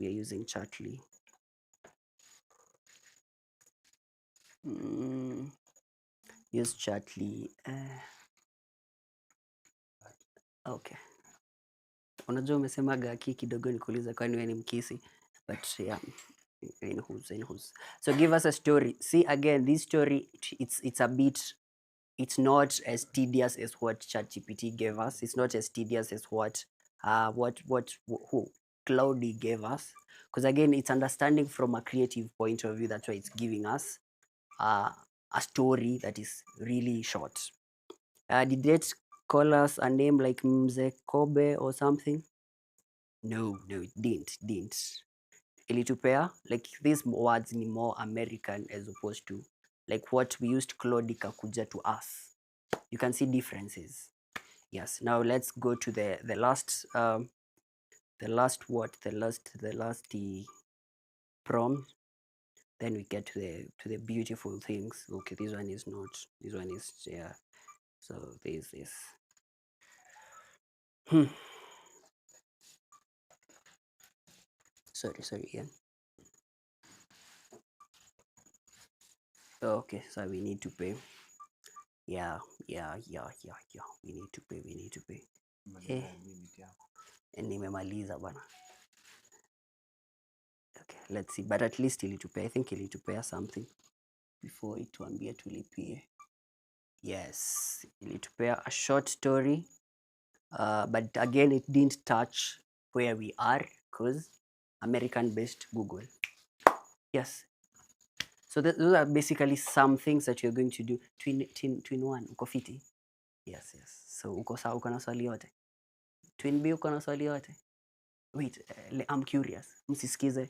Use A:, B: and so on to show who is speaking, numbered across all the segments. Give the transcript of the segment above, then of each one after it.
A: we are using Chatly. Use Chatly. Okay. Unajua umesema gaki kidogo nikuuliza kwani wewe ni mkisi, but yeah, whose. So give us a story. See again, this story it's a bit, it's not as tedious as what ChatGPT gave us. It's not as tedious as what who Cloudy gave us, because again it's understanding from a creative point of view. That's why it's giving us a story that is really short. Did it call us a name like Mzee Kobe or something? No, it didn't. Ilitupea like these words ni more American as opposed to like what we used Claude ikakuja to us. You can see differences. Yes. Now let's go to the last prompt. Then we get to the beautiful things. Okay, this one is not. This one is, yeah. So there's this. Sorry, yeah. Okay, so we need to pay. Yeah. We need to pay. Nimemaliza bana. Okay, let's see. But at least ilitupea. I think ilitupea something before ituambie tulipie. Yes, ilitupea a short story. But again, it didn't touch where we are because American-based Google. Yes. So those are basically some things that you're going to do. Twin one, uko fiti? Yes. So uko sawa, uko na swali yote? Twin B, uko na swali yote? Wait, I'm curious. Msisikize.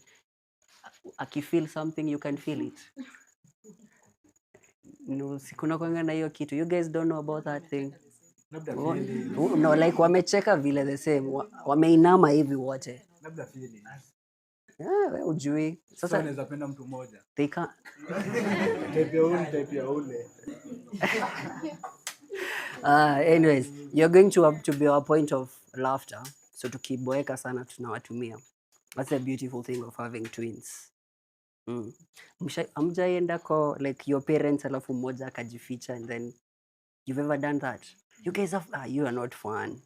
A: Akifeel something, you can feel it. No, sikuna kwanga na hiyo kitu. You guys don't know about that thing. No, like wamecheka vile the same. Wameinama hivi wote. Labda feeling. Yeah, ujui. Sasa unaweza penda mtu mmoja. They can't. Type ya ule. Anyways, you're going to be our point of laughter. So tukiboeka sana tunawatumia. That's the beautiful thing of having twins. Amjaenda kwa like your parents alafu mmoja akajificha, and then you've ever done that? You guys have, you are not fun.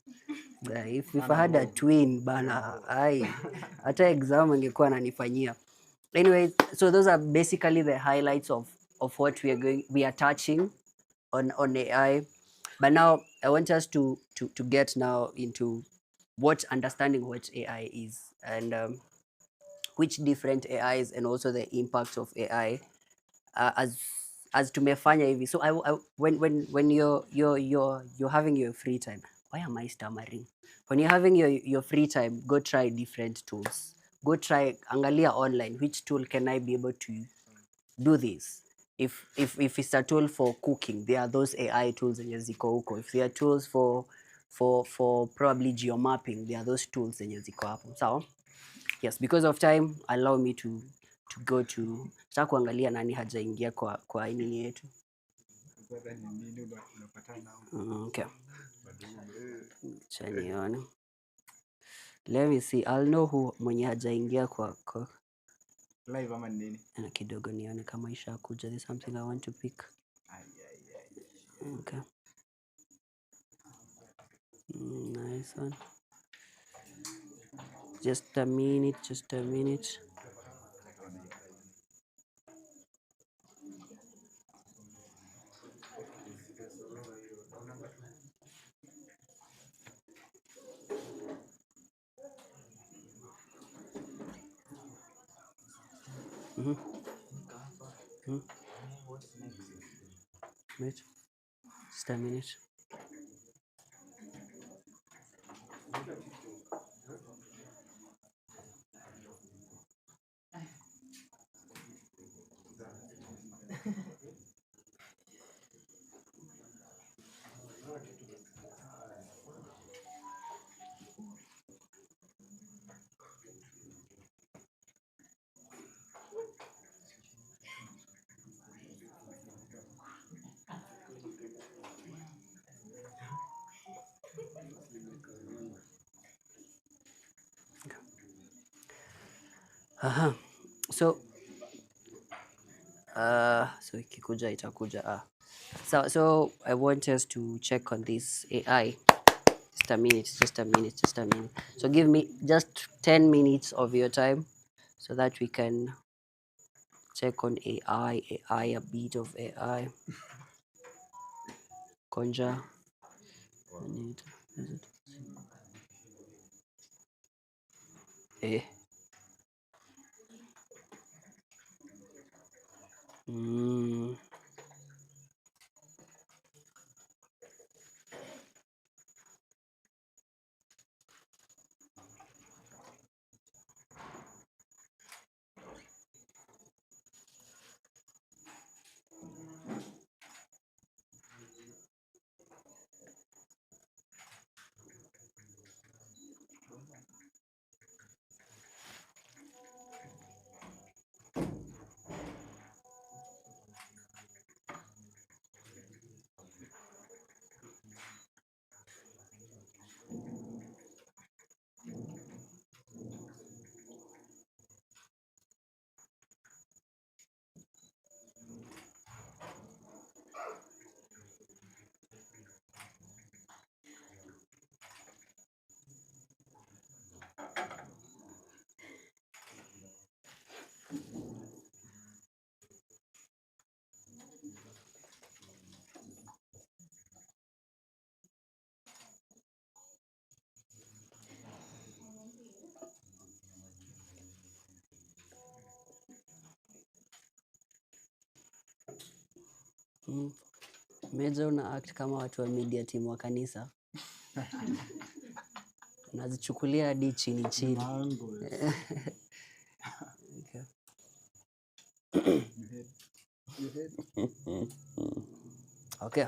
A: If I had a twin bana, hata exam angekuwa ananifanyia. Anyway, so those are basically the highlights of what we are touching on AI. But now I want us to get now into understanding what AI is, and which different AIs, and also the impact of AI as tumefanya hivi. So when you're having your free time, why am I stammering? When you're having your free time, go try different tools. Go try angalia online, which tool can I be able to do this? If it's a tool for cooking, there are those AI tools zenye ziko huko. If there are tools for probably geomapping, there are those tools zenye ziko hapo. So yes, because of time, allow me to go to sasa kuangalia nani hajaingia kwa nini yetu. Okay. Chaniona. Let me see. I'll know who mwenye hajaingia kwa live ama nini. Na kidogo nione kama isha kuja. There's something I want to pick. Okay. Nice one. Just a minute. Wait. Just a minute. So so ikikuja itakuja. So I want us to check on this AI. Just a minute, just a minute, just a minute. So give me just 10 minutes of your time so that we can check on AI, a bit of AI. Conjure. Is it? Eh. Mm. Mm. Meja una act kama watu wa media team wa kanisa. Nazichukulia hadi chini chini. Okay.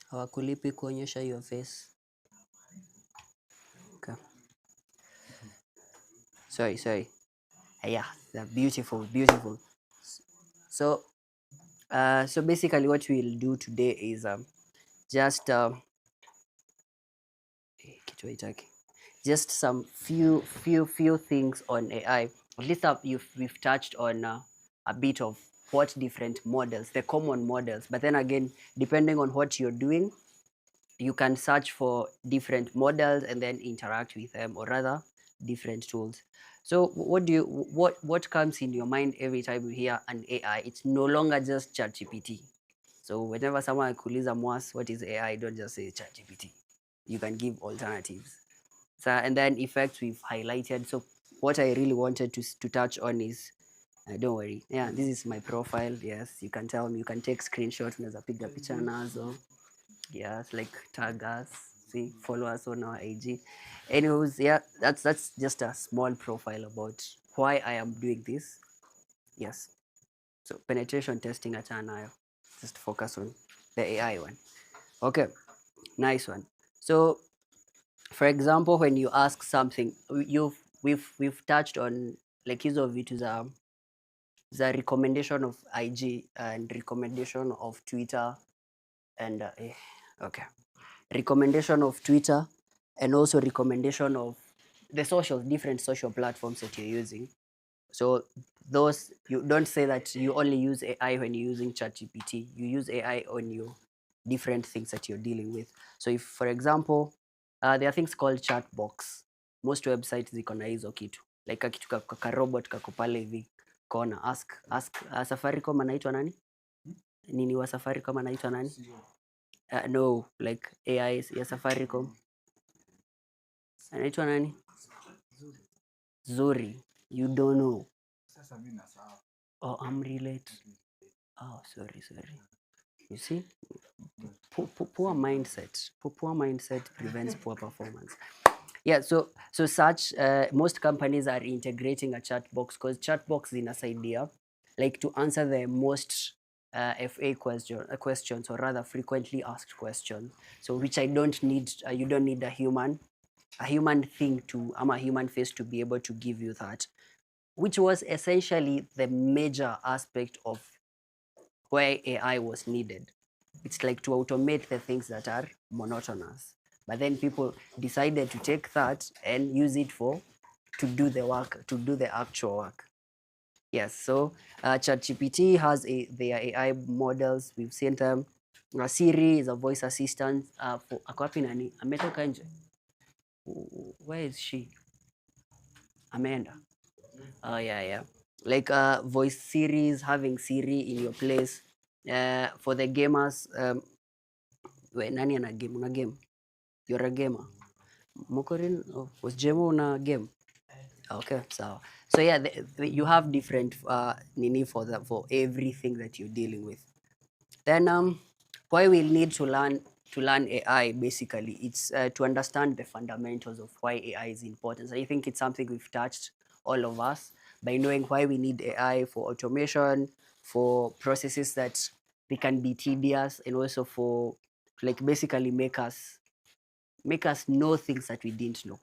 A: Hawakulipi kuonyesha your face. Okay. Sorry. Yeah, they're beautiful, beautiful. So, so basically, what we'll do today is just kitu haitaki. Just some few things on AI. At least we've touched on a bit of what different models, the common models. But then again, depending on what you're doing, you can search for different models and then interact with them, or rather different tools. So what comes in your mind every time you hear an AI? It's no longer just ChatGPT. So whenever someone akuuliza Mwas, what is AI, don't just say ChatGPT. You can give alternatives. So, and then effects we've highlighted. So what I really wanted to touch on is, don't worry, yeah, this is my profile. Yes, you can tell me, you can take screenshots, unaweza piga picha nazo. Yes, like tag us, see, follow us on our IG. Anyways, yeah, that's just a small profile about why I am doing this. Yes. So penetration testing achana nayo. Just focus on the AI one. Okay, nice one. So for example, when you ask something, we've touched on like hizo vitu za recommendation of IG and recommendation of Twitter and okay, recommendation of Twitter and also recommendation of the different social platforms that you're using. So those, you don't say that you only use AI when you're using ChatGPT. You use AI on your different things that you're dealing with. So if, for example, there are things called chat box. Most websites ziko na hizo kitu. Like kitu ka robot kako pale hivi kona, ask Safaricom anaitwa nani? Nini wa Safaricom anaitwa nani? No, like AI ya Safaricom. Anaitwa nani? Zuri. You don't know. Oh, I'm related. Oh, sorry. You see, poor mindset. Poor mindset prevents poor performance. Yeah, so such most companies are integrating a chat box because chat box zinasaidia like to answer the most FA questions, or rather frequently asked questions. So which I don't need. You don't need a human thing to, a human face to be able to give you that. which was essentially the major aspect of why AI was needed. It's like to automate the things that are monotonous. But then people decided to take that and use it for to do the work, to do the actual work. Yes, so ChatGPT has their AI models. We've seen them. Siri is a voice assistant. For ako wapi nani? Ametoka nje. Where is she? Ameenda. Oh yeah, yeah. Like voice series, having Siri in your place. For the gamers, nani ana game? Una game? You're a gamer. Mokorin, oh, was Jemo una game? Okay, so yeah, you have different nini for everything that you're dealing with. Then why we need to learn AI basically, it's to understand the fundamentals of why AI is important. So I think it's something we've touched, all of us, by knowing why we need AI for automation, for processes that they can be tedious, and also for like basically make us know things that we didn't know.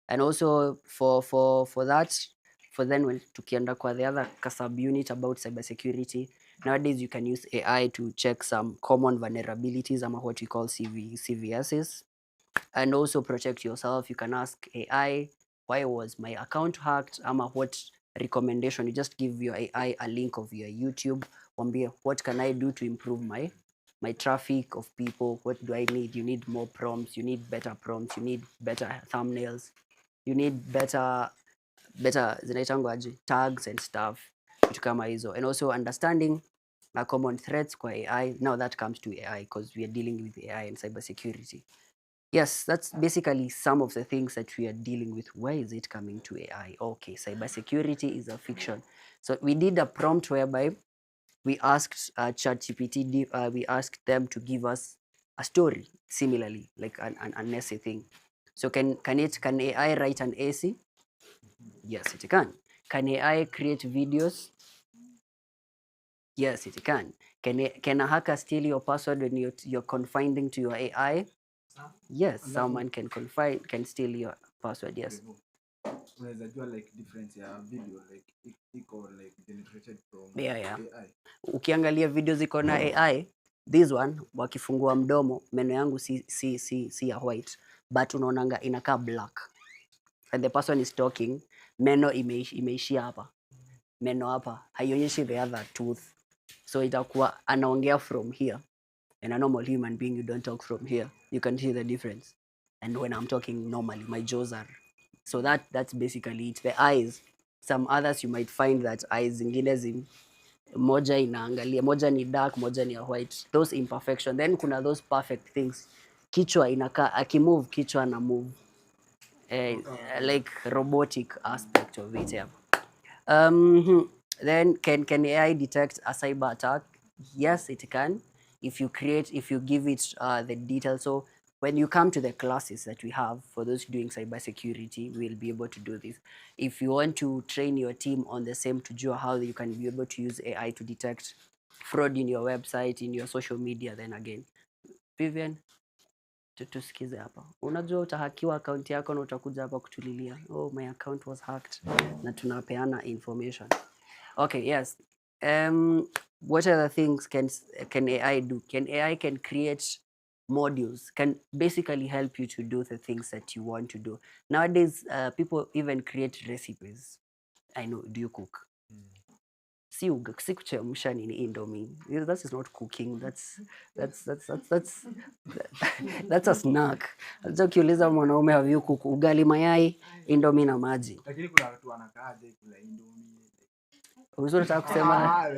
A: And also for that, for then when tukienda kwa the other sub unit about cybersecurity, nowadays you can use AI to check some common vulnerabilities, ama what we call CVSs, and also protect yourself. You can ask AI, why was my account hacked, ama what recommendation. You just give your AI a link of your YouTube, wambie what can I do to improve my traffic of people. What do I need? You need more prompts, you need better prompts, you need better thumbnails, you need better zinaitangwaje tags and stuff, vitu kama hizo. And also understanding common threats kwa AI. Now that comes to AI because we are dealing with AI and cybersecurity. Yes, that's basically some of the things that we are dealing with. Why is it coming to AI? Okay, cybersecurity is a fiction. So we did a prompt whereby we asked ChatGPT, we asked them to give us a story, similarly, like an essay thing. So can AI write an essay? Yes, it can. Can AI create videos? Yes, it can. Can a hacker steal your password when you're confiding to your AI? Yes, someone can steal your password. Yes.
B: Unaweza jua like difference ya video like iko like generated from
A: Yeah.
B: AI.
A: Ukiangalia video ziko na AI, this one wakifungua mdomo, meno yangu si ya white, but unaonanga inakaa black. And the person is talking, meno imeishia hapa. Meno hapa haionyeshi the other tooth. So itakuwa anaongea from here. And a normal human being, you don't talk from here. You can see the difference. And when I'm talking normally, my jaws are. So that's basically it. The eyes, some others you might find that eyes zingine moja inaangalia, moja ni dark, moja ni white. Those imperfection. Then kuna those perfect things. Kichwa inakaa, akimove kichwa na move. Like robotic aspect of it. Yeah. Then can AI detect a cyber attack? Yes, it can. If you give it the details. So when you come to the classes that we have for those doing cybersecurity, we'll be able to do this. If you want to train your team on the same to do how you can be able to use AI to detect fraud in your website, in your social media, then again, Vivian, tusikize hapa. Unajua utahakiwa account yako na utakuja hapa kutulilia, oh my account was hacked, na tunapeana information. Okay, yes. What other things can AI do? AI can create modules, can basically help you to do the things that you want to do. Nowadays, people even create recipes. I know, do you cook? Si kuchemsha nini indomie. That is not cooking. That's a snack. Sasa ukiuliza mwanaume have you cook ugali mayai, indomie na maji.
B: Lakini kuna watu wanakaaje kula indomie.
A: Unataka kusema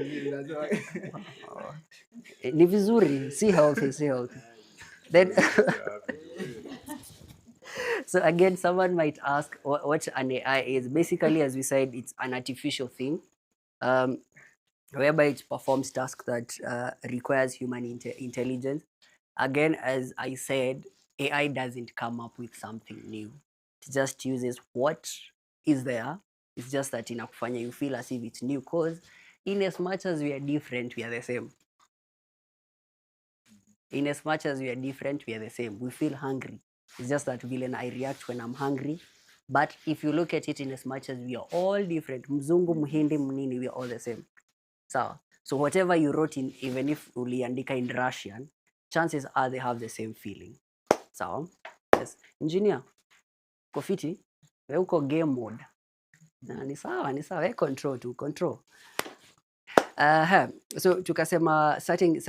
A: ni vizuri, si healthy. Then so again, someone might ask what an AI is. Basically, as we said, it's an artificial thing, whereby it performs tasks that requires human intelligence. Again, as I said, AI doesn't come up with something new. It just uses what is there. It's just that inakufanya you feel as if it's new, because in as much as we are different, we are the same. In as much as we are different, we are the same. We feel hungry. It's just that vile I react when I'm hungry But if you look at it, in as much as we are all different, mzungu, mhindi, mnini, we are all the same. So whatever you wrote in, even if uliandika in Russian, chances are they have the same feeling. Yes. Engineer, kofiti, we uko game mode. Ni sawa, we control tu, control. So tukasema certain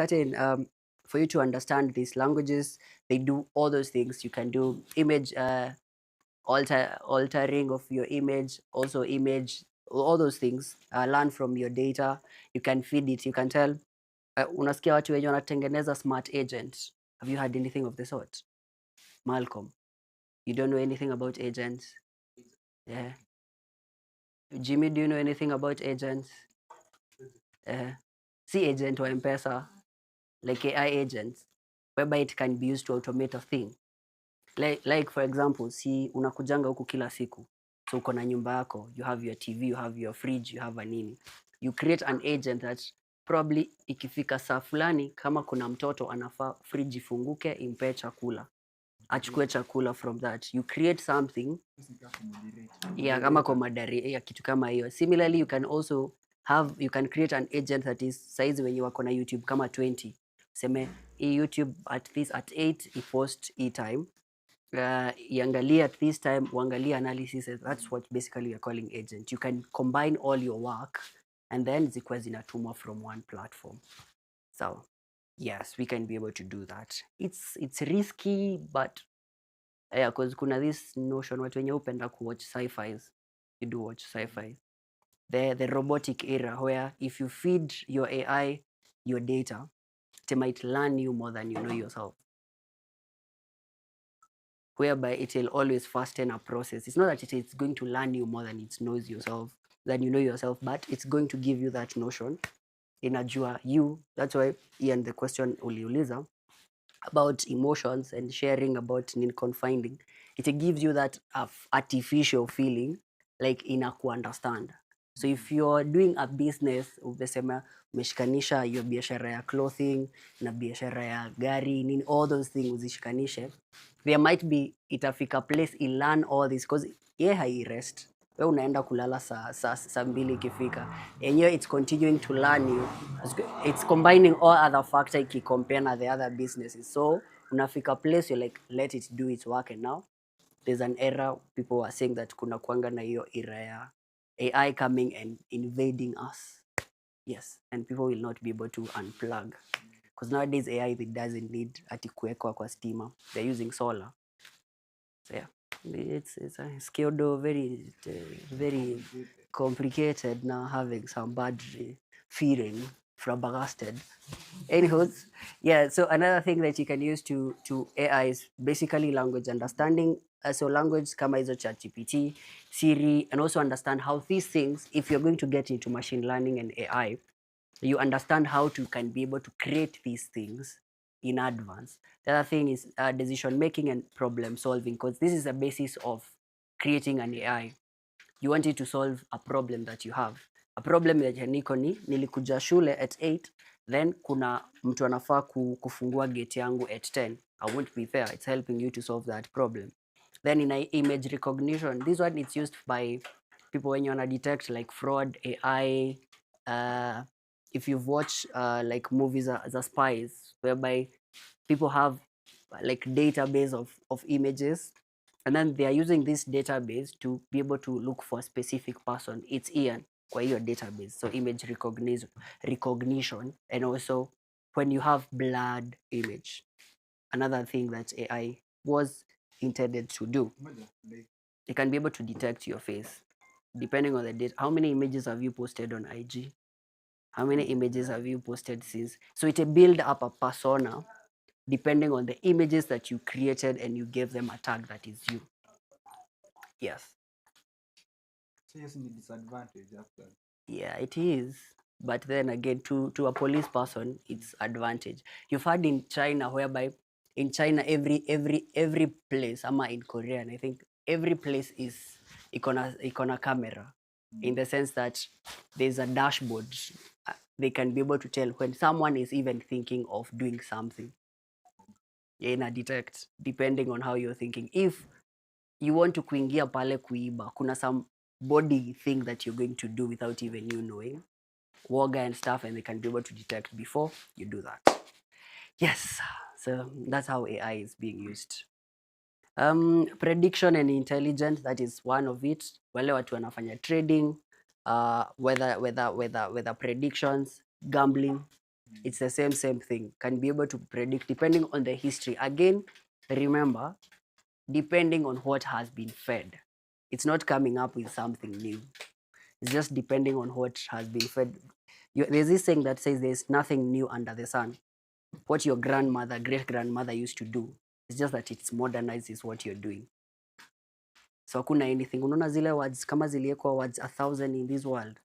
A: for you to understand these languages, they do all those things. You can do image altering of your image, also image, all those things. Learn from your data. You can feed it. You can tell. Unasikia watu wenye wanatengeneza smart agent. Have you heard anything of the sort? Malcolm, you don't know anything about agents? Yeah. Jimmy, do you know anything about agents? See agent wa M-Pesa, like AI agents, whereby it can be used to automate a thing. Like for example, si unakujanga huku kila siku. So uko na nyumba yako, you have your TV, you have your fridge, you have a nini. You create an agent that probably ikifika saa fulani, kama kuna mtoto anafaa fridge ifunguke, impe chakula. Achukue chakula from that. You create something. Yeah, kama komadari, yeah, kitu kama hiyo. Similarly, you can create an agent that is size when you wako na YouTube kama 20. Seme, YouTube at 8 i-post e-time. Iangalie at this time, uangalie analysis. That's what basically you're calling agent. You can combine all your work and then zikuwe zinatumwa from one platform. So, yes, we can be able to do that. It's risky, but yeah, because kuna this notion watu wenye upenda kuwatch sci-fis. You do watch sci-fi. The robotic era where if you feed your AI your data, it might learn you more than you know yourself. Whereby it will always fasten a process. It's not that it's going to learn you more than it knows yourself, than you know yourself, but it's going to give you that notion. Inajua you. That's why Ian, the question uliuliza about emotions and sharing about confining, it gives you that artificial feeling like understand. So if you're doing a business, umesema umeshikanisha your biashara ya clothing na biashara ya gari nini, all those things uzishikanishe, there might be itafika place learn all this because hai rest. We unaenda kulala saa mbili ikifika, enyewe it's continuing to learn you. It's combining all other factors ikicompare na the other businesses. So unafika place you're like, let it do its work. And now there's an era, people are saying that kuna kuanga na hiyo era ya AI coming and invading us. Yes, and people will not be able to unplug. Because nowadays AI, it doesn't need ati kuwekwa kwa stima. They're using solar. So yeah, it's a skilled, very complicated now, having some bad feeling flabbergasted. Anyways, yeah, so another thing that you can use to AI is basically language understanding. So language kama hizo ChatGPT, Siri, and also understand how these things, if you're going to get into machine learning and AI, you understand how to can be able to create these things in advance. The other thing is decision making and problem solving, because this is the basis of creating an AI. You want it to solve a problem that you have. A problem that niko ni nilikuja shule at 8, then kuna mtu anafaa kufungua gate yangu at 10. I won't be there. It's helping you to solve that problem. Then in image recognition, this one it's used by people when you wanna detect like fraud, AI. If you've watched like movies as a spies, whereby people have like database of images, and then they are using this database to be able to look for a specific person. It's Ian kwa hiyo database. So image recognition, and also when you have blood image, another thing that AI was intended to do. It can be able to detect your face depending on the date. How many images have you posted on IG? How many images have you posted since? So it build up a persona depending on the images that you created and you gave them a tag that is you. Yes.
B: So yes, the disadvantage after.
A: Yeah, it is. But then again, to a police person, it's advantage. You've heard in China, whereby in China, every place, ama in Korea, and I think every place is icona camera, in the sense that there's a dashboard. They can be able to tell when someone is even thinking of doing something. Yeah, in a detect, depending on how you're thinking. If you want to kuingia pale kuiba, kuna some body thing that you're going to do without even you knowing, woga and stuff, and they can be able to detect before you do that. Yes, so that's how AI is being used. Prediction and intelligence, that is one of it. Wale watu wanafanya trading, weather predictions, gambling, it's the same thing. Can be able to predict depending on the history. Again, remember, depending on what has been fed. It's not coming up with something new. It's just depending on what has been fed. There's this saying that says there's nothing new under the sun. What your grandmother, great grandmother used to do, it's just that it's modernized is what you're doing. So hakuna anything. Unaona zile words kama ziliekwa words 1,000 in this world,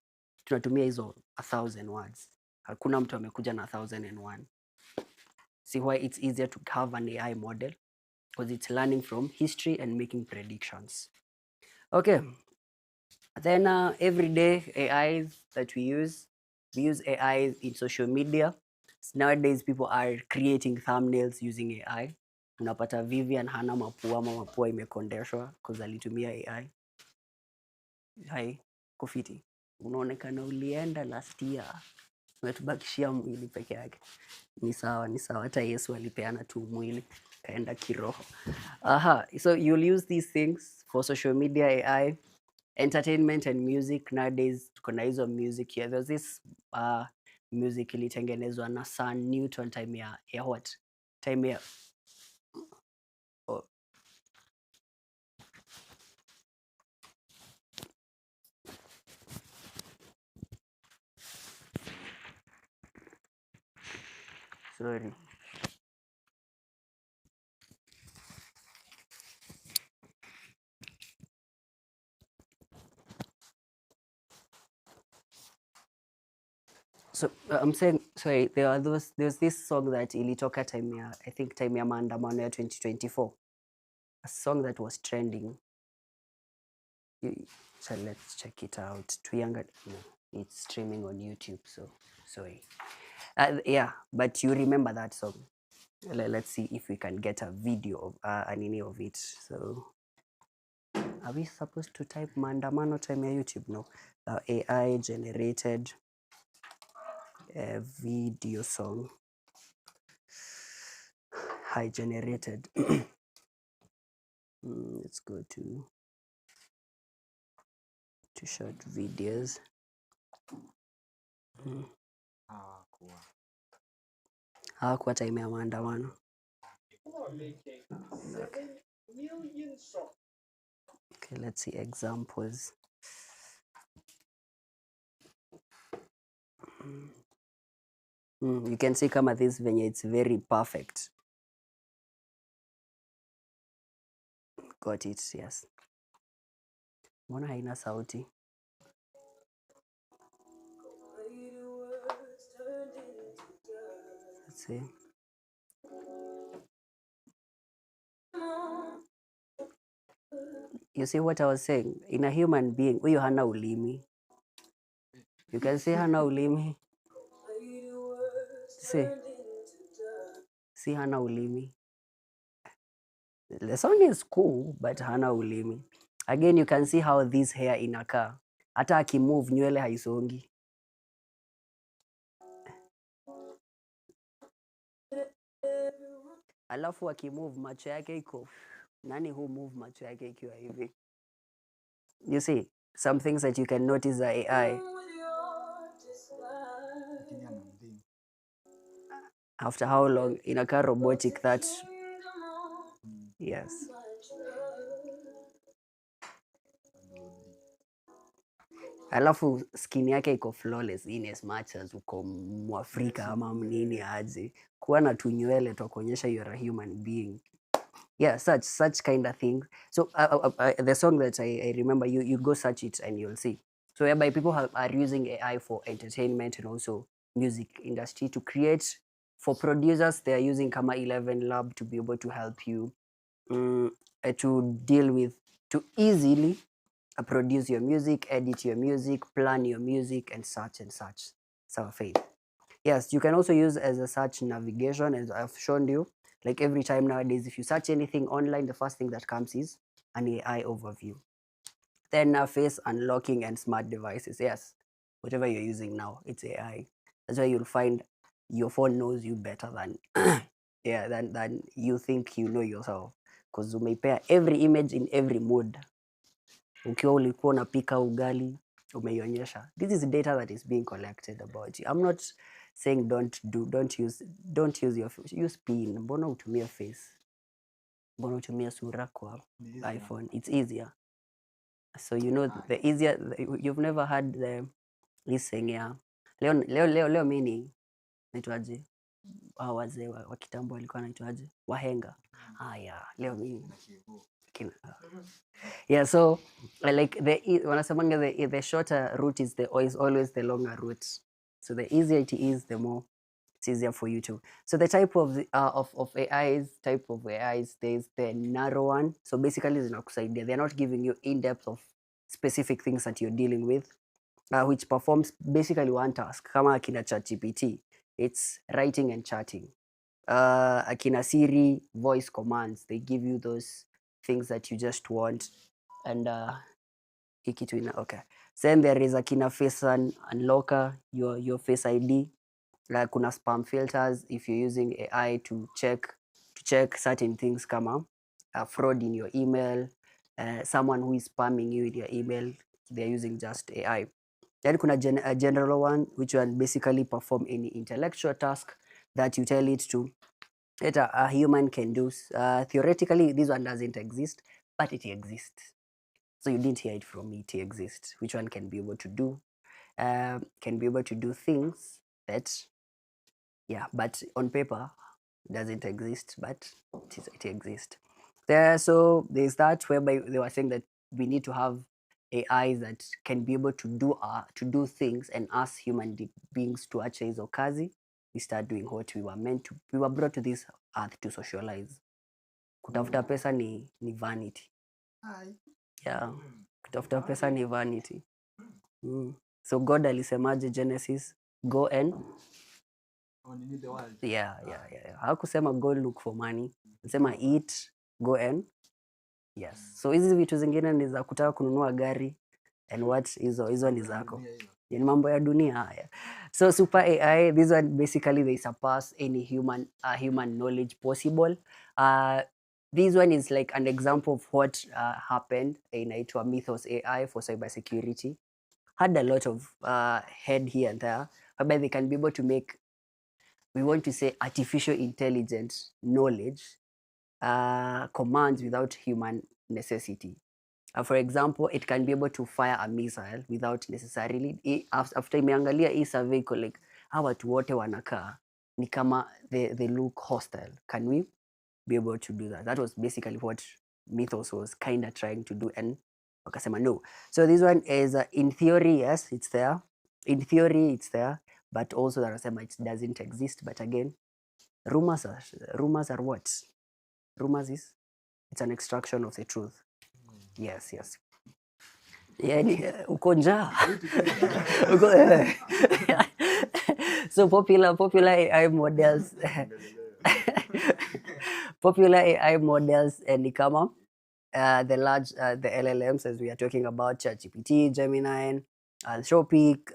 A: tunatumia hizo 1,000 words. Hakuna mtu amekuja na 1,001. See why it's easier to have an AI model, because it's learning from history and making predictions. Okay. Then every day AIs that we use AI in social media. Nowadays people are creating thumbnails using AI. Unapata Vivian hana mapua ama mapua imekondeshwa because alitumia AI. Hai, kofiti. Unaonekana ulienda last year. Umetubakishia mwili peke yake. Ni sawa. Hata Yesu alipeana tu mwili, kaenda kiroho. So you'll use these things for social media AI, entertainment and music. Nowadays tuko na hizo music here. There's this music ilitengenezwa na Sun Newton time ya what? Time ya sorry. So I'm saying, sorry, there's this song that ilitoka time ya, I think time ya maandamano ya 2024. A song that was trending. So let's check it out. It's streaming on YouTube, so sorry. Yeah, but you remember that song. Let's see if we can get a video of any of it. So are we supposed to type maandamano time ya YouTube? No. AI generated video song. High generated. Let's go to short videos. Hawakuwa time ya maandamano. Okay, let's see examples. You can see kama this venye it's very perfect. Got it, yes. Mbona haina sauti? Let's see. You see what I was saying? In a human being, huyu hana ulimi. You can see hana ulimi. See hana ulimi. The song is cool, but hana ulimi. Again, you can see how this hair inakaa. Hata akimove nywele haisongi. Alafu akimove macho yake iko. Nani who move macho yake ikiwa hivi? You see, some things that you can notice are AI. After how long? Inakaa robotic that. Yes. Alafu skin yake iko flawless in as much as uko Mwafrika ama mnini aje. Kuwa na tunywele to kuonyesha you're a human being. Yeah, such kind of things. So the song that I remember, you go search it and you'll see. So whereby people are using AI for entertainment and also music industry to create. For producers, they are using Kama 11 Lab to be able to help you to deal with, to easily produce your music, edit your music, plan your music, and such. So faith. Yes, you can also use as a search navigation, as I've shown you. Like every time nowadays, if you search anything online, the first thing that comes is an AI overview. Then face unlocking and smart devices. Yes, whatever you're using now, it's AI. That's why you'll find your phone knows you better than yeah, than you think you know yourself. Because umeipea every image in every mood. Ukiwa ulikuwa unapika ugali, umeionyesha. This is data that is being collected about you. I'm not saying don't use your use pin. Mbona utumie face? Mbona utumie sura kwa iPhone? It's easier. So you know the easier you've never had the this saying yeah. Leo mimi naitwaje? Hao wazee wa kitambo walikuwa naitwaje? Wahenga. Yeah, leo mimi yeah, so like wanasemanga the shorter route is always the longer route. So the easier it is, the more it's easier for you to. So the type of AIs, there's the narrow one. So basically zinakusaidia. They're not giving you in-depth of specific things that you're dealing with, which performs basically one task. Kama akina ChatGPT, it's writing and chatting. Akina Siri, voice commands, they give you those things that you just want. And okay. Then there is akina face unlocker, your face ID. Kuna spam filters if you're using AI to check certain things kama fraud in your email, someone who is spamming you in your email, they're using just AI. Then kuna a general one, which will basically perform any intellectual task that you tell it to, that a human can do. Theoretically, this one doesn't exist, but it exists. So you didn't hear it from me, it exists. Which one can be able to do? Can be able to do things that, yeah, but on paper doesn't exist, but it exists. So there's that whereby they were saying that we need to have AI that can be able to do things, and us human beings to acha hizo kazi, we start doing what we were brought to this earth to socialize. Kutafuta pesa ni vanity. Yeah, kutafuta pesa ni vanity. So God alisemaje Genesis, go and yeah. Hakusema go look for money, alisema eat, go and yes. So hizi vitu zingine ni za kutaka kununua gari and what hizo ni zako, ni mambo ya dunia haya. So super AI, this one basically they surpass any human knowledge possible. This one is like an example of what happened inaitwa Mythos AI for cybersecurity. Had a lot of head here and there, whereby they can be able to make, we want to say, artificial intelligence knowledge commands without human necessity. For example, it can be able to fire a missile without necessarily, after imeangalia hii survey iko like hawa watu wote wanakaa ni kama they look hostile. Can we be able to do that? That was basically what Mythos was kind of trying to do, and wakasema no. So this one is in theory, yes, it's there. In theory, it's there, but also wanasema it doesn't exist. But again, rumors are what? Rumors is, it's an extraction of the truth. Yes. Yani uko njaa. So popular AI models popular AI models ni kama the LLMs, as we are talking about, ChatGPT, Gemini, Anthropic,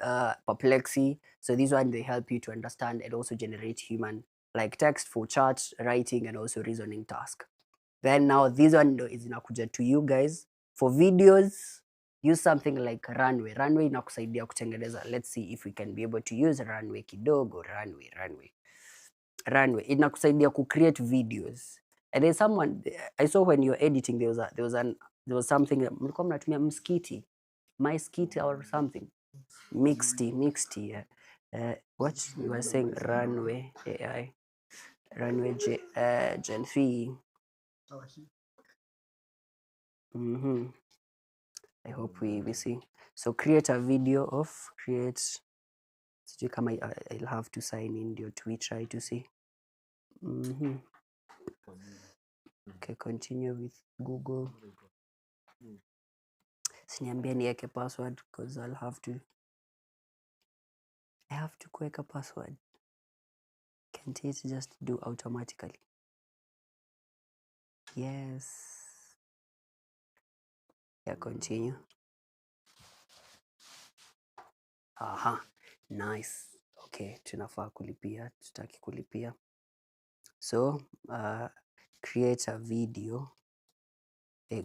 A: Perplexity. So these ones, they help you to understand and also generate human like text for charts, writing, and also reasoning task. Then now this one is inakuja to you guys for videos. Use something like Runway. Runway inakusaidia kutengeneza. Let's see if we can be able to use Runway kidogo. Runway inakusaidia ku create videos. And then someone I saw when you're editing, there was something mlikuwa mnatumia mskiti, my skiti or something, mixed, yeah. What you were saying, Runway AI, Runway Gen 3. I hope we see. So create a video of sijui kama I'll have to sign in ndio try to see. Okay, continue with Google. Siniambia niweke password because I have to kuweka password. Can't it just do automatically? Yes. Yeah, continue. Aha, nice. Okay, tunafaa kulipia, tutaki kulipia. So, create a video.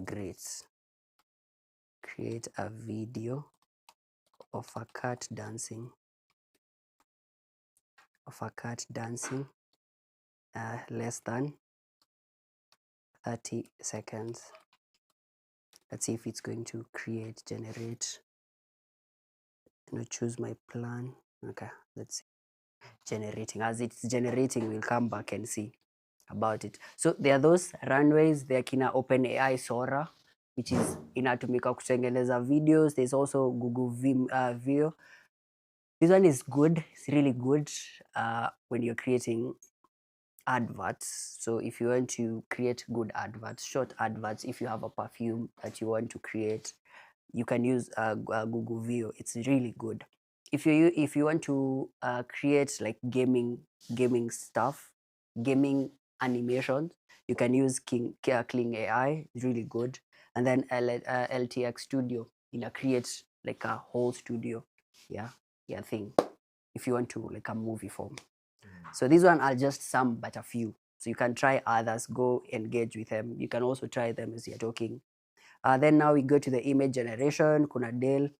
A: Great. Create a video of a cat dancing. Less than 30 seconds. Let's see if it's going to generate. Choose my plan. Okay, let's see. Generating. As it's generating, we'll come back and see about it. So there are those runways, there kina OpenAI Sora, which is inatumika kutengeneza videos. There's also Google Veo. This one is good. It's really good when you're creating adverts. So if you want to create good adverts, short adverts, if you have a perfume that you want to create, you can use Google Veo. It's really good. If you want to create like gaming stuff, gaming animations, you can use Kling AI. It's really good. And then LTX Studio, create like a whole studio, thing. If you want to like a movie form. So these one are just some, but a few. So you can try others. Go engage with them. You can also try them as you're talking. Then now we go to the image generation. Kuna Dale,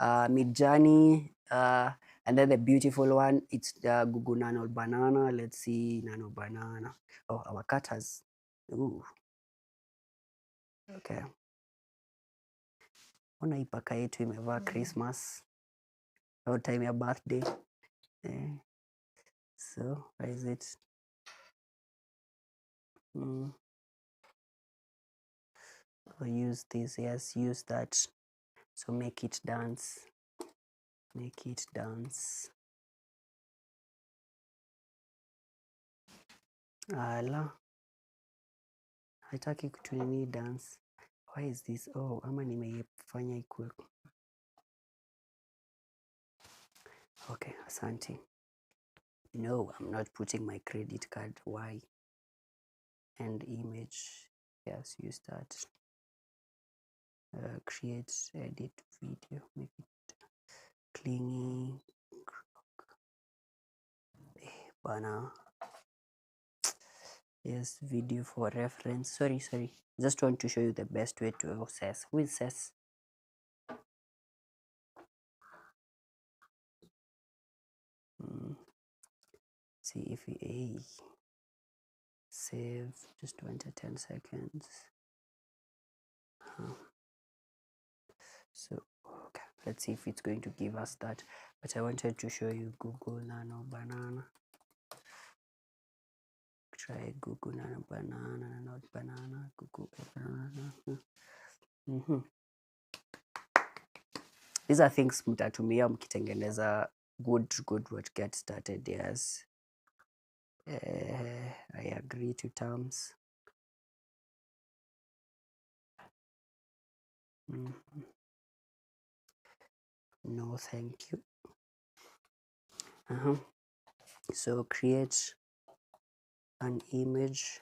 A: Midjourney, and then the beautiful one, it's Google Nano Banana. Let's see, Nano Banana. Oh, our cat has. Ooh. Okay. Ona hii paka yetu imevaa Christmas. Au time ya birthday. So, where is it? I'll use this. Yes, use that. So make it dance. Make it dance. Ala. Haitaki kutunini dance. Why is this? Oh, ama nimeifanya ikuwe. Okay, asante. No, I'm not putting my credit card. Why? And image. Yes, use that. Create, edit video. Make it clingy. Bana. Yes, video for reference. Sorry. Just want to show you the best way to access. Who is Ses? See if we save. Just wait 10 seconds. So okay, let's see if it's going to give us that. But I wanted to show you Google Nano Banana. Try Google Nano Banana, not banana. Google Banana. These are things mtatumia mkitengeneza good what get started. Yes. I agree to terms. No, thank you. So create an image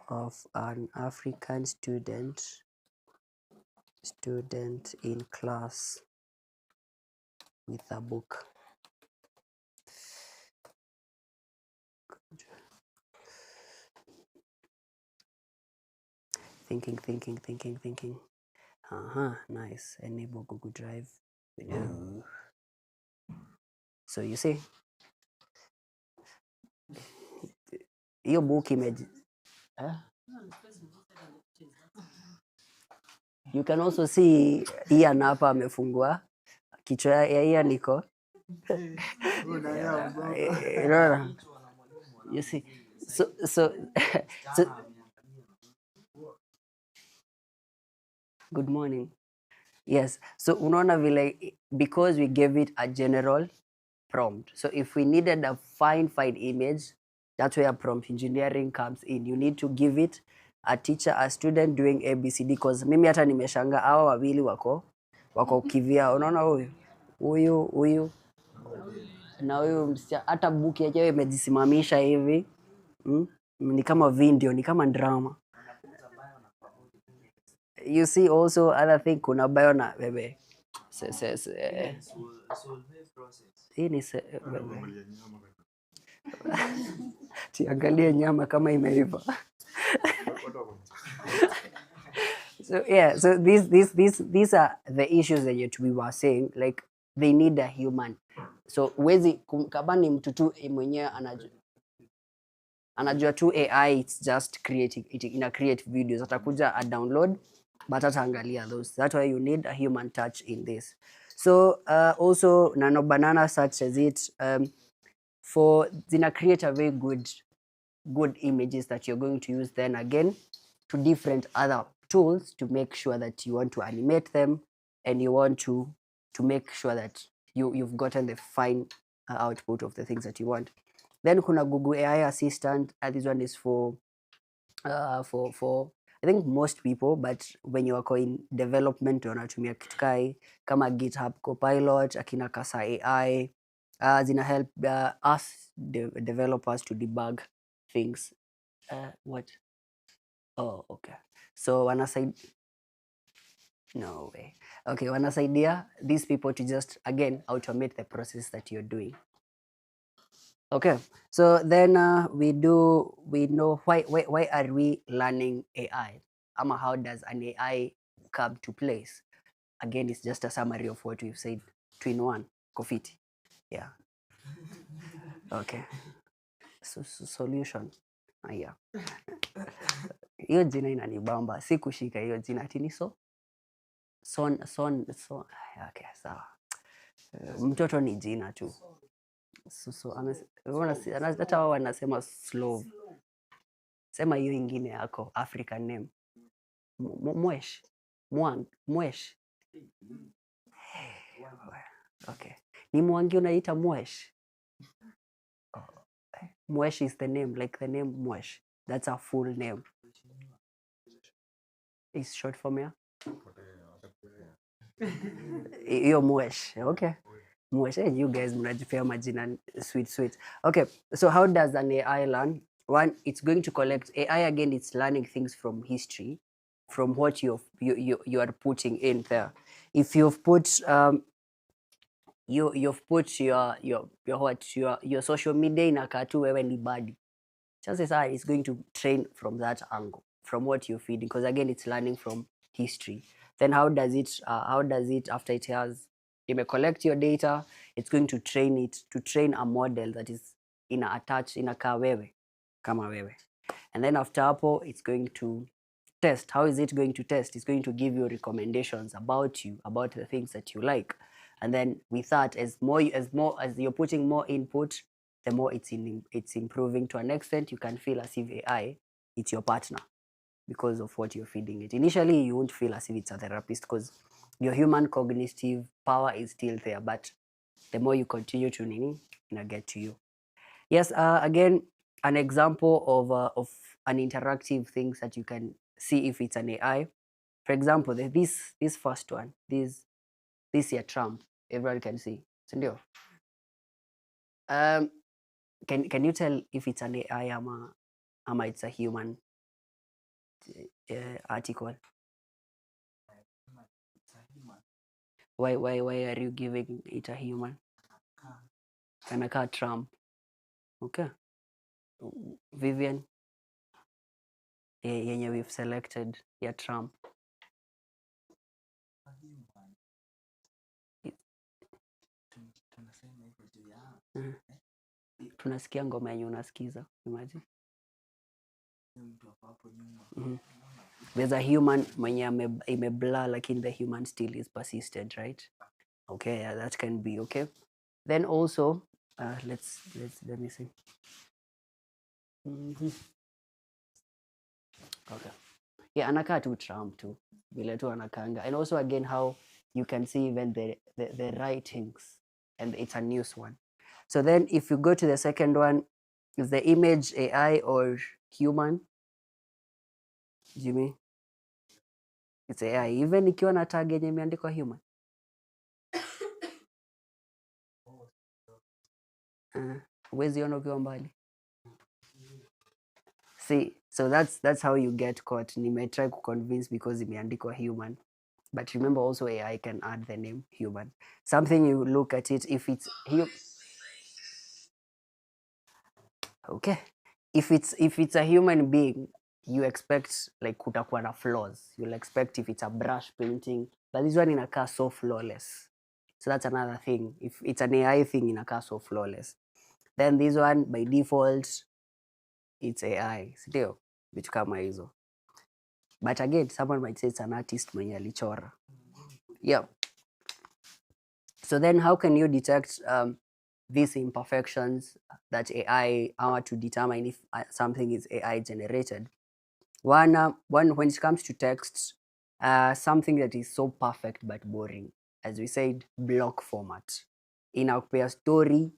A: of an African student in class with a book. Thinking. Nice. Enable Google Drive. No. So you see, hiyo book image. You can also see Ian hapa amefungua kichwa ya Ian niko. You see, so good morning. Yes, so unaona vile, because we gave it a general prompt. So if we needed a fine image, that's where prompt engineering comes in. You need to give it a teacher, a student doing ABCD, because mimi hata nimeshanga hao wawili wako kivia. Unaona huyu na huyu msichana, hata book yenyewe imejisimamisha hivi. Ni kama video, ni kama drama. you see also other thing, kuna bayo na bebe hii ni tiangalie nyama kama imeiva. So yeah, so these are the issues that we were saying, like they need a human. So wezi kama ni mtu tu mwenyewe anajua tu AI, it's just creating it, ina create videos, atakuja a download but ataangalia those. That's why you need a human touch in this. So also Nano Banana such as it for zina create a very good images that you're going to use then again to different other tools to make sure that you want to animate them and you want to make sure that you've gotten the fine output of the things that you want. Then kuna Google AI Assistant, and this one is for I think most people, but when you are in development wanatumia kitu kai kama GitHub Copilot, akina Kasa AI, zina help us developers to debug things. What? Oh, okay. So no way. Okay, wanasaidia these people to just again automate the process that you're doing. Okay, so then we know why are we learning AI? How does an AI come to place? Again, it's just a summary of what we've said. 2-in-1, Kofiti. Yeah. Okay. So solution. Yeah. Hiyo jina inanibamba. Sikushika hiyo jina ati son. Okay, sawa. Mtoto ni jina tu. So hata wao wanasema slow. Sema hiyo ingine yako African name. Mwesh. Mwesh. Okay. Ni Mwangi unaita Mwesh. Mwesh is the name, like the name Mwesh. That's a full name. It's short form, yeah? Hiyo Mwesh. Okay. Mwesh. Hey, you guys mnajipea majina sweet. Okay. So how does an AI learn? One, it's going to collect AI again. It's learning things from history, from what you are putting in there. If you've put you've put your social media inakaa tu wewe ni badi, chances are it's going to train from that angle, from what you're feeding, because again it's learning from history. Then how does it after it has collect your data, it's going to train a model that is inakaa wewe kama wewe, and then after hapo it's going to test. How is it going to test? It's going to give you recommendations about you, about the things that you like. And then with that, as you're putting more input, the more it's improving to an extent. You can feel as if AI, it's your partner because of what you're feeding it. Initially, you won't feel as if it's a therapist because your human cognitive power is still there. But the more you continue tuning in, it'll get to you. Yes, again, an example of an interactive things that you can see if it's an AI. For example, this first one, this here Trump, everyone can see. Sindio? Can you tell if it's an AI ama it's a human article? Why are you giving it a human? Anakaa Trump. Okay. Vivian, yenye we've selected ya Trump. Tunasikia ngoma yenye unasikiza. Imagine. There's a human mwenye imeblur, lakini the human still is persistent, right? Okay, yeah, that can be okay. Then also, let me see. Okay. Yeah, anakaa tu Trump too. Vile tu anakanga. And also again how you can see even the writings, and it's a news one. So then if you go to the second one, is the image AI or human? Jimmy? It's AI. Even ikiwa na tag yenye imeandikwa human. Huwezi ona ukiwa mbali. See, so that's how you get caught. Try to convince because imeandikwa human. But remember also AI can add the name human. Something you look at it, if it's okay. If it's a human being, you expect like kutakuwa na flaws. You'll expect if it's a brush painting, but this one inakaa so flawless. So that's another thing. If it's an AI thing, inakaa so flawless. Then this one by default, it's AI, sindio? Vitu kama hizo. But again, someone might say it's an artist mwenye alichora. Yeah. So then how can you detect these imperfections that AI are to determine if something is AI generated? One, when it comes to text, something that is so perfect but boring, as we said, block format. Inakupea story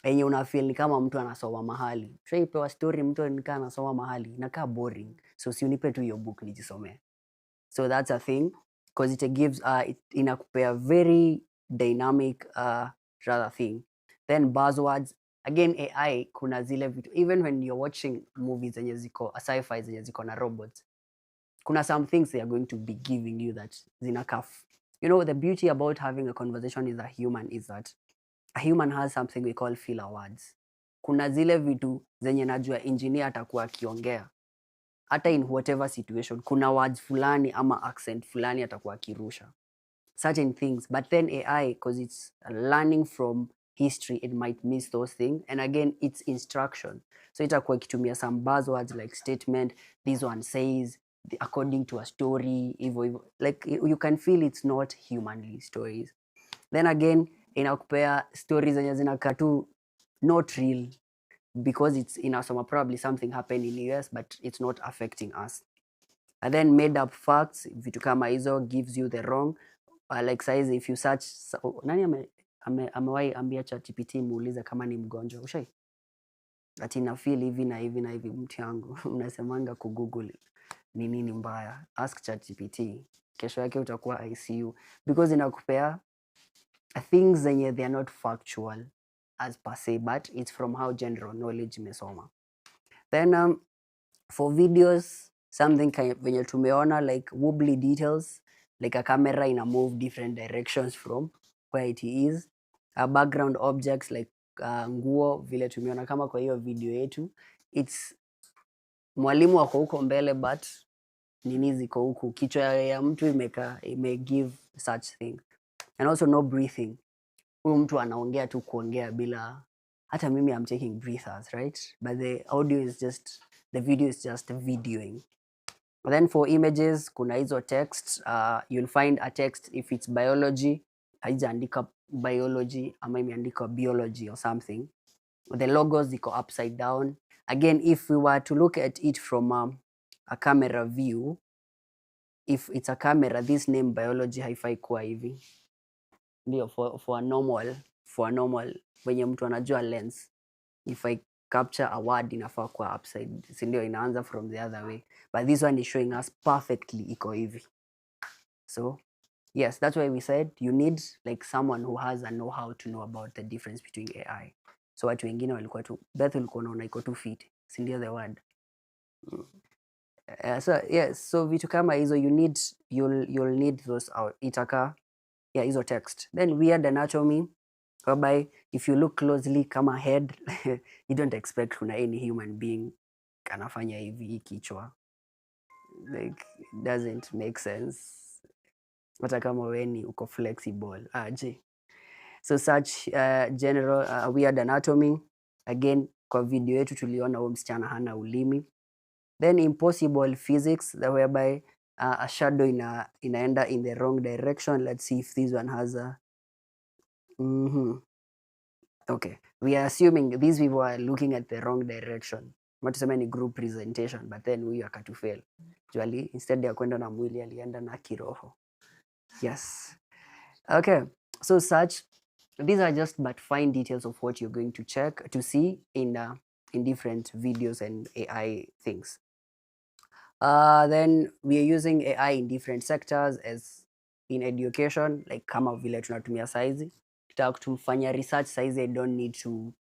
A: enye unafeel ni kama mtu anasoma mahali. Shaipewa story mtu nikaa anasoma mahali, inakaa boring. So si unipe tu hiyo book nijisomee. So that's a thing because it gives inakupea very dynamic rather thing. Then buzzwords, again AI kuna zile vitu, even when you're watching movies zenye ziko sci-fi zenye ziko na robots, kuna some things they are going to be giving you that zinakaa. You know, the beauty about having a conversation with a human is that a human has something we call filler words. Kuna zile vitu zenye najua engineer atakuwa akiongea hata in whatever situation, kuna words fulani ama accent fulani atakuwa akirusha certain things, but then AI, because it's learning from history, it might miss those things, and again it's instruction, so itakuwa ikitumia some buzzwords like statement, this one says according to a story, hivyo like you can feel it's not humanly stories. Then again inakupea stories zenye zinakaa tu not real because it's inasoma probably something happened in US but it's not affecting us. And then made up facts, vitu kama hizo gives you the wrong like size if you search nani amewahi ambia ChatGPT muulize kama ni mgonjwa ushai ati na feel hivi na hivi na hivi, mtu yangu unasemanga ku Google ni nini mbaya, ask ChatGPT, kesho yake utakuwa ICU because inakupea things zenye they are not factual as per se, but it's from how general knowledge imesoma. Then for videos, something venye tumeona like wobbly details, like a camera in a move different directions from where it is. Background objects like nguo vile tumeona kama kwa hiyo video yetu, it's mwalimu wako huko mbele but nini ziko huku, kichwa ya mtu ime give such thing. And also no breathing, huyu mtu anaongea tu kuongea bila hata mimi I'm taking breathers, right? But the audio is just, the video is just videoing. And then for images kuna hizo text, you'll find a text if it's biology haijaandika biology ama imeandika biology or something. The logos ziko upside down. Again, if we were to look at it from a camera view, if it's a camera, this name biology haifai kuwa hivi. Ndio for a normal wenye mtu anajua lens, if I capture a word inafaa kuwa upside, si ndio inaanza from the other way, but this one is showing us perfectly iko hivi. So yes, that's why we said you need like someone who has a know-how to know about the difference between AI. So watu wengine walikuwa tu Beth ulikuwa unaona iko tu fit, si ndio the word. So yes, so vitu kama hizo you'll need those out itaka hizo text. Then weird anatomy, whereby if you look closely kama head you don't expect kuna any human being kanafanya hivi kichwa, like it doesn't make sense hata kama weni uko flexible aje. So such general weird anatomy, again kwa video yetu tuliona huyo msichana hana ulimi. Then impossible physics, whereby a shadow inaenda in the wrong direction. Let's see if this one has a okay, we are assuming these people are looking at the wrong direction. Matuseme ni group presentation, but then huyu akatufail. Actually, instead ya kwenda na mwili alienda na kiroho. Yes. Okay, so such, these are just but fine details of what you're going to check to see in different videos and AI things. Then we are using AI in different sectors, as in education, like kama vile tunatumia saizi. Kitaka kufanya research saizi, I don't need to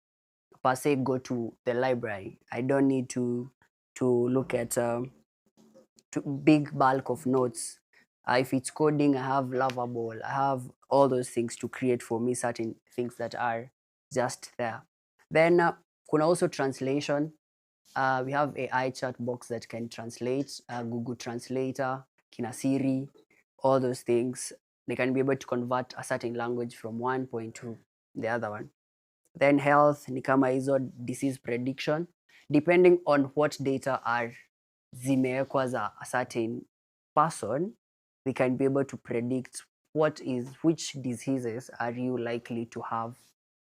A: per se go to the library. I don't need to to look at to big bulk of notes. If it's coding, I have Lovable. I have all those things to create for me certain things that are just there. Then kuna also translation. We have AI chat box that can translate, Google Translator, Kina Siri, all those things. They can be able to convert a certain language from one point to the other one. Then health ni kama hizo disease prediction, depending on what data are zimewekwa za a certain person, we can be able to predict which diseases are you likely to have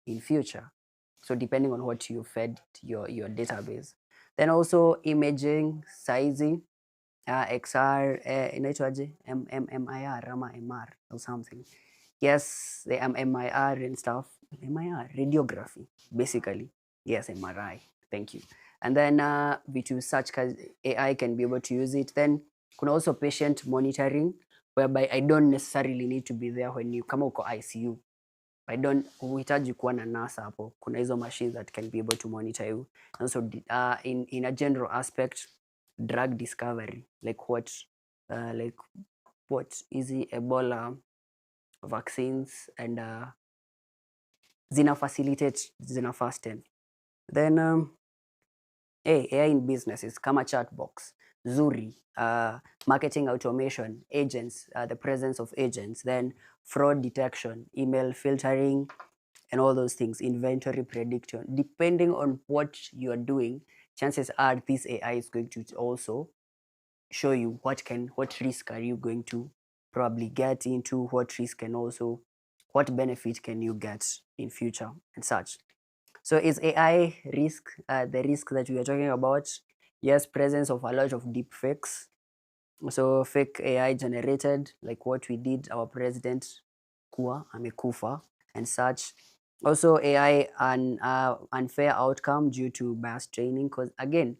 A: in future. So depending on what you fed your database. Then also imaging, sizing, XR, inaitwaje? MMIR ama MR or something. Yes, the MMIR and stuff. MIR, radiography, basically. Yes, MRI. Thank you. And then vitu such as AI can be able to use it. Then kuna also patient monitoring, whereby I don't necessarily need to be there when you kama uko ICU. Huhitaji kuwa na nurse hapo. Kuna hizo machines that can be able to monitor you. And also in a general aspect, drug discovery, like what is the Ebola vaccines and zina facilitate, zina fasten. Then AI in businesses kama chat box, Zuri, marketing automation, agents, the presence of agents, then fraud detection, email filtering, and all those things, inventory prediction. Depending on what you are doing, chances are this AI is going to also show you what risk are you going to probably get into, what risk and also what benefit can you get in future and such. So is AI risk the risk that we are talking about? Yes, presence of a lot of deep fakes. So fake AI generated, like what we did, our president kuwa amekufa and such. Also AI unfair outcome due to bias training, because again,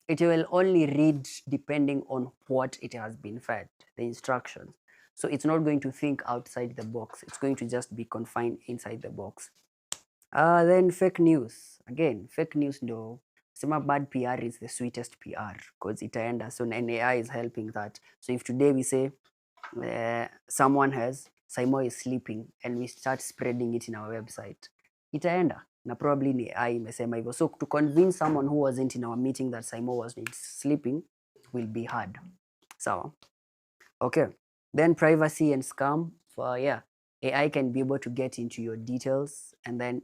A: it will only read depending on what it has been fed, the instructions. So it's not going to think outside the box. It's going to just be confined inside the box. Then fake news. Again, fake news ndo sema bad PR is the sweetest PR because itaenda. So AI is helping that. So if today we say someone has Skymo is sleeping and we start spreading it in our website, itaenda na probably ni AI imesema hivyo. So to convince someone who wasn't in our meeting that Skymo was sleeping will be hard. So okay, then privacy and scam. For AI can be able to get into your details, and then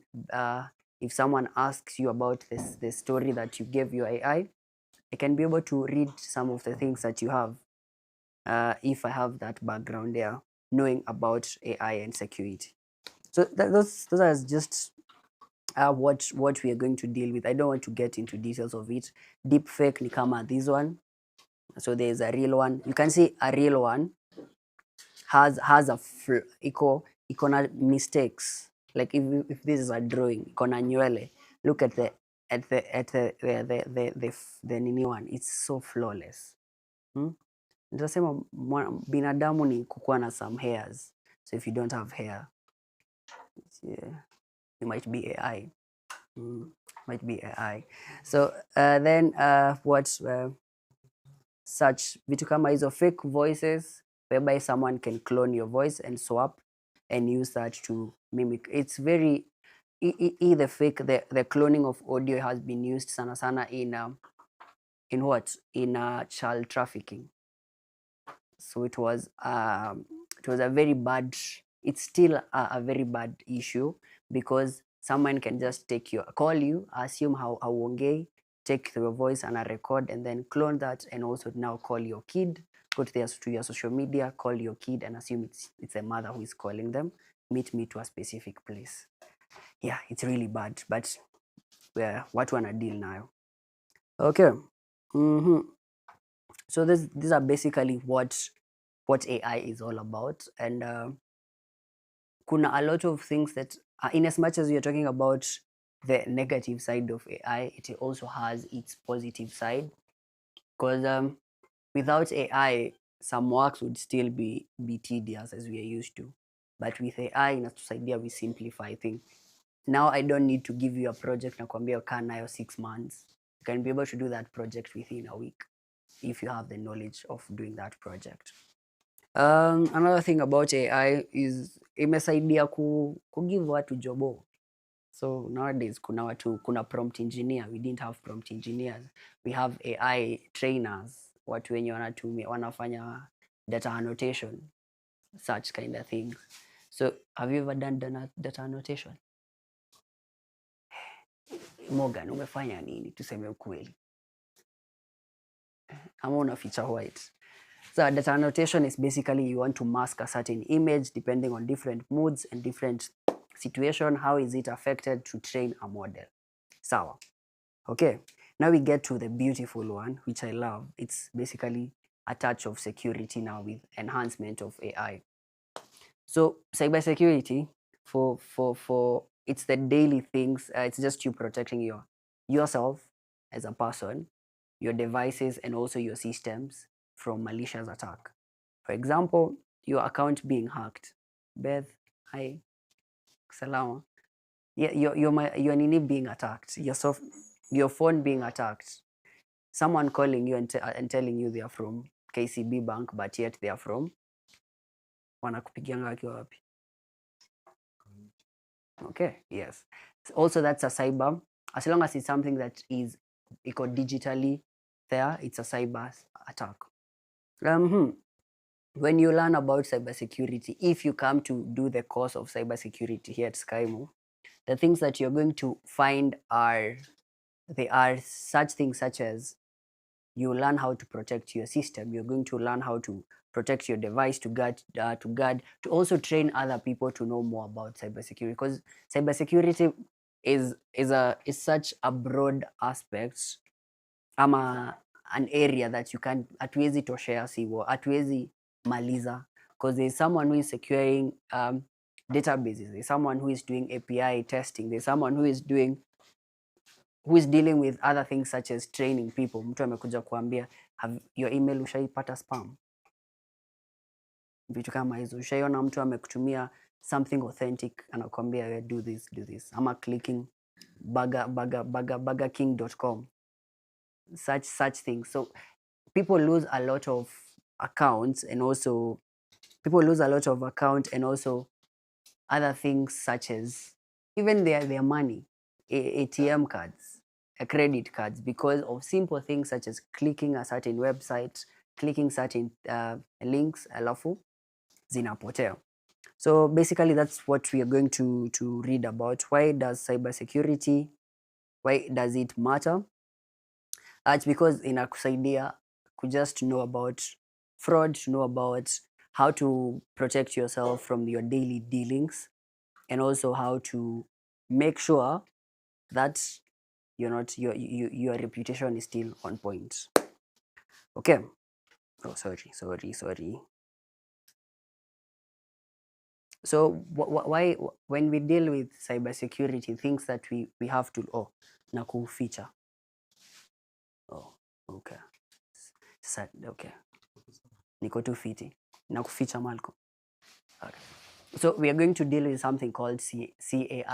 A: if someone asks you about the story that you gave your AI, it can be able to read some of the things that you have. If I have that background there, knowing about AI and security. So those are just what we are going to deal with. I don't want to get into details of it. Deep fake ni kama this one. So there's a real one. You can see a real one has a iko na mistakes. Like if this is a drawing, iko na nywele. Look at the nini one. It's so flawless. Nitasema binadamu ni kukuwa na some hairs. So if you don't have hair, you might be AI. Might be AI. So then what such vitu kama hizo fake voices, whereby someone can clone your voice and swap and use that to mimic. It's very the fake, the cloning of audio has been used sana sana in what? In child trafficking. So it was a very bad, it's still a very bad issue because someone can just call you, assume how hauongei, take your voice and a record and then clone that and also now call your kid, go to your social media, call your kid and assume it's a mother who is calling them, meet me to a specific place. Yeah, it's really bad, but watu wana deal nayo. Okay. So these are basically what AI is all about, and kuna a lot of things that in as much as we are talking about the negative side of AI, it also has its positive side, because without AI some works would still be tedious as we are used to, but with AI inatusaidia we simplify things. Now I don't need to give you a project nakwambia kaa nayo 6 months. You can be able to do that project within a week if you have the knowledge of doing that project. Another thing about AI is imesaidia kugive watu jobo. So nowadays kuna prompt engineer. We didn't have prompt engineers. We have AI trainers, watu wenye wanafanya data annotation, such kind of things. So have you ever done data annotation? Morgan, umefanya nini? Tuseme ukweli. Ama unaficha white. So data annotation is basically you want to mask a certain image depending on different moods and different situation. How is it affected to train a model? Sawa. Okay. Now we get to the beautiful one, which I love. It's basically a touch of security now with enhancement of AI. So cybersecurity for it's the daily things. It's just you protecting yourself as a person, your devices, and also your systems from malicious attack. For example, your account being hacked. Beth, hi, salama. Yeah, your nini being attacked. Your phone being attacked. Someone calling you and telling you they are from KCB Bank, but yet they are from wanakupigianga wakiwa wapi? Okay, yes. Also, that's a cyber. As long as it's something that is digitally there, it's a cyber attack. When you learn about cybersecurity, if you come to do the course of cybersecurity here at Skymo, the things that you're going to find are such things such as you learn how to protect your system. You're going to learn how to protect your device, to also train other people to know more about cybersecurity, because cybersecurity is such a broad aspect, ama an area that you can hatuwezi toshea siwo, hatuwezi maliza, because there's someone who is securing databases, there's someone who is doing API testing, there's someone who is dealing with other things such as training people. Mtu amekuja kuambia your email ushaipata spam, vitu kama hizo. Ushaiona mtu amekutumia something authentic anakuambia do this, ama clicking burgerking.com, such things. So people lose a lot of accounts, and also other things such as even their money, ATM cards, credit cards, because of simple things such as clicking a certain website, clicking certain links, alafu zinapotea. So basically that's what we are going to read about. Why does cybersecurity, why does it matter? It's because inakusaidia just know about fraud, to know about how to protect yourself from your daily dealings, and also how to make sure that your reputation is still on point. Okay. Oh, sorry. So why when we deal with cybersecurity, things that we have to na kuficha. Oh, okay. Okay. Niko too fiti. Na kuficha Malcolm. Okay. So we are going to deal with something called CIA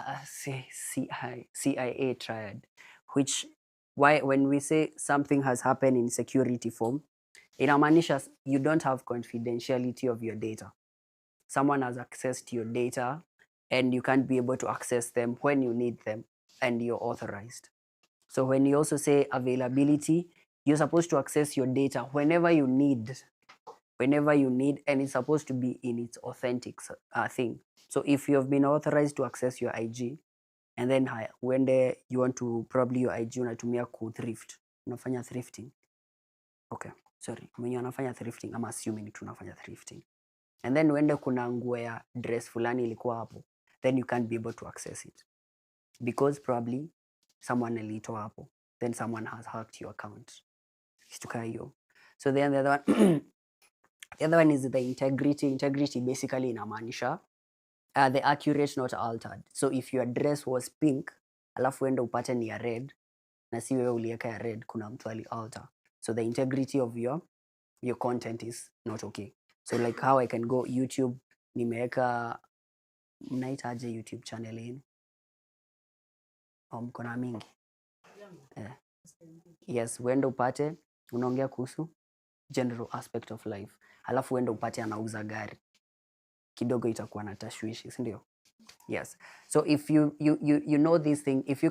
A: triad, which when we say something has happened in security form, inamaanisha you don't have confidentiality of your data. Someone has accessed your data and you can't be able to access them when you need them and you're authorized. So when you also say availability, you're supposed to access your data whenever you need, and it's supposed to be in its authentic thing. So if you have been authorized to access your IG, and then when you want to, probably your IG unatumia thrift, unafanya thrifting. Okay, sorry, mwenye anafanya thrifting, I'm assuming tunafanya thrifting. And then when kuna nguo ya dress fulani ilikuwa hapo, then you can't be able to access it because probably someone alitoa hapo, then someone has hacked your account. So then the other one the other one is the integrity. Integrity basically inamaanisha the accurate, not altered. So if your dress was pink, alafu enda upate ni ya red, na si wewe ulieka ya red, kuna mtu alter. So the integrity of your content is not okay. So like how I can go YouTube, nimeweka, mnaitaje YouTube channel yenu? Mko na mingi. Yes, uende upate unaongea kuhusu general aspect of life, alafu uende upate anauza gari, kidogo itakuwa na tashwishi, si ndio? Yes. So if you know this thing, if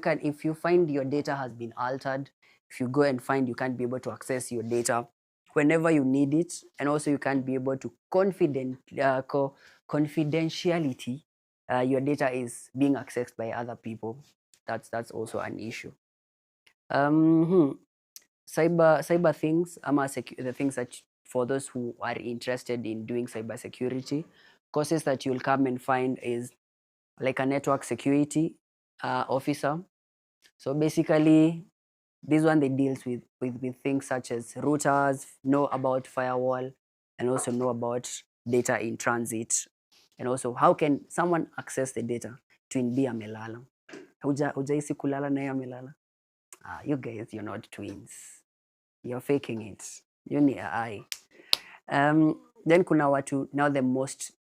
A: you find your data has been altered, if you go and find you can't be able to access your data whenever you need it, and also you can't be able to confidentiality, your data is being accessed by other people. That's also an issue. Cyber things, the things that for those who are interested in doing cyber security, courses that you'll come and find is like a network security officer. So basically, this one they deals with things such as routers, know about firewall, and also know about data in transit, and also how can someone access the data twin B amelala. Hujaisi kulala na yeye amelala? You guys, you're not twins. You're faking it. You need AI. Then kuna watu now the most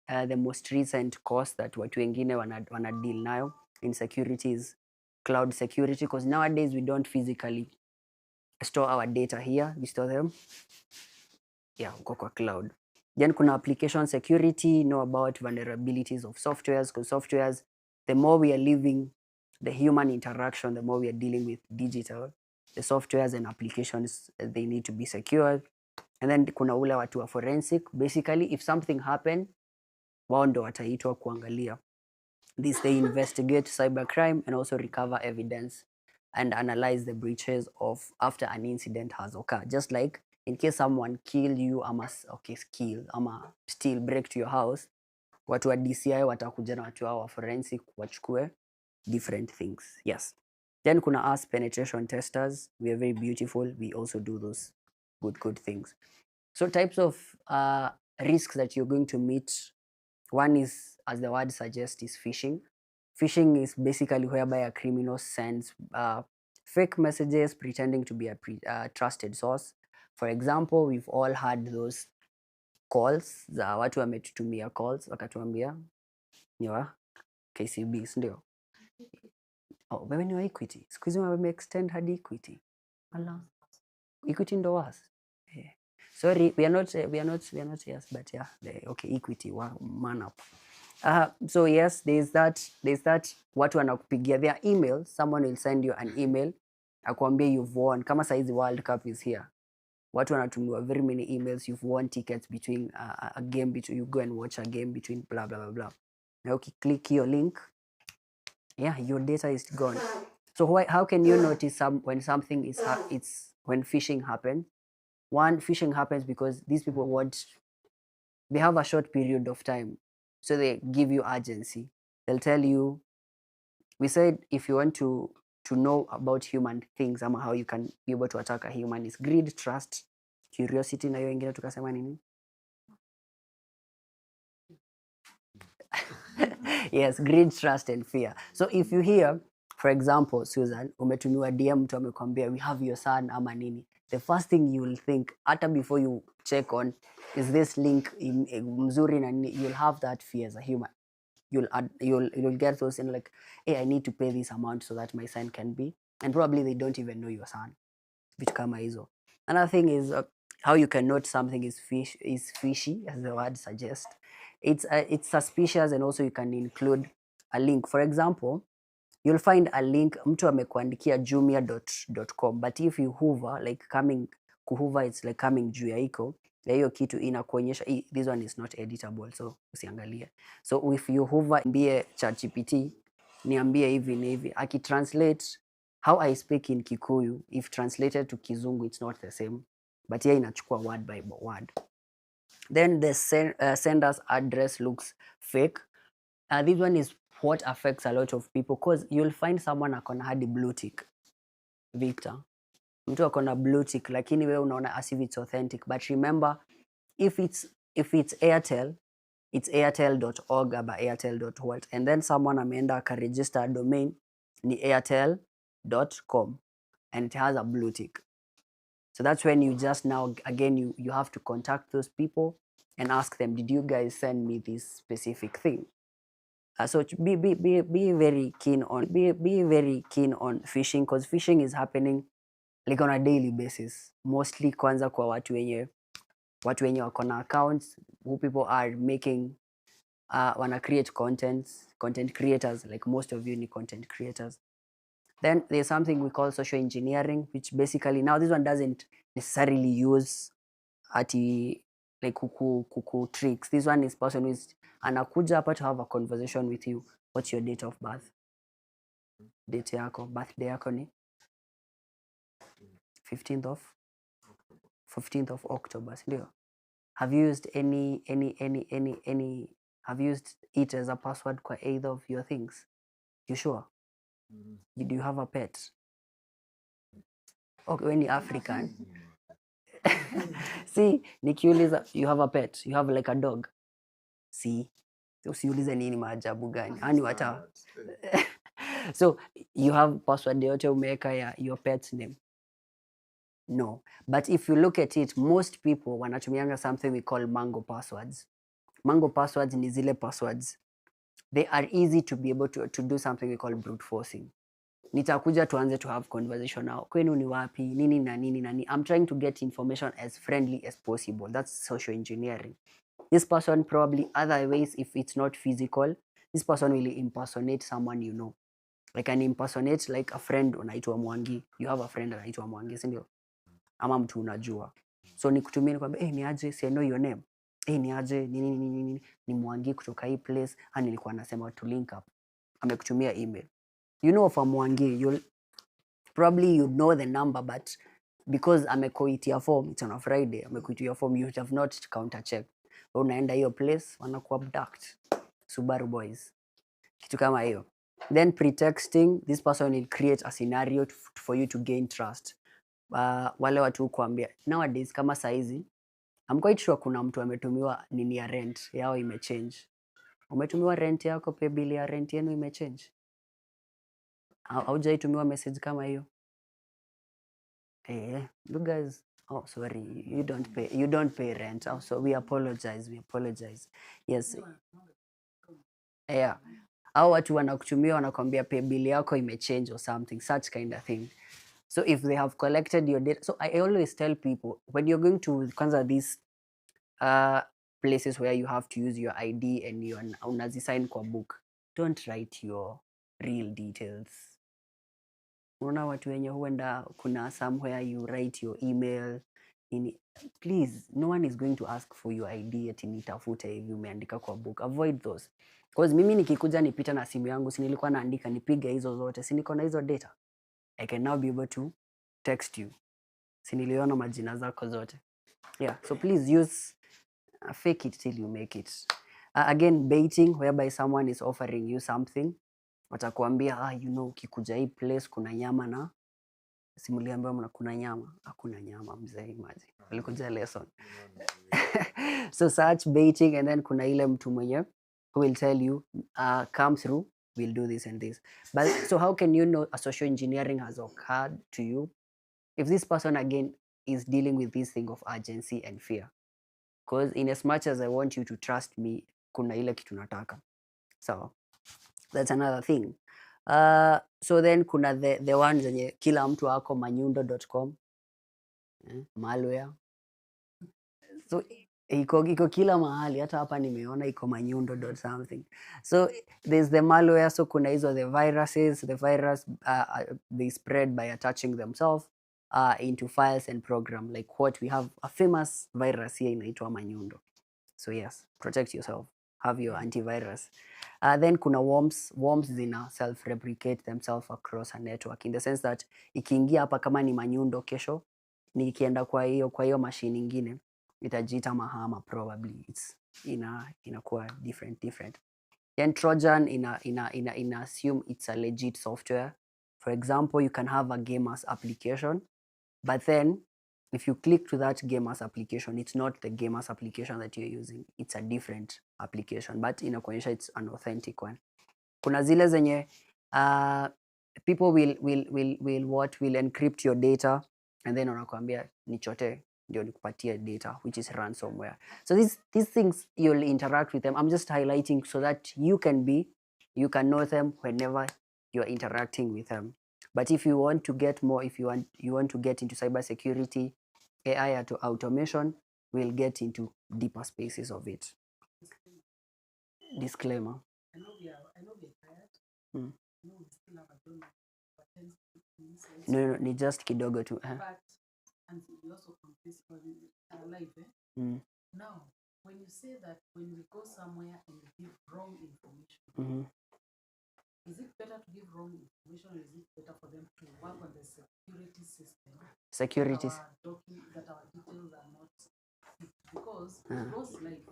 A: recent course that watu wengine wana deal nayo in security is cloud security, because nowadays we don't physically store our data here, we store them uko kwa cloud. Then kuna application security, know about vulnerabilities of softwares, because softwares, the more we are living the human interaction, the more we are dealing with digital, the softwares and applications, they need to be secured. And then kuna ule watu wa forensic, basically if something happened, wao ndo wataitwa kuangalia this, they investigate cybercrime and also recover evidence and analyze the breaches of after an incident has occurred. Just like in case someone kill you ama steal, break to your house, watu wa DCI watakuja na watu wao wa forensic wachukue different things. Yes. Then kuna us penetration testers. We are very beautiful. We also do those good things. So types of risks that you're going to meet, one is, as the word suggests, is phishing. Phishing is basically whereby a criminal sends fake messages pretending to be a trusted source. For example, we've all had those calls za watu wametutumia calls wakatuambia ni wa KCB, ndio? Oh, wewe ni wa Equity. Siku hizi wame-extend hadi Equity. Ala. Equity ndo was. Yeah. Sorry, we are not yes, but yeah, okay, Equity, man up. So yes, there's that watu wanakupigia their email, someone will send you an email akwambia you've won, kama saizi World Cup is here, watu wanatumiwa very many emails, you've won tickets between a game, between you go and watch a game between blah blah blah blah. Now click your link, yeah, your data is gone. So how can you notice when something is when phishing happens? One, phishing happens because these people they have a short period of time, so they give you urgency. They'll tell you, we said if you want to know about human things ama how you can be able to attack a human is greed, trust, curiosity, na hiyo ingine tukasema nini? Yes, greed, trust and fear. So if you hear, for example, Susan, umetumiwa DM, mtu amekwambia we have your son ama nini, the first thing you will think, hata before you check on is this link mzuri na nini, you'll have that fear as a human. You'll get those in like, hey, I need to pay this amount so that my son can be, and probably they don't even know your son. Vitu kama hizo. Another thing is how you can note something is fishy, as the word suggests. It's suspicious, and also you can include a link. For example, you'll find a link, mtu amekuandikia jumia.com, but if you hover, like kuhover, it's like coming juu ya iko ya hiyo kitu inakuonyesha this one is not editable, so usiangalie. So if you hover, ambie ChatGPT niambie hivi na hivi, akitranslate how I speak in Kikuyu, if translated to Kizungu it's not the same, but here inachukua word by word. Then the sender's address looks fake. This one is what affects a lot of people, because you'll find someone akona hadi blue tick. Victor, mtu akona blue tick, lakini wewe unaona as if it's authentic, but remember, if it's Airtel, it's airtel.org ama airtel.what, and then someone ameenda akaregister a domain ni airtel.com and it has a blue tick. So that's when you just now again you have to contact those people and ask them, did you guys send me this specific thing? So be very keen on phishing, because phishing is happening like on a daily basis, mostly kwanza kwa watu wenye wako na accounts, who people are making wanna create content creators, like most of you ni content creators. Then there's something we call social engineering, which basically, now this one doesn't necessarily use ati like kuku tricks. This one is person who is anakuja hapa to have a conversation with you. What's your date of birth? Date yako, birthday yako ni 15th of October, sindio? Have you used have you used it as a password kwa either of your things? You sure? Do you have a pet? Okay, when you're African. See, nikiuliza, you have a pet, you have like a dog. See, usiulize nini maajabu gani, ani wata. So you have password yote umeweka ya your pet's name? No, but if you look at it, most people wanatumianga something we call mango passwords. Mango passwords ni zile passwords, they are easy to be able to do something we call brute forcing. Nitakuja tuanze to have conversation now, kwenu ni wapi, nini na nini na nini. I'm trying to get information as friendly as possible. That's social engineering. This person probably, other ways, if it's not physical, this person will impersonate someone you know. Like an impersonate like a friend unaitwa Mwangi. You have a friend anaitwa Mwangi, si ndio? Ama mtu unajua. So nikutumie nikwambia, ni aje, si I know your name. Ni aje, nini, ni Mwangi kutoka hii place. Nilikuwa nasema to link up. Amekutumia email. You know of a Mwangi, you'll probably know the number, but because amekuitia form, it's on a Friday, amekuitia form, you have not counter checked. Unaenda hiyo place, wanaku abduct. Subaru boys. Kitu kama hiyo. Then pretexting, this person will create a scenario for you to gain trust. Wale watu kuambia, nowadays kama saizi, I'm quite sure kuna mtu ametumiwa nini ya rent, yao imechange. Umetumiwa rent yako, pay bill ya rent yenu imechange. Haujaitumiwa message kama hiyo? You guys, oh sorry, you don't pay rent. Oh, so we apologize. Yes. Au watu wanakutumia wanakwambia pay bill yako imechange or something, such kind of thing. So if they have collected your data, so I always tell people, when you're going to kwanza these places where you have to use your ID and unazisign kwa book, don't write your real details. Unaona watu wenye huenda kuna somewhere you write your email, please, no one is going to ask for your ID ati nitafute hivi umeandika kwa book. Avoid those. Because mimi nikikuja nipita na simu yangu, si nilikuwa naandika nipige hizo zote, si niko na hizo data. I can now be able to text you. Si niliona majina zako zote. Yeah, so please use fake it till you make it. Again, baiting, whereby someone is offering you something. Watakuambia, you know, ukikuja hii place kuna nyama na simuliambiwa kuna nyama. Hakuna nyama mzee maji. Walikuja lesson. So such baiting, and then kuna ile mtu mwenye who will tell you, come through, we'll do this and this. But so how can you know a social engineering has occurred to you? If this person again is dealing with this thing of urgency and fear. Because in as much as I want you to trust me, kuna ile kitu nataka. So that's another thing. So then kuna the ones zenye kila mtu wako manyundo.com, malware. So iko kila mahali, hata hapa nimeona iko manyundo something. So there's the malware, so kuna hizo the viruses. The virus they spread by attaching themselves into files and program, like what we have a famous virus here inaitwa manyundo. So yes, protect yourself, have your antivirus. Then kuna worms zina self-replicate themselves across a network, in the sense that ikiingia hapa kama ni manyundo, kesho nikienda kwa hiyo machine nyingine itajiita mahama, probably it's inakuwa different. Then Trojan ina assume it's a legit software. For example, you can have a gamers application, but then if you click to that gamers application, it's not the gamers application that you're using, it's a different application, but inakuonyesha it's an authentic one. Kuna zile zenye people will encrypt your data, and then wanakuambia nichote ndio nikupatie data, which is ransomware. So these things you'll interact with them. I'm just highlighting so that you can know them whenever you're interacting with them. But if you want to get more, if you want to get into cybersecurity, AI automation, we'll get into deeper spaces of it. Disclaimer. I know we are tired. Mm. No, we still have a donor for 10 minutes. No, ni just kidogo tu. But and we also confess our life. Now, when you say that when we go somewhere and we give wrong information, is it better to give wrong information, or is it better for them to work on the security system? Security. That our details are not, because those like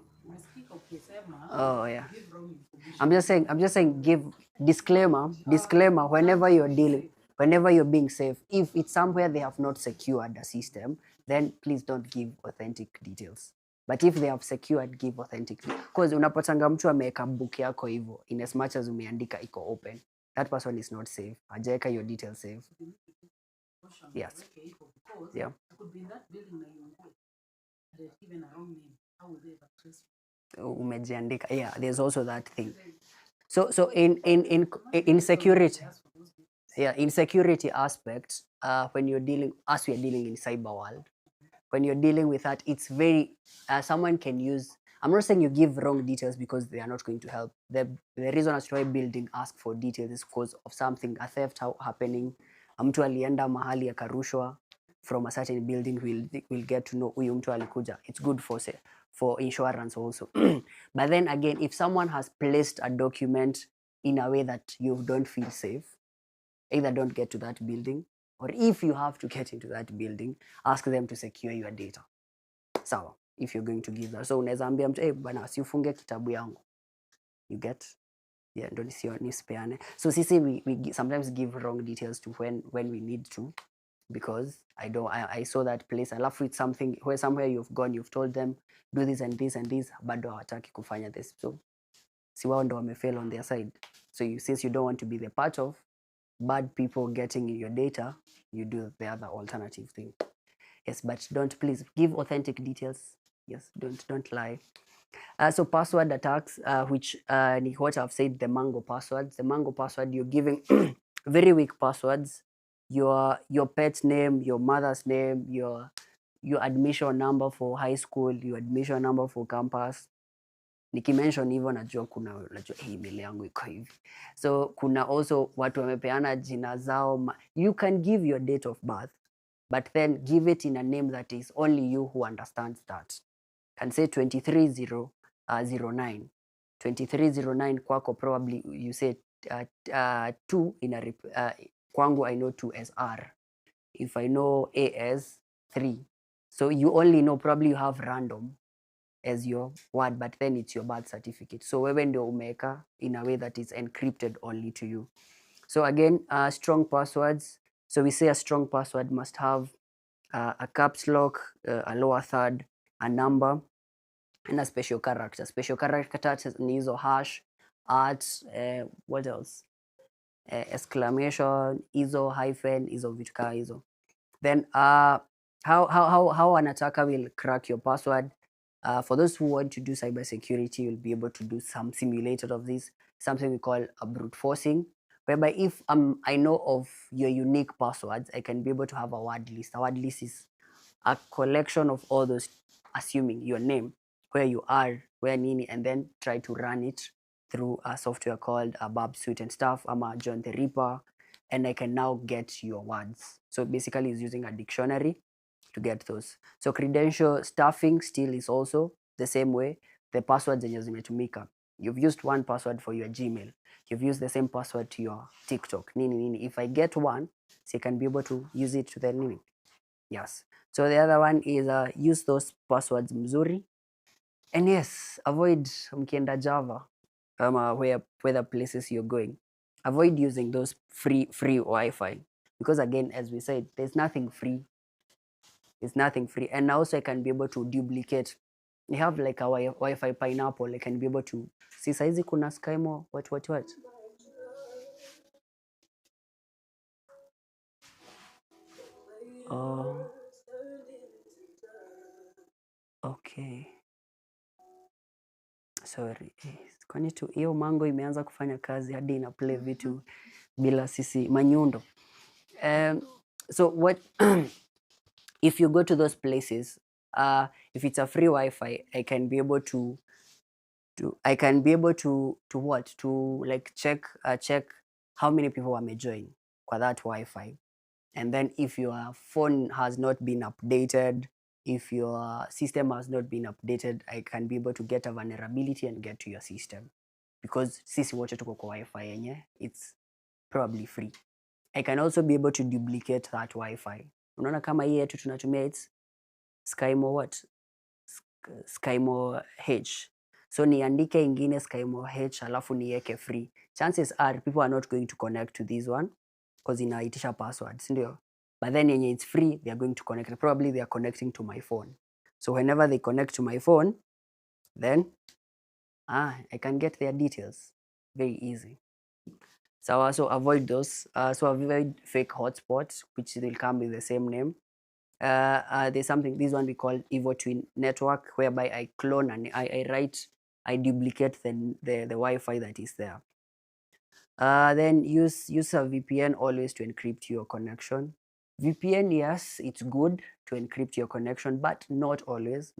A: oh yeah. Give wrong information. I'm just saying give disclaimer whenever you're dealing, whenever you're being safe, if it's somewhere they have not secured the system, then please don't give authentic details. But if they have secured, give authentic. Because unapotanga mtu ameweka book yako hivyo, in as much as umeandika iko open, that person is not safe. Hajaweka your details safe. Yes. Yeah. Could be in that building they've given a wrong name. How will they trace? Umejiandika. Yeah, there's also that thing. So in security, yeah, in security aspects, when you're dealing, as we are dealing in cyber world, when you're dealing with that, it's very, someone can use, I'm not saying you give wrong details because they are not going to help. The reason as to why building ask for details is because of something, a theft happening, mtu alienda mahali akarushwa from a certain building, will get to know huyu mtu alikuja. It's good for insurance also. But then again, if someone has placed a document in a way that you don't feel safe, either don't get to that building, or if you have to get into that building, ask them to secure your data. Sawa, if you're going to give that. So unaweza ambia mtu, bana usifunge kitabu yangu. You get? Yeah, ndio nisipeane. So sisi we sometimes give wrong details to when we need to, because I saw that place, alafu it's something where somewhere you've gone, you've told them do this and this and this, bado hawataki kufanya this. So si wao ndo wamefail on their side. So since you don't want to be the part of bad people getting your data, you do the other alternative thing. Yes, but please give authentic details. Yes, don't lie. So password attacks, which what I've said, the Mango passwords. The Mango password, you're giving very weak passwords. Your pet's name, your mother's name, your admission number for high school, your admission number for campus. Nikimention hivyo najua email yangu iko hivi. So kuna also watu wamepeana jina zao. You can give your date of birth, but then give it in a name that is only you who understands that. Can say 2309. 2309 kwako probably you say 2 in a kwangu I know 2 as R. If I know A as 3. So you only know, probably you have random as your word, but then it's your birth certificate. So wewe ndio umeweka in a way that is encrypted only to you. So again, strong passwords. So we say a strong password must have a caps lock, a lower third, a number, and a special character. Special character ni hizo hash, at, what else? Exclamation, hizo hyphen, hizo vitu kaa hizo. Then how an attacker will crack your password. For those who want to do cybersecurity, you'll be able to do some simulator of this, something we call a brute forcing, whereby if I know of your unique passwords, I can be able to have a word list. A word list is a collection of all those, assuming your name, where you are, where nini, and then try to run it through a software called a Barb Suite and stuff, ama John the Ripper, and I can now get your words. So basically it's using a dictionary to get those. So credential stuffing still is also the same way. The passwords zenye zimetumika. You've used one password for your Gmail. You've used the same password to your TikTok. Nini. If I get one, so I can be able to use it to the nini. Yes. So the other one is use those passwords mzuri. And yes, avoid mkienda Java, where the places you're going. Avoid using those free Wi-Fi. Because again, as we said, there's nothing free. It's nothing free. And also I can be able to duplicate. We have like our Wi-Fi pineapple. I can be able to see saizi kuna Skymo, what. Oh. Okay. Sorry. Kwani tu hiyo Mango imeanza kufanya kazi hadi ina play vitu bila sisi manyundo. So what if you go to those places, if it's a free Wi-Fi, I can be able to what, to like check how many people wamejoin kwa that Wi-Fi. And then if your phone has not been updated, if your system has not been updated, I can be able to get a vulnerability and get to your system, because sisi wote tuko kwa Wi-Fi yenye it's probably free. I can also be able to duplicate that Wi-Fi. Unaona kama hii yetu tunatumia it's Skymo what? Skymo H. So niandike ingine Skymo H alafu niweke free. Chances are people are not going to connect to this one because inaitisha passwords, ndio? But then yenye it's free, they are going to connect. Probably they are connecting to my phone. So whenever they connect to my phone, then I can get their details. Very easy. So avoid those. So avoid fake hotspots, which will come with the same name. There's something, this one we call Evo Twin network, whereby I clone and I duplicate the Wi-Fi that is there. Then use a VPN always to encrypt your connection. VPN, yes, it's good to encrypt your connection, but not always,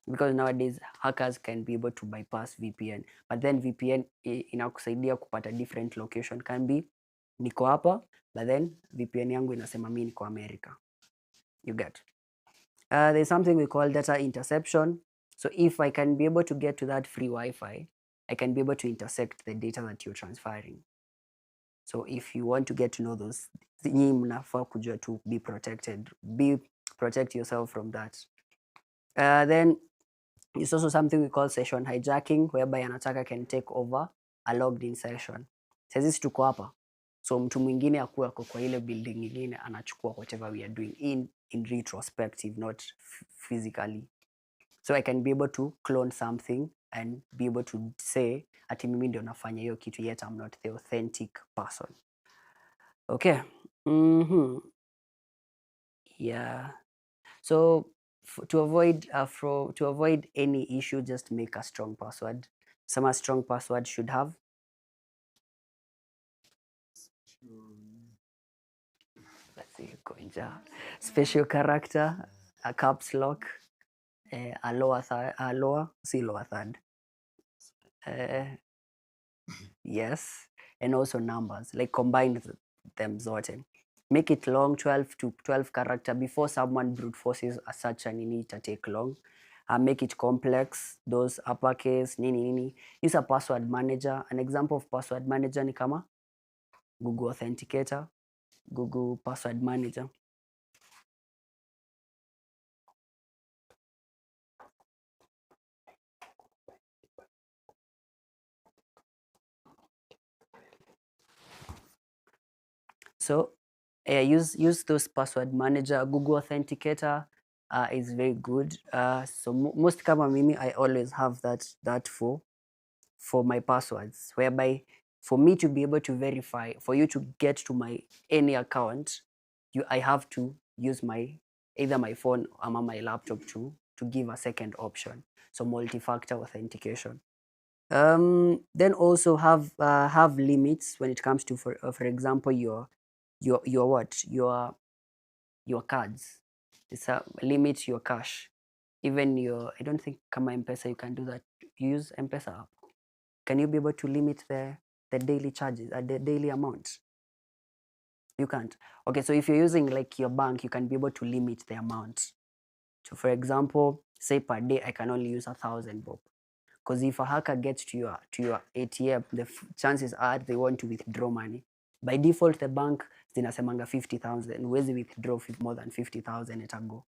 A: because nowadays hackers can be able to bypass VPN. But then VPN inakusaidia kupata different location, can be niko hapa, but then VPN yangu inasema mimi niko America. You get. There's something we call data interception. So if I can be able to get to that free Wi-Fi, I can be able to intercept the data that you're transferring. So if you want to get to know those, nyinyi mnafaa kujua to be protected. Protect yourself from that. Then it's also something we call session hijacking, whereby an attacker can take over a logged in session. Sasa tuko hapa, so mtu mwingine akuwa kwa ile building nyingine anachukua whatever we are doing in retrospective, not physically. So I can be able to clone something and be able to say ati mimi ndio nafanya hiyo kitu, yet I'm not the authentic person. Okay. Yeah. So to avoid any issue, just make a strong password. Some strong password should have special character, a caps lock, a lower third. Yes, and also numbers, like combine them zote. Make it long, 12 to 12 character. Before someone brute forces a search and it take long. Make it complex, those uppercase, nini. Use a password manager. An example of password manager ni kama Google Authenticator, Google Password Manager. So use those password manager. Google Authenticator is very good. So most kama mimi, I always have that for my passwords, whereby for me to be able to verify, for you to get to my any account, I have to use either my phone or my laptop to give a second option. So multi-factor authentication. Then also have limits when it comes to, for example, your cards. It's a limit your cash. Even I don't think kama M-Pesa you can do that. You use M-Pesa app. Can you be able to limit the daily charges, the daily amount? You can't. Okay, so if you're using like your bank, you can be able to limit the amount. So for example, say per day I can only use 1,000 bob. Because if a hacker gets to your ATM, the chances are they want to withdraw money. By default, the bank zinasemanga 50,000. Huwezi withdraw more than 50,000 itago.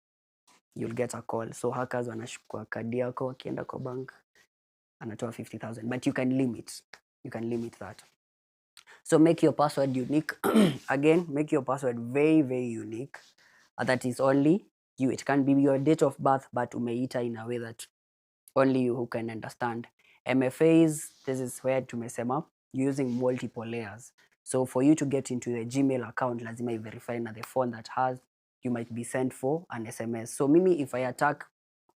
A: You'll get a call. So hackers wanashukua kadi yako, wakienda kwa bank, anatoa 50,000. But you can limit that. So make your password unique. Again, make your password very, very unique. That is only you. It can be your date of birth, but umeita in a way that only you who can understand. MFAs, this is where tumesema using multiple layers. So for you to get into the Gmail account, lazima you verify na the phone that you might be sent for an SMS. So mimi, if I attack,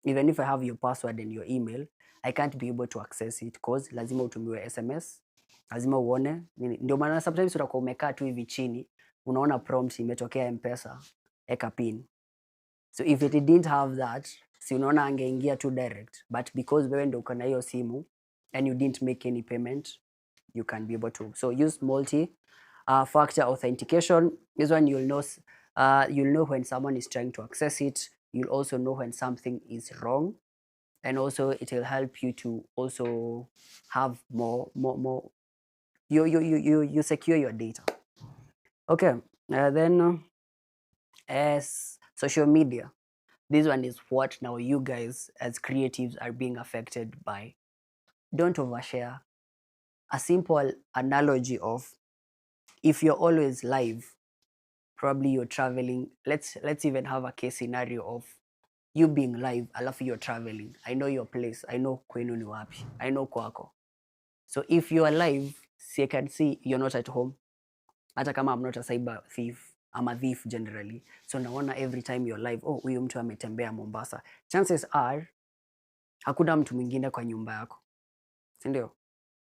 A: even if I have your password and your email, I can't be able to access it because lazima utumiwe SMS, lazima uone. Ndio maana sometimes utakuwa umekaa tu hivi chini, unaona prompt imetokea mpesa, eka pin. So if it didn't have that, si unaona angeingia tu direct, but because wewe ndio uko na hiyo simu and you didn't make any payment, you can be able to. So use multi factor authentication. This one you'll know when someone is trying to access it. You'll also know when something is wrong, and also it will help you to also have more. You secure your data. Okay, then as social media. This one is what now you guys as creatives are being affected by. Don't overshare. A simple analogy of, if you're always live, probably you're traveling. Let's even have a case scenario of you being live, alafu you're traveling. I know your place. I know kwenu ni wapi. I know kwako. So if you are live, see, I can see you're not at home. Hata kama I'm not a cyber thief, I'm a thief generally. So naona every time you're live, oh, huyu mtu ametembea Mombasa. Chances are hakuna mtu mwingine kwa nyumba yako, si ndio?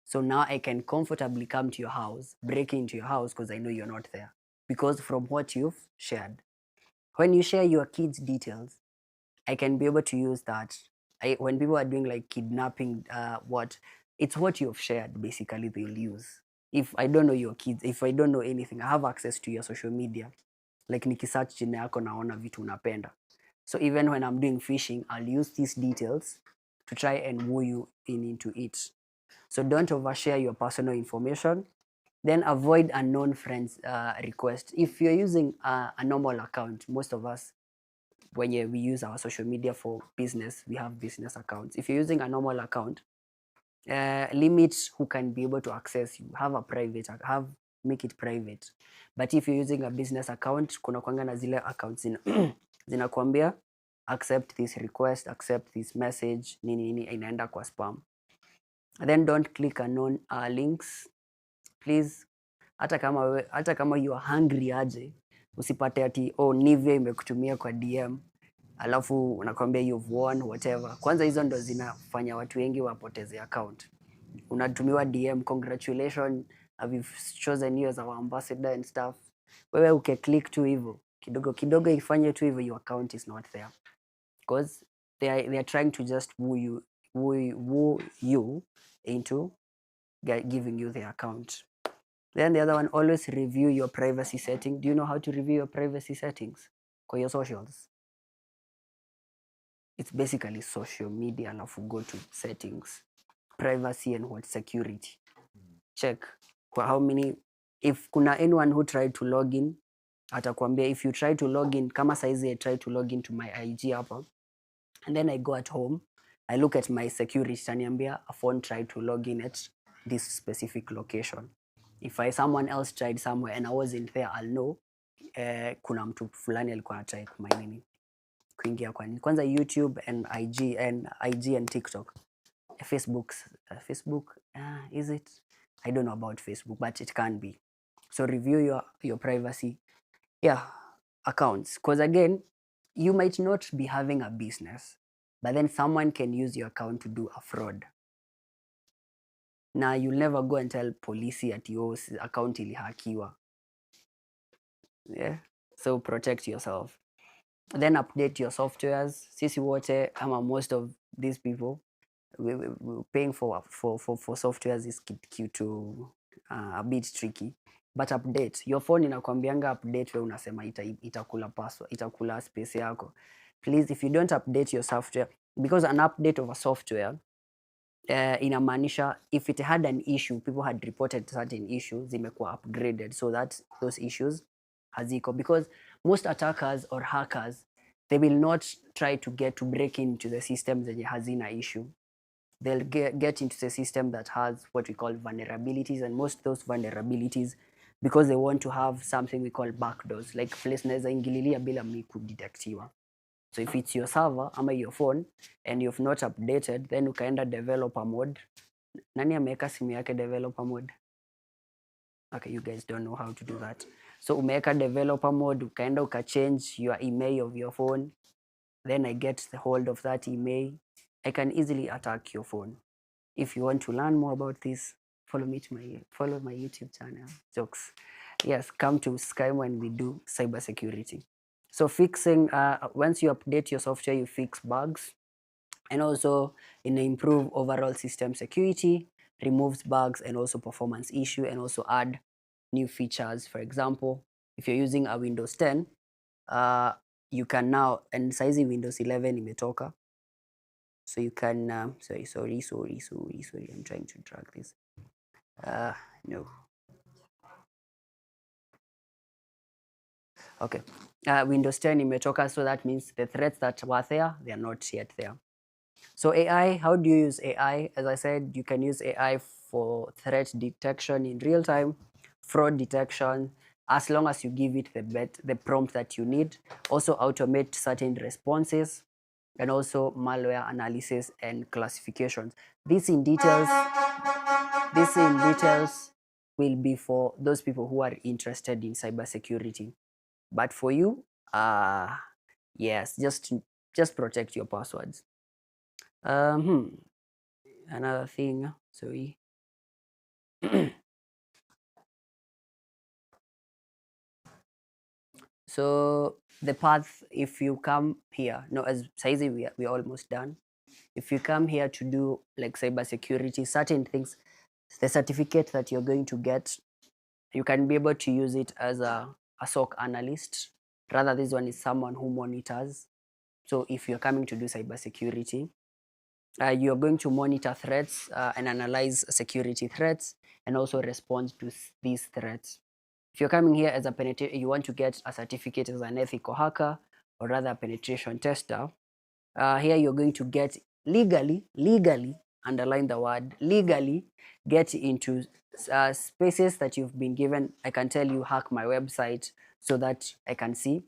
A: So now I can comfortably come to your house, break into your house because I know you're not there, because from what you've shared. When you share your kids' details, I can be able to use that. When people are doing like kidnapping, it's what you've shared basically they'll use. If I don't know your kids, if I don't know anything, I have access to your social media. Like nikisearch jina yako naona vitu unapenda. So even when I'm doing phishing, I'll use these details to try and woo you into it. So don't overshare your personal information. Then avoid unknown friends request. If you're using a normal account, most of us, when we use our social media for business, we have business accounts. If you're using a normal account, limit who can be able to access you. Make it private. But if you're using a business account, kuna kwanga na zile accounts zinakwambia accept this request, accept this message, nini inaenda kwa spam. Then don't click unknown links. Please, hata kama you are hungry aje, usipate ati Nivea imekutumia kwa DM alafu unakwambia you've won whatever. Kwanza hizo ndo zinafanya watu wengi wapoteze account. Unatumiwa DM, congratulations, have chosen you as our ambassador and stuff. Wewe click tu hivyo kidogo ifanye tu hivyo, your account is not there, because they are trying to just woo you into giving you the account. Then the other one, always review your privacy setting. Do you know how to review your privacy settings kwa your socials? It's basically social media, alafu go to settings, privacy and what security. Check kwa how many, if kuna anyone who tried to log in, atakwambia if you try to log in, kama saizi I try to log in to my IG hapa, and then I go at home, I look at my security, taniambia a phone tried to log in at this specific location. If someone else tried somewhere and I wasn't there, I'll know kuna mtu fulani alikuwa anatry kuingia kwa nini. Kwanza YouTube and IG and TikTok. Facebook, is it? I don't know about Facebook, but it can be. So review your privacy accounts, because again, you might not be having a business, but then someone can use your account to do a fraud. Now you'll never go and tell police at your account ilihakiwa. Yeah. So protect yourself. Then update your softwares. Sisi wote, ama most of these people, we're paying for softwares is to a bit tricky. But update. Your phone inakwambianga update, we unasema itakula password, itakula space yako. Please, if you don't update your software, because an update of a software inamaanisha if it had an issue, people had reported certain issues, zimekuwa upgraded so that those issues haziko. Because most attackers or hackers, they will not try to break into the system zenye hazina issue. They'll get into the system that has what we call vulnerabilities, and most of those vulnerabilities, because they want to have something we call backdoors, like place naweza ingililia bila mi kudetectiwa. So if it's your server ama your phone and you've not updated, then ukaenda developer mode. Nani ameweka simu yake developer mode? Okay, you guys don't know how to do that. So umeweka developer mode, ukaenda change your email of your phone. Then I get the hold of that email. I can easily attack your phone. If you want to learn more about this, follow my YouTube channel. Jokes. yes, come to Skymo and we do cybersecurity. So fixing, once you update your software, you fix bugs, and also improve overall system security, removes bugs and also performance issue, and also add new features. For example, if you're using a Windows 10, you can now, and saizi Windows 11 imetoka, so you can sorry, I'm trying to drag this. No. Okay. Windows 10 imetoka, so that means the threats that were there, they are not yet there. So AI, how do you use AI? As I said, you can use AI for threat detection in real time, fraud detection, as long as you give it the prompt that you need. Also automate certain responses, and also malware analysis and classifications. This in details will be for those people who are interested in cybersecurity. But for you, yes, just protect your passwords. Another thing, sorry. So the path, if you come here, no, as saizi we're almost done. If you come here to do like cybersecurity, certain things, the certificate that you're going to get, you can be able to use it as a SOC analyst. Rather, this one is someone who monitors. So if you're coming to do cybersecurity, you're going to monitor threats and analyze security threats, and also respond to these threats. If you're coming here as a you want to get a certificate as an ethical hacker, or rather a penetration tester, here you're going to get legally, underline the word legally, get into spaces that you've been given. I can tell you, hack my website, so that I can see,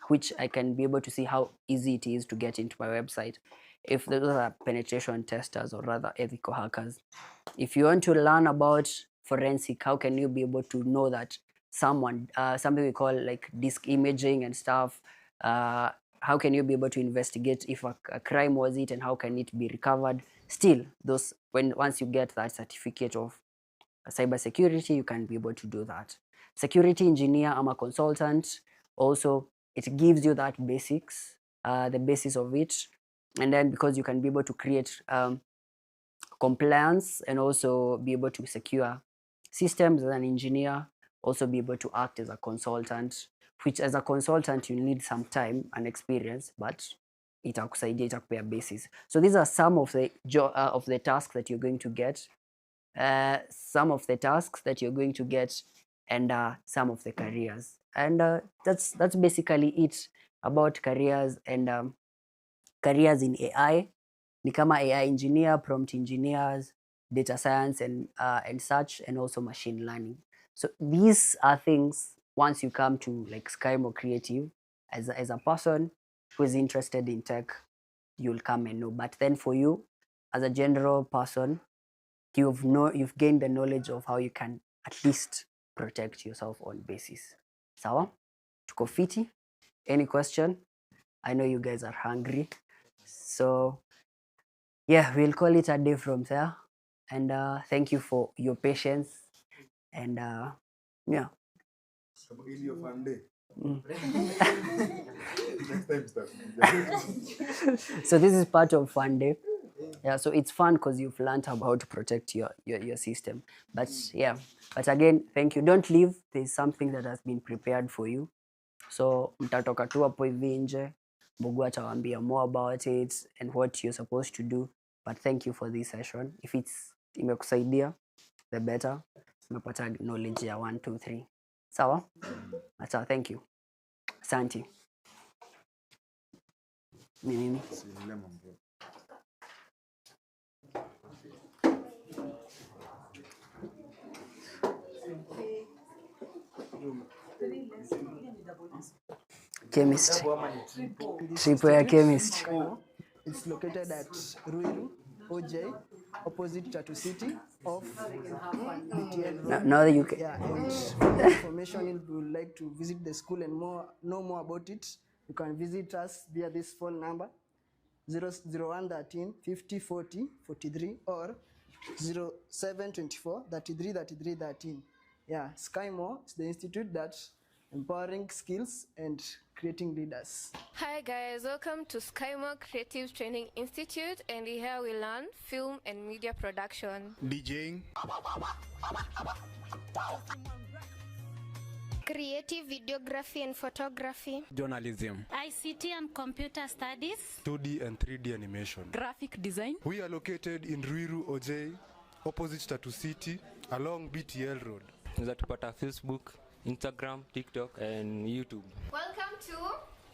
A: which I can be able to see how easy it is to get into my website. If those are penetration testers, or rather ethical hackers. If you want to learn about forensic, how can you be able to know that something we call like disk imaging and stuff, how can you be able to investigate if a crime was it, and how can it be recovered? Still, once you get that certificate of cybersecurity, you can be able to do that. Security engineer, I'm a consultant. Also, it gives you that basics, the basis of it. And then because you can be able to create compliance, and also be able to secure systems as an engineer, also be able to act as a consultant, which as a consultant you need some time and experience, but itakusaidia, itakupea basis. So these are some of the tasks that you're going to get, some of the tasks that you're going to get, and some of the careers. And that's basically it about careers, and careers in AI. Ni kama AI engineer, prompt engineers, data science, and such, and also machine learning. So these are things, once you come to like Skymo Creative, as a person who is interested in tech, you'll come and know. But then for you, as a general person, you've gained the knowledge of how you can at least protect yourself on basis. Sawa? Tuko fiti? Any question? I know you guys are hungry. So yeah, we'll call it a day from there. And thank you for your patience. And yeah. So this is part of fun day. Yeah, so it's fun because you've learned how to protect your system. But yeah, but again, thank you. Don't leave. There's something that has been prepared for you. So mtatoka tu hapo hivi nje, Mbugu atawaambia more about it and what you're supposed to do. But thank you for this session. If it's imekusaidia, the better. Umepata knowledge ya 1, 2, 3. Sawa? Sawa, thank you. Asante. Ni nini? Chemistry. Triple ya chemistry.
C: It's located at Ruiru, OJ, opposite Tatu City, off BTN Road.
A: Now that you can.
C: Yeah, and for more information, if you would like to visit the school and know more about it, you can visit us via this phone number, 0113 50 40 43, or 0724 33 33 13. Yeah, Skymo is the institute that empowering skills and creating leaders.
D: Hi guys, welcome to Skymo Creative Training Institute, and here we learn film and media production,
E: DJing,
F: creative videography and photography,
E: journalism,
G: ICT and computer studies,
E: 2D and 3D animation.
G: graphic design.
E: We are located in Ruiru OJ, opposite Tatu City, along BTL Road.
H: Unaweza Facebook, Instagram, TikTok and YouTube.
D: Welcome to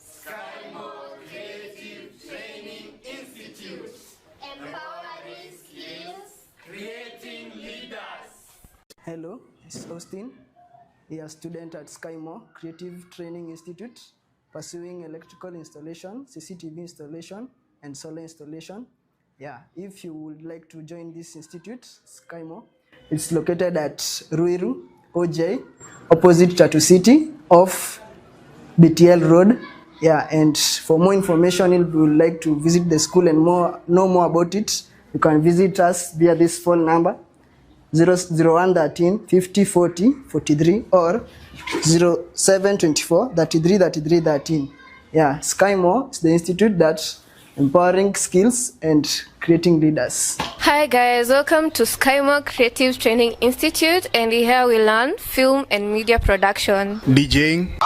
I: Skymo Creative Training Institute.
D: Empowering Skills,
I: Creating Leaders.
C: Hello, this is Austin. We are a student at Skymo Creative Training Institute, pursuing electrical installation, CCTV installation, and solar installation. Yeah, if you would like to join this institute, Skymo, it's located at Ruiru, OJ, opposite Tatu City, off BTL Road. Yeah, and for more information, if you would like to visit the school and know more about it, you can visit us via this phone number, 0113 50 40 43 or 0724 33 33 13. Yeah, Skymo is the institute that empowering skills and creating leaders.
D: Hi guys, welcome to Skymo Creative Training Institute, and here we learn film and media production,
E: DJing,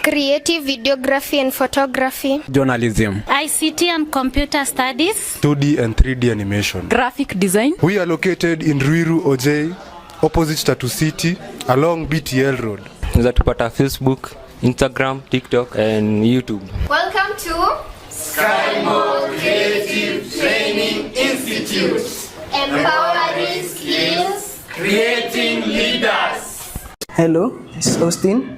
F: creative videography and photography,
E: journalism,
G: ICT and computer studies,
E: 2D and 3D animation.
G: graphic design.
E: We are located in Ruiru OJ, opposite Tatu City, along BTL Road.
H: Unaweza Facebook, Instagram, TikTok and YouTube.
D: welcome to
I: Skymo Creative Training Institute.
D: Empowering Skills,
I: Creating Leaders.
C: Hello, this is Austin.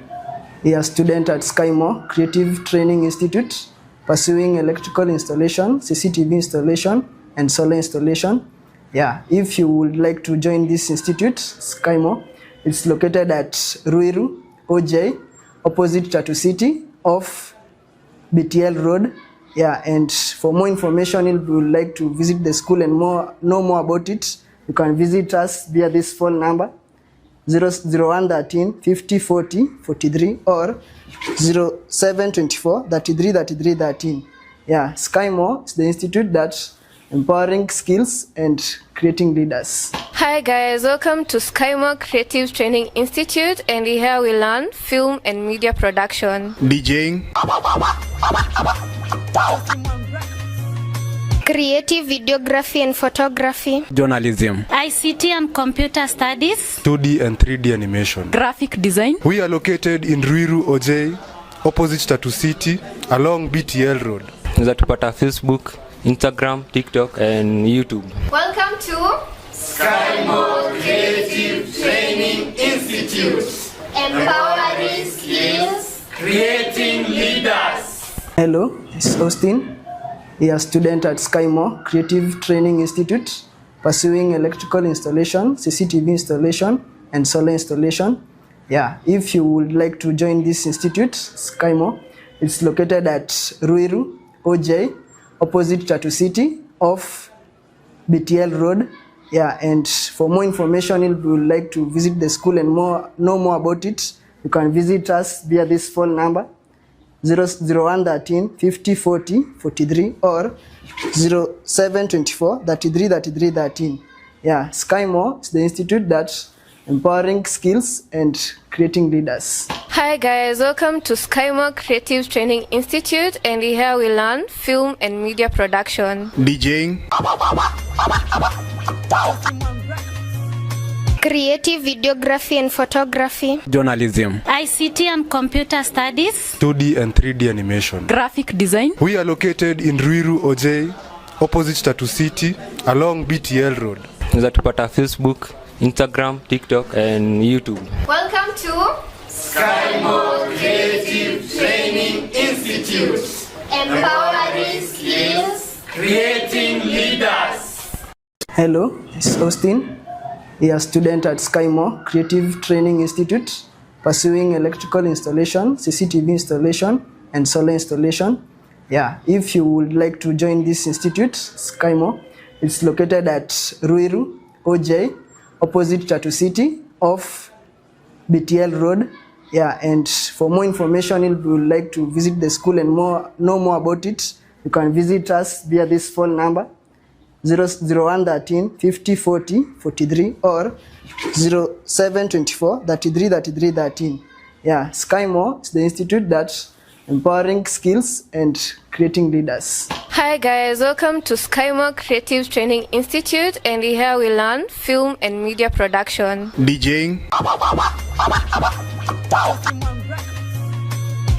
C: We are a student at Skymo Creative Training Institute, pursuing electrical installation, CCTV installation, and solar installation. Yeah, if you would like to join this institute, Skymo, it's located at Ruiru, OJ, opposite Tatu City, off BTL Road. Yeah, and for more information, if you would like to visit the school and know more about it, you can visit us via this phone number, 0113 50 40 43 or 0724 33 33 13. Yeah, Skymo is the institute that empowering skills and creating leaders.
D: Hi guys, welcome to Skymo Creative Training Institute, and here we learn film and media production,
E: DJing,
F: creative videography and photography,
E: journalism,
G: ICT and computer studies,
E: 2D and 3D animation.
G: graphic design.
E: We are located in Ruiru OJ, opposite Tatu City, along BTL Road.
H: Unaweza Facebook, Instagram, TikTok and YouTube.
D: welcome to
I: Skymo Creative Training Institute.
D: Empowering Skills,
I: Creating Leaders.
C: Hello, this is Austin. We are a student at Skymo Creative Training Institute, pursuing electrical installation, CCTV installation, and solar installation. Yeah, if you would like to join this institute, Skymo, it's located at Ruiru, OJ, opposite Tatu City, off BTL Road. Yeah, and for more information, if you would like to visit the school and know more about it, you can visit us via this phone number, 0113 50 40 43 or 0724 33 33 13. Yeah, Skymo is the institute that empowering skills and creating leaders.
D: Hi guys, welcome to Skymo Creative Training Institute, and here we learn film and media production,
E: DJing,
F: creative videography and photography,
E: journalism,
G: ICT and computer studies,
E: 2D and 3D animation.
G: graphic design.
E: We are located in Ruiru OJ, opposite Tatu City, along BTL Road.
H: Unaweza Facebook, Instagram, TikTok and YouTube.
D: welcome to
I: Skymo Creative Training Institute.
D: Empowering Skills,
I: Creating Leaders.
C: Hello, this is Austin. We are a student at Skymo Creative Training Institute, pursuing electrical installation, CCTV installation, and solar installation. Yeah, if you would like to join this institute, Skymo, it's located at Ruiru, OJ, opposite Tatu City, off BTL Road. Yeah, and for more information, if you would like to visit the school and know more about it, you can visit us via this phone number 0113 50 40 43 or 0724 33 33 13. Yeah, Skymo is the institute that's empowering skills and creating leaders.
D: Hi guys, welcome to Skymo Creative Training Institute, and here we learn film and media production,
E: DJing,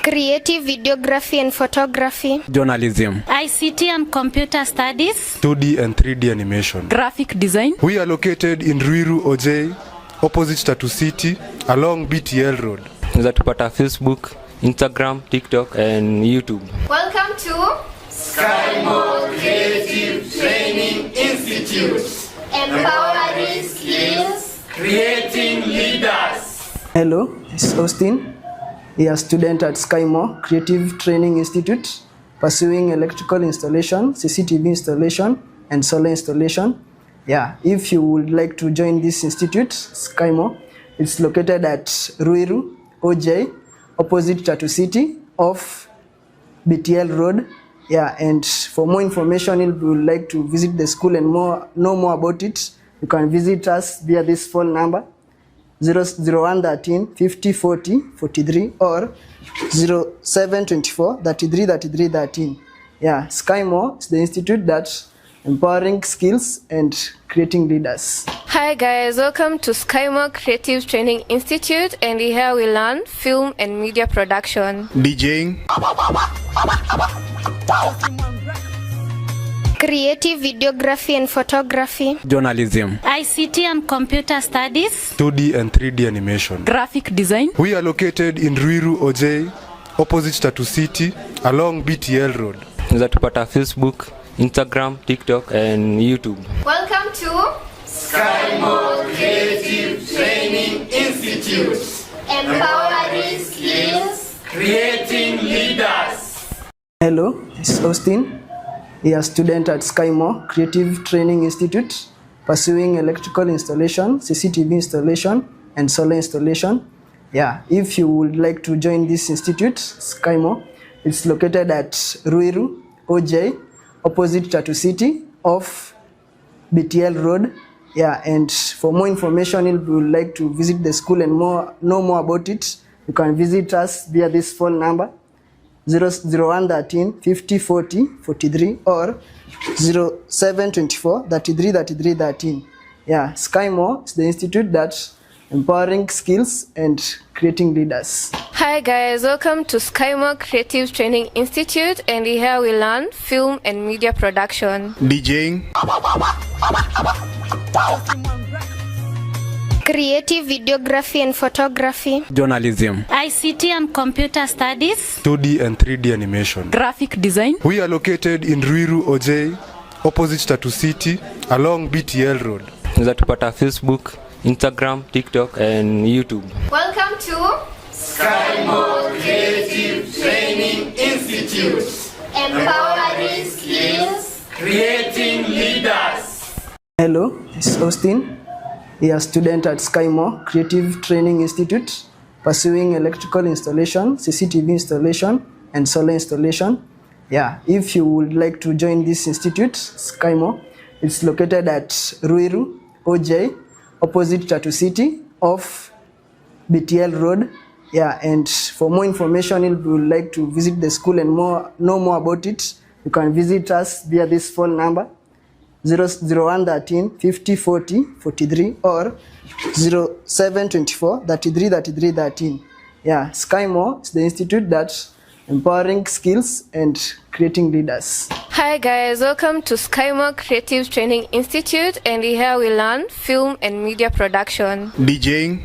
F: creative videography and photography,
E: journalism,
G: ICT and computer studies,
E: 2D and 3D animation.
G: graphic design,
E: We are located in Ruiru OJ, opposite Tatu City, along BTL Road.
H: Unaweza Facebook, Instagram, TikTok and YouTube.
D: Welcome to
I: Skymo Creative Training Institute.
D: Empowering Skills.
I: Creating leaders.
C: Hello, this is Austin. We are a student at Skymo Creative Training Institute, pursuing electrical installation, CCTV installation, and solar installation. Yeah, if you would like to join this institute, Skymo, it's located at Ruiru, OJ, opposite Tatu City, off BTL Road. Yeah, and for more information, if you would like to visit the school and know more about it, you can visit us via this phone number 0113 50 40 43 or 0724 33 33 13. Yeah, Skymo is the institute that's empowering skills and creating leaders.
D: Hi guys, welcome to Skymo Creative Training Institute, and here we learn film and media production,
E: DJing,
F: creative videography and photography,
E: journalism,
G: ICT and computer studies,
E: 2D and 3D animation.
G: graphic design,
E: We are located in Ruiru OJ, opposite Tatu City, along BTL Road.
H: Unaweza Facebook, Instagram, TikTok and YouTube.
D: Welcome to
I: Skymo Creative Training Institute.
D: Empowering Skills.
I: Creating leaders.
C: Hello, this is Austin. We are a student at Skymo Creative Training Institute, pursuing electrical installation, CCTV installation, and solar installation. Yeah, if you would like to join this institute, Skymo, it's located at Ruiru, OJ, opposite Tatu City, off BTL Road. Yeah, and for more information, if you would like to visit the school and know more about it, you can visit us via this phone number 0113 50 40 43 or 0724 33 33 13. Yeah, Skymo is the institute that's empowering skills and creating leaders.
D: Hi guys, welcome to Skymo Creative Training Institute, and here we learn film and media production,
E: DJing,
F: creative videography and photography,
E: journalism,
G: ICT and computer studies,
E: 2D and 3D animation.
G: graphic design,
E: We are located in Ruiru OJ, opposite Tatu City, along BTL Road.
H: Unaweza Facebook, Instagram, TikTok and YouTube.
D: welcome to
I: Skymo Creative Training Institute.
D: Empowering Skills.
I: Creating leaders.
C: Hello, this is Austin. We are a student at Skymo Creative Training Institute, pursuing electrical installation, CCTV installation, and solar installation. Yeah, if you would like to join this institute, Skymo, it's located at Ruiru, OJ, opposite Tatu City, off BTL Road. Yeah, and for more information, if you would like to visit the school and know more about it, you can visit us via this phone number 0113 50 40 43 or 0724 33 33 13. Yeah, Skymo is the institute that's empowering skills and creating leaders.
D: Hi guys, welcome to Skymo Creative Training Institute, and here we learn film and media production,
E: DJing,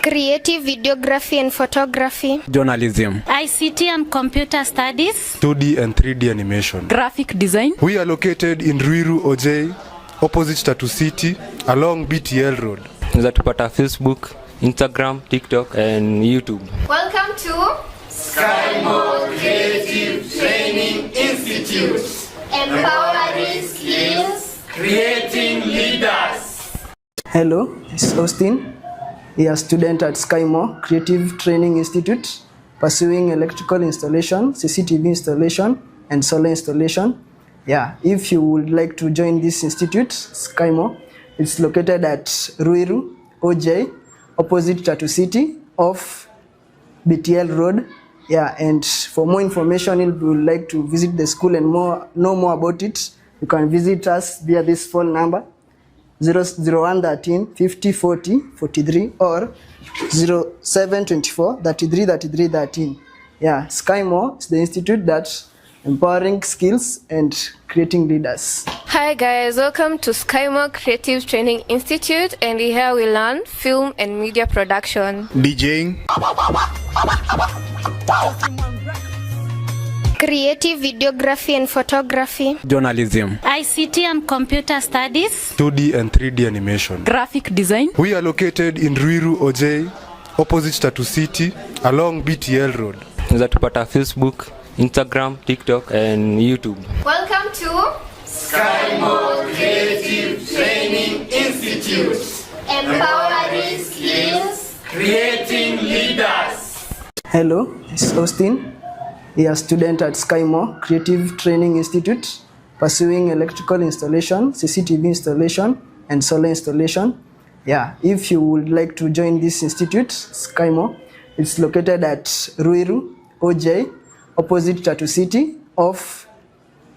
F: creative videography and photography,
E: journalism,
G: ICT and computer studies,
E: 2D and 3D animation.
G: graphic design,
E: We are located in Ruiru OJ, opposite Tatu City, along BTL Road.
H: Unaweza Facebook, Instagram, TikTok and YouTube.
D: welcome to
I: Skymo Creative Training Institute. empowering skills, creating leaders.
C: Hello, this is Austin. We are a student at Skymo Creative Training Institute, pursuing electrical installation, CCTV installation, and solar installation. Yeah, if you would like to join this institute, Skymo, it's located at Ruiru, OJ, opposite Tatu City, off BTL Road. Yeah, and for more information, if you would like to visit the school and know more about it, you can visit us via this phone number 0113 50 40 43 or 0724 33 33 13. Yeah, Skymo is the institute that empowering skills and creating leaders.
D: Hi guys, welcome to Skymo Creative Training Institute, and here we learn film and media production,
E: DJing,
F: creative videography and photography,
E: journalism,
G: ICT and computer studies,
E: 2D and 3D animation.
G: graphic design,
E: We are located in Ruiru, OJ, opposite Tatu City, along BTL Road.
H: Zatupata Facebook, Instagram, TikTok and YouTube.
D: Welcome to
I: Skymo Creative Training Institute, empowering skills, creating leaders.
C: Hello, this is Austin. We are a student at Skymo Creative Training Institute, pursuing electrical installation, CCTV installation, and solar installation. Yeah, if you would like to join this institute, Skymo, it's located at Ruiru, OJ, opposite Tatu City, off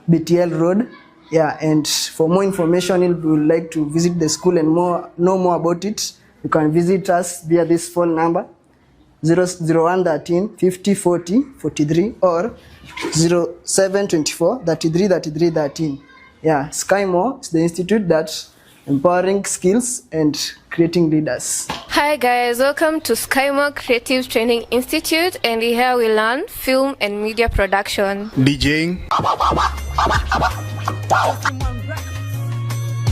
C: BTL Road. Yeah, and for more information, if you would like to visit the school and know more about it, you can visit us via this phone number 0113 50 40 43 or 0724 33 33 13. Yeah, Skymo is the institute that empowering skills and creating leaders.
D: Hi guys, welcome to Skymo Creative Training Institute, and here we learn film and media production,
E: DJing,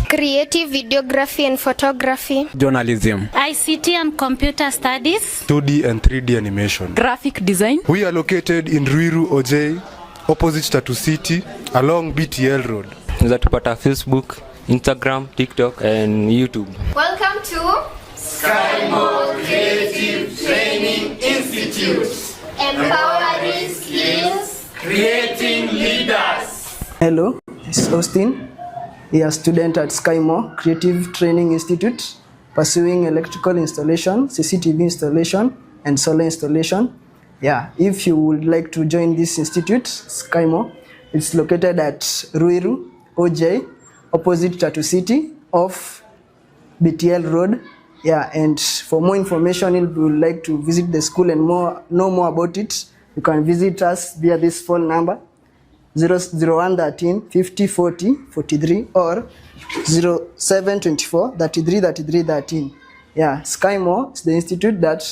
F: creative videography and photography,
E: journalism,
G: ICT and computer studies,
E: 2D and 3D animation.
G: graphic design,
E: We are located in Ruiru, OJ, opposite Tatu City, along BTL Road.
H: Zatupata Facebook, Instagram, TikTok and YouTube.
D: welcome to
I: Skymo Creative Training Institute, empowering skills, creating leaders.
C: Hello, this is Austin. We are a student at Skymo Creative Training Institute, pursuing electrical installation, CCTV installation, and solar installation. Yeah, if you would like to join this institute, Skymo, it's located at Ruiru, OJ, opposite Tatu City, off BTL Road. Yeah, and for more information, if you would like to visit the school and know more about it, you can visit us via this phone number 0113 50 40 43 or 0724 33 33 13. Yeah, Skymo is the institute that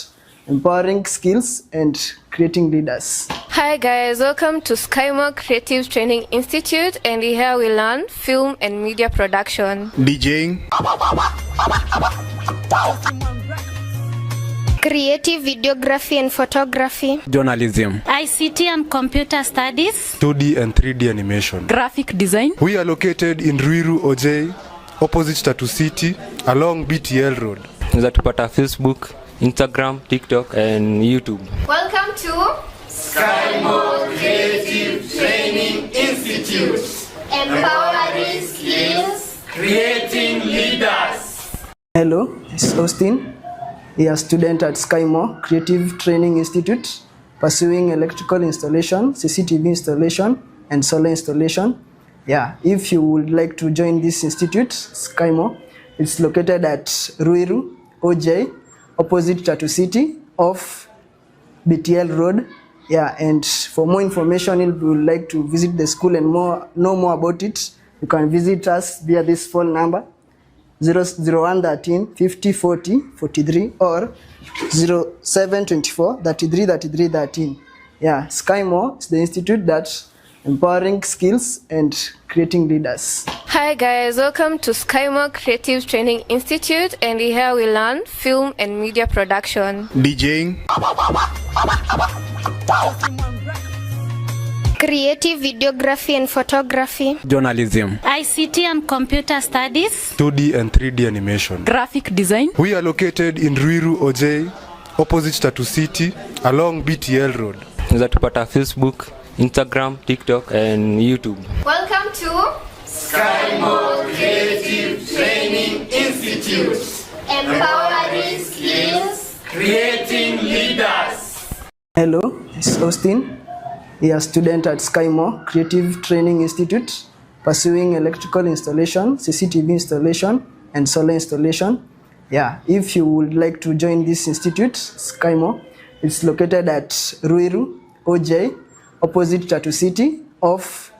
C: empowering skills and creating leaders.
D: Hi guys, welcome to Skymo Creative Training Institute, and here we learn film and media production,
E: DJing,
F: creative videography and photography,
E: journalism,
G: ICT and computer studies,
E: 2D and 3D animation.
G: graphic design,
E: We are located in Ruiru, OJ, opposite Tatu City, along BTL Road.
H: Zatupata Facebook, Instagram, TikTok and YouTube.
D: welcome to
I: Skymo Creative Training Institute, empowering skills, creating leaders.
C: Hello, this is Austin. We are a student at Skymo Creative Training Institute, pursuing electrical installation, CCTV installation, and solar installation. Yeah, if you would like to join this institute, Skymo, it's located at Ruiru, OJ, opposite Tatu City, off BTL Road. Yeah, and for more information, if you would like to visit the school and know more about it, you can visit us via this phone number 0113 50 40 43 or 0724 33 33 13. Yeah, Skymo is the institute that empowering skills and creating leaders.
D: Hi guys, welcome to Skymo Creative Training Institute, and here we learn film and media production,
E: DJing,
F: Creative videography and photography.
J: Journalism.
G: ICT and computer studies.
E: 2D and 3D animation.
G: Graphic design.
E: We are located in Ruiru OJ, opposite Tatu City, along BTL Road.
H: Zatupata Facebook, Instagram, TikTok and YouTube.
D: Welcome to
I: Skymo Creative Training Institute. Empowering skills, creating leaders.
C: Hello, this is Austin. We are a student at Skymo Creative Training Institute, pursuing electrical installation, CCTV installation, and solar installation. Yeah, if you would like to join this institute, Skymo, it's located at Ruiru, OJ, opposite Tatu City, off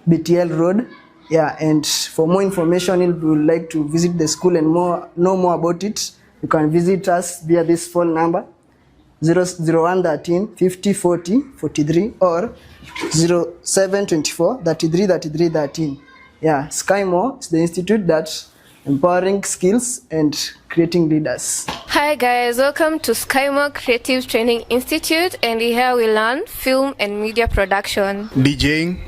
C: BTL Road. Yeah, and for more information, if you would like to visit the school and know more about it, you can visit us via this phone number 0113 50 40 43 or 0724 33 33 13. Yeah, Skymo is the institute that's empowering skills and creating leaders.
D: Hi guys, welcome to Skymo Creative Training Institute, and here we learn film and media production.
E: DJing.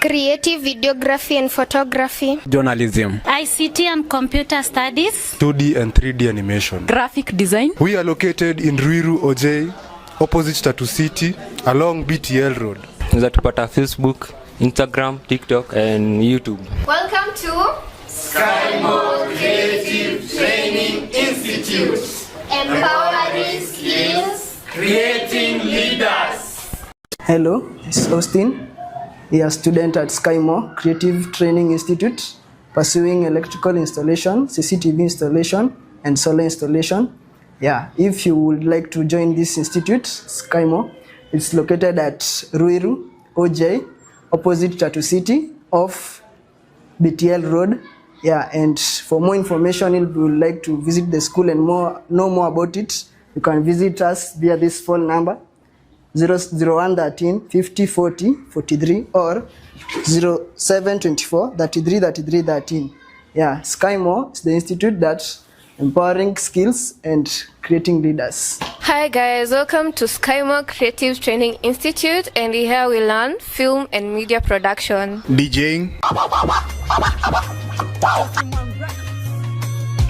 F: Creative videography and photography.
J: Journalism.
G: ICT and computer studies.
E: 2D and 3D animation.
G: Graphic design.
E: We are located in Ruiru OJ, opposite Tatu City, along BTL Road.
H: Zatupata Facebook, Instagram, TikTok and YouTube.
D: Welcome to
I: Skymo Creative Training Institute. Empowering skills, creating leaders.
C: Hello, this is Austin. We are a student at Skymo Creative Training Institute, pursuing electrical installation, CCTV installation, and solar installation. Yeah, if you would like to join this institute, Skymo, it's located at Ruiru, OJ, opposite Tatu City, off BTL Road. Yeah, and for more information, if you would like to visit the school and know more about it, you can visit us via this phone number 0113 50 40 43 or 0724 33 33 13. Yeah, Skymo is the institute that's empowering skills and creating leaders.
D: Hi guys, welcome to Skymo Creative Training Institute, and here we learn film and media production.
E: DJing.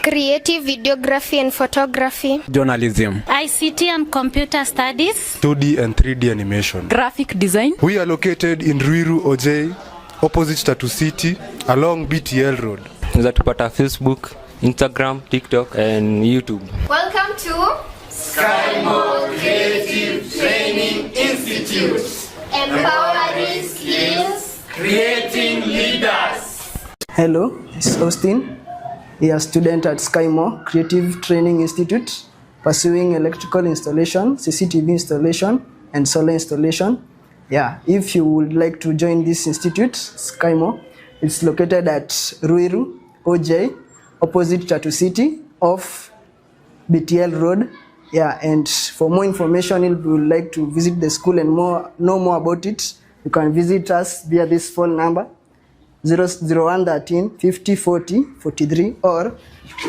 F: Creative videography and photography.
J: Journalism.
G: ICT and computer studies.
E: 2D and 3D animation.
G: Graphic design.
E: We are located in Ruiru OJ, opposite Tatu City, along BTL Road.
H: Zatupata Facebook, Instagram, TikTok and YouTube.
D: Welcome to
I: Skymo Creative Training Institute. Empowering skills, creating leaders.
C: Hello, this is Austin. We are a student at Skymo Creative Training Institute, pursuing electrical installation, CCTV installation, and solar installation. Yeah, if you would like to join this institute, Skymo, it's located at Ruiru, OJ, opposite Tatu City, off BTL Road. Yeah, and for more information, if you would like to visit the school and know more about it, you can visit us via this phone number 0113 50 40 43 or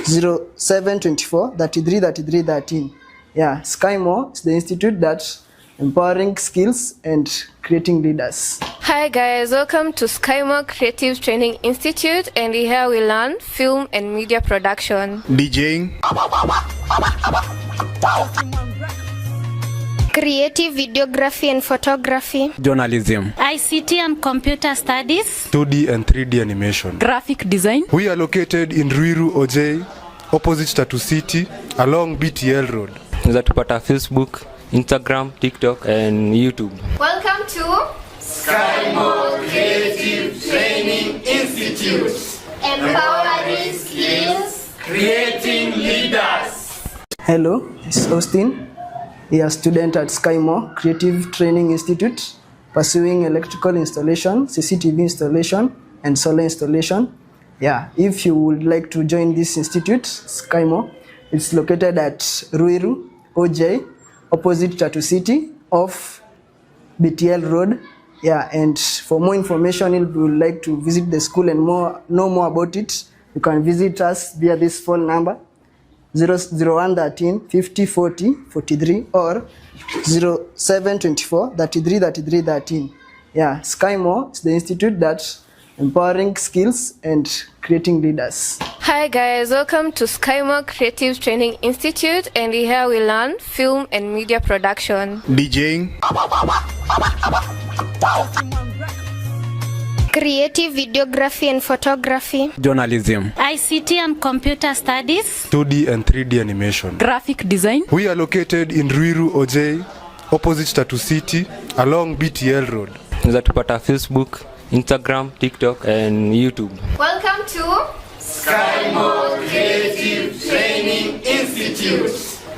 C: 0724 33 33 13. Yeah, Skymo is the institute that's empowering skills and creating leaders.
D: Hi guys, welcome to Skymo Creative Training Institute, and here we learn film and media production.
E: DJing.
F: Creative videography and photography.
J: Journalism.
G: ICT and computer studies.
E: 2D and 3D animation.
G: Graphic design.
E: We are located in Ruiru OJ, opposite Tatu City, along BTL Road.
H: Zatupata Facebook, Instagram, TikTok and YouTube.
D: Welcome to
I: Skymo Creative Training Institute. Empowering skills, creating leaders.
C: Hello, this is Austin. We are a student at Skymo Creative Training Institute, pursuing electrical installation, CCTV installation, and solar installation. Yeah, if you would like to join this institute, Skymo, it's located at Ruiru, OJ, opposite Tatu City, off BTL Road. Yeah, and for more information, if you would like to visit the school and know more about it, you can visit us via this phone number 00113 50 40 43 or 0724 33 33 13. Yeah, Skymo is the institute that's empowering skills and creating leaders.
D: Hi guys, welcome to Skymo Creative Training Institute, and here we learn film and media production,
E: DJing,
F: creative videography and photography,
J: journalism,
G: ICT and computer studies,
E: 2D and 3D animation.
G: graphic design,
E: We are located in Ruiru OJ, opposite Tatu City, along BTL Road.
H: Unaweza tupata Facebook, Instagram, TikTok and YouTube.
D: Welcome to
I: Skymo Creative Training Institute.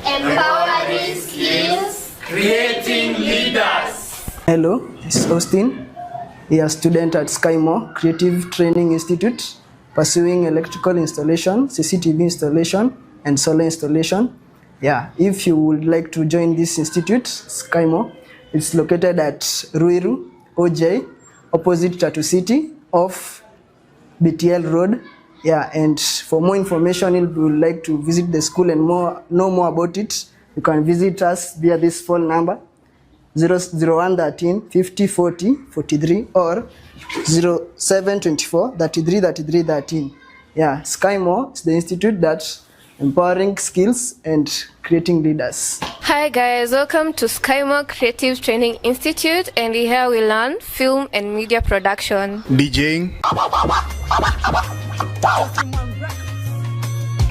I: Empowering skills, creating leaders.
C: Hello, this is Austin. We are a student at Skymo Creative Training Institute, pursuing electrical installation, CCTV installation, and solar installation. Yeah, if you would like to join this institute, Skymo, it's located at Ruiru, OJ, opposite Tatu City, off BTL Road. Yeah, and for more information, if you would like to visit the school and know more about it, you can visit us via this phone number, 0113 50 40 43 or 0724 33 33 13. Yeah, Skymo is the institute that's empowering skills and creating leaders.
D: Hi guys, welcome to Skymo Creative Training Institute, and here we learn film and media production,
E: DJing,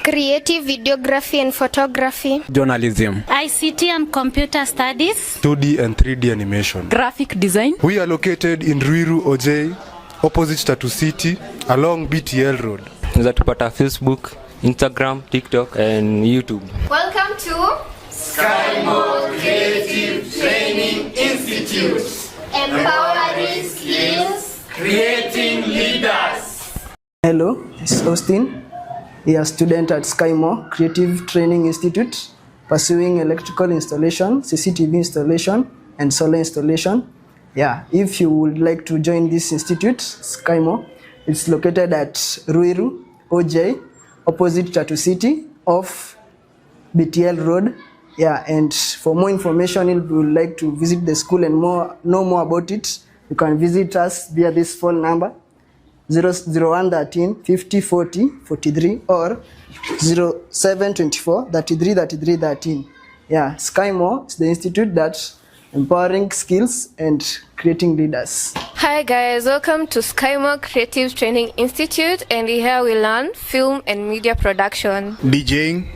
F: creative videography and photography,
J: journalism,
G: ICT and computer studies,
E: 2D and 3D animation.
G: graphic design,
E: We are located in Ruiru OJ, opposite Tatu City, along BTL Road.
H: Unaweza tupata Facebook, Instagram, TikTok and YouTube.
D: welcome to
I: Skymo Creative Training Institute. Empowering skills, creating leaders.
C: Hello, this is Austin. We are a student at Skymo Creative Training Institute, pursuing electrical installation, CCTV installation, and solar installation. Yeah, if you would like to join this institute, Skymo, it's located at Ruiru, OJ, opposite Tatu City, off BTL Road. Yeah, and for more information, if you would like to visit the school and know more about it, you can visit us via this phone number, 0113 50 40 43 or 0724 33 33 13. Yeah, Skymo is the institute that's empowering skills and creating leaders.
D: Hi guys, welcome to Skymo Creative Training Institute, and here we learn film and media production,
E: DJing,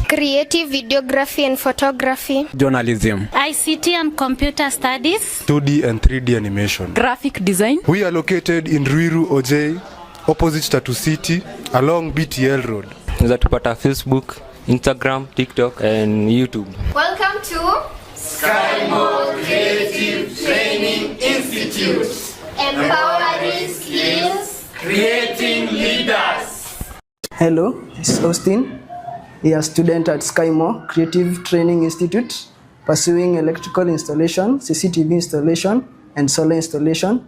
F: creative videography and photography,
J: journalism,
G: ICT and computer studies,
E: 2D and 3D animation.
G: graphic design,
E: We are located in Ruiru OJ, opposite Tatu City, along BTL Road.
H: Unaweza tupata Facebook, Instagram, TikTok and YouTube.
D: welcome to
I: Skymo Creative Training Institute. Empowering skills, creating leaders.
C: Hello, this is Austin. We are a student at Skymo Creative Training Institute, pursuing electrical installation, CCTV installation, and solar installation.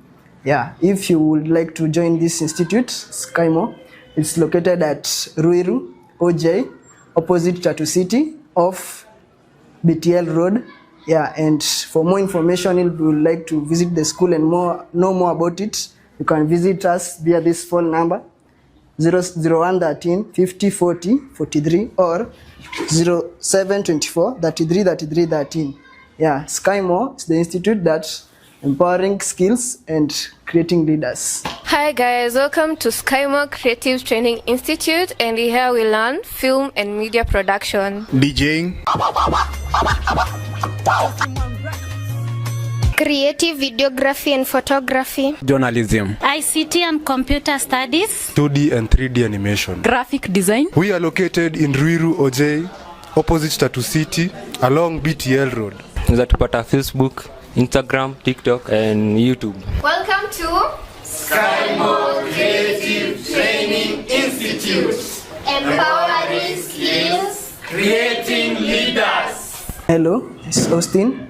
C: Yeah, if you would like to join this institute, Skymo, it's located at Ruiru, OJ, opposite Tatu City, off BTL Road. Yeah, and for more information, if you would like to visit the school and know more about it, you can visit us via this phone number, 0113 50 40 43 or 0724 33 33 13. Yeah, Skymo is the institute that's empowering skills and creating leaders.
D: Hi guys, welcome to Skymo Creative Training Institute, and here we learn film and media production,
E: DJing,
F: creative videography and photography,
J: journalism,
G: ICT and computer studies,
E: 2D and 3D animation.
G: graphic design,
E: We are located in Ruiru OJ, opposite Tatu City, along BTL Road.
H: Unaweza tupata Facebook, Instagram, TikTok and YouTube.
D: welcome to
I: Skymo Creative Training Institute. Empowering skills, creating leaders.
C: Hello, this is Austin.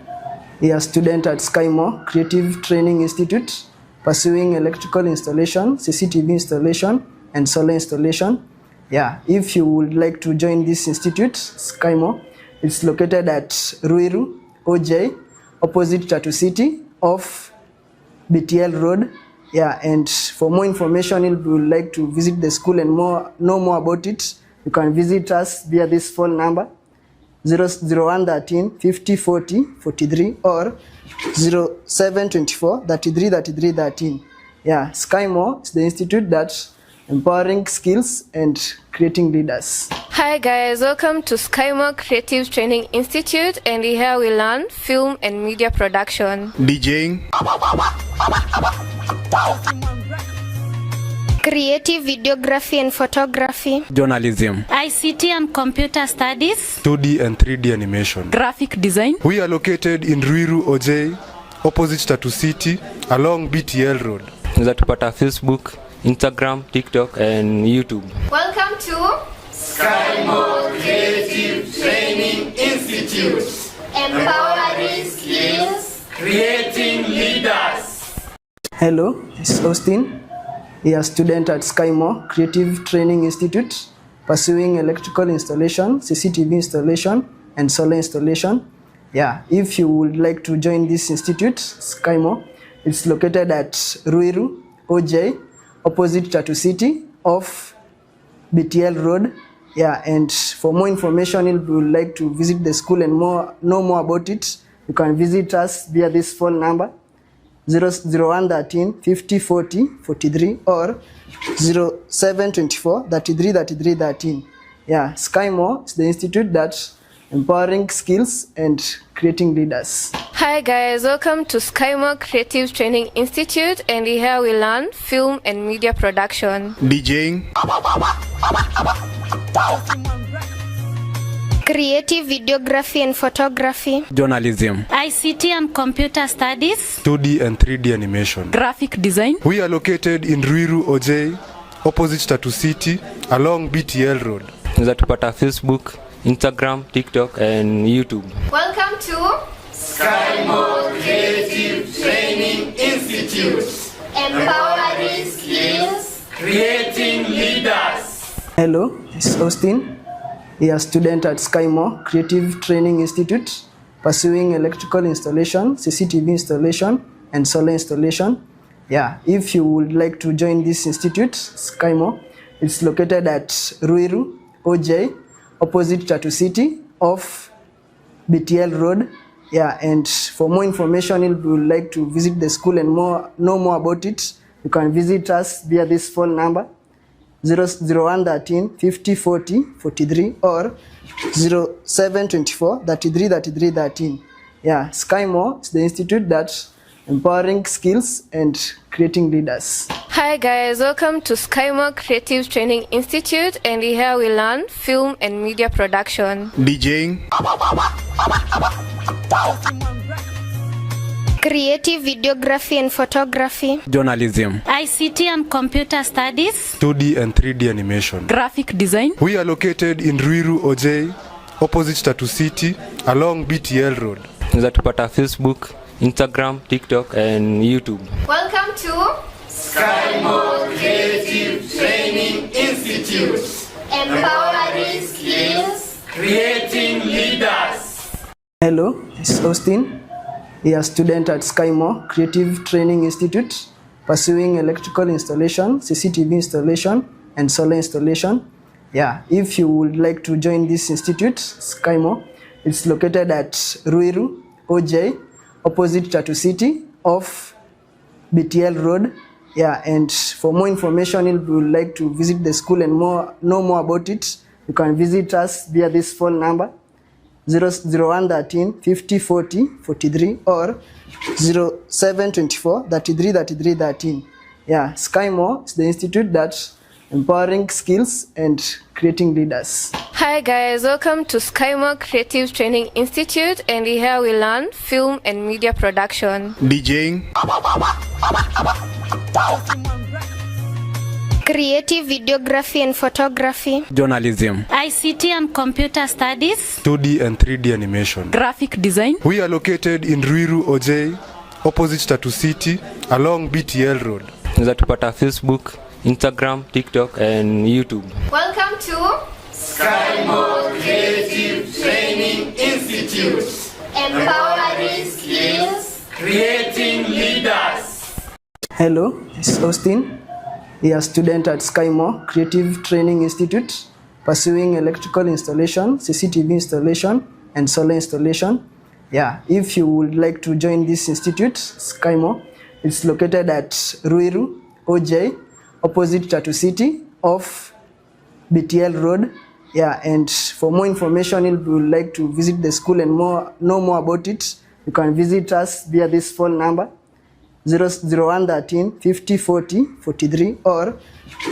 C: We are a student at Skymo Creative Training Institute, pursuing electrical installation, CCTV installation, and solar installation. Yeah, if you would like to join this institute, Skymo, it's located at Ruiru, OJ, opposite Tatu City, off BTL Road. Yeah, and for more information, if you would like to visit the school and know more about it, you can visit us via this phone number 0113 50 40 43 or 0724 33 33 13. Yeah, Skymo is the institute that's empowering skills and creating leaders.
D: Hi guys, welcome to Skymo Creative Training Institute, and here we learn film and media production,
E: DJing,
F: creative videography and photography,
J: journalism,
G: ICT and computer studies,
E: 2D and 3D animation.
G: graphic design,
E: We are located in Ruiru, OJ, opposite Tatu City, along BTL Road.
H: Zatupata Facebook, Instagram, TikTok and YouTube.
D: Welcome to
I: Skymo Creative Training Institute.
F: empowering skills,
I: Creating leaders.
C: Hello, it's Austin. We are a student at Skymo Creative Training Institute, pursuing electrical installation, CCTV installation, and solar installation. Yeah, if you would like to join this institute, Skymo, it's located at Ruiru, OJ, opposite Tatu City, off BTL Road. Yeah, and for more information, if you would like to visit the school and know more about it, you can visit us via this phone number 0113 50 40 43 or 0724 33 33 13. Yeah, Skymo is the institute that's empowering skills and creating leaders.
D: Hi guys, welcome to Skymo Creative Training Institute, and here we learn film and media production,
E: DJing,
F: creative videography and photography,
J: journalism,
G: ICT and computer studies,
E: 2D and 3D animation.
G: graphic design,
E: We are located in Ruiru, OJ, opposite Tatu City, along BTL Road.
H: Zatupata Facebook, Instagram, TikTok and YouTube.
D: welcome to
I: Skymo Creative Training Institute.
F: empowering skills,
I: Creating leaders.
C: Hello, it's Austin. We are a student at Skymo Creative Training Institute, pursuing electrical installation, CCTV installation, and solar installation. Yeah, if you would like to join this institute, Skymo, it's located at Ruiru, OJ, opposite Tatu City, off BTL Road. Yeah, and for more information, if you would like to visit the school and know more about it, you can visit us via this phone number 0113 50 40 43 or 0724 33 33 13. Yeah, Skymo is the institute that's empowering skills and creating leaders.
D: Hi guys, welcome to Skymo Creative Training Institute, and here we learn film and media production,
E: DJing,
F: creative videography and photography,
J: journalism,
G: ICT and computer studies,
E: 2D and 3D animation.
G: graphic design,
E: We are located in Ruiru, OJ, opposite Tatu City, along BTL Road.
H: Zatupata Facebook, Instagram, TikTok and YouTube.
D: welcome to
I: Skymo Creative Training Institute.
F: empowering skills,
I: Creating leaders.
C: Hello, it's Austin. We are a student at Skymo Creative Training Institute, pursuing electrical installation, CCTV installation, and solar installation. Yeah, if you would like to join this institute, Skymo, it's located at Ruiru, OJ, opposite Tatu City, off BTL Road. Yeah, and for more information, if you would like to visit the school and know more about it, you can visit us via this phone number 0113 50 40 43 or 0724 33 33 13. Yeah, Skymo is the institute that's empowering skills and creating leaders.
D: Hi guys, welcome to Skymo Creative Training Institute, and here we learn film and media production,
E: DJing,
F: creative videography and photography,
J: journalism,
G: ICT and computer studies,
E: 2D and 3D animation.
G: graphic design,
E: We are located in Ruiru, OJ, opposite Tatu City, along BTL Road.
H: Zatupata Facebook, Instagram, TikTok, and YouTube.
D: Welcome to
I: Skymo Creative Training Institute.
F: Empowering skills.
I: Creating leaders.
C: Hello, this is Austin. We are a student at Skymo Creative Training Institute, pursuing electrical installation, CCTV installation, and solar installation. Yeah, if you would like to join this institute, Skymo, it's located at Ruiru, OJ, opposite Tatu City, off BTL Road. Yeah, and for more information, if you would like to visit the school and know more about it, you can visit us via this phone number 0113 50 40 43 or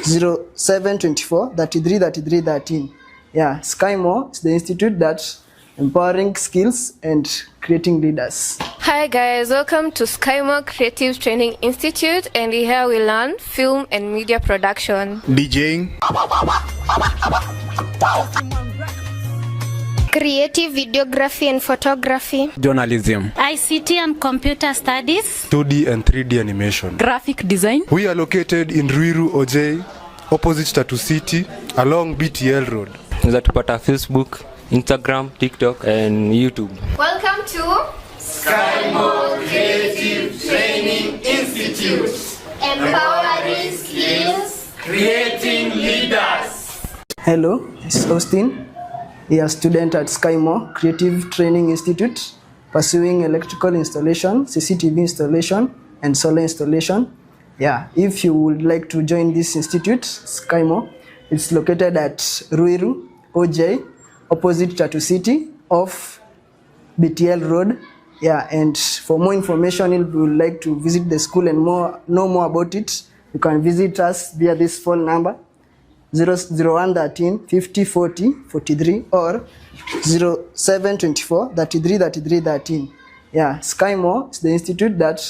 C: 0724 33 33 13. Yeah, Skymo is the institute that empowering skills and creating leaders.
D: Hi guys, welcome to Skymo Creative Training Institute, and here we learn film and media production,
E: DJing,
F: Creative videography and photography.
J: Journalism.
G: ICT and computer studies.
E: 2D and 3D animation.
G: Graphic design.
E: We are located in Ruiru, OJ, opposite Tatu City, along BTL Road.
H: Zatupata Facebook, Instagram, TikTok, and YouTube.
D: Welcome to
I: Skymo Creative Training Institute.
F: Empowering skills.
I: Creating leaders.
C: Hello, this is Austin. We are a student at Skymo Creative Training Institute, pursuing electrical installation, CCTV installation, and solar installation. Yeah, if you would like to join this institute, Skymo, it's located at Ruiru, OJ, opposite Tatu City, off BTL Road. Yeah, and for more information, if you would like to visit the school and know more about it, you can visit us via this phone number 0113 50 40 43 or 0724 33 33 13. Yeah, Skymo is the institute that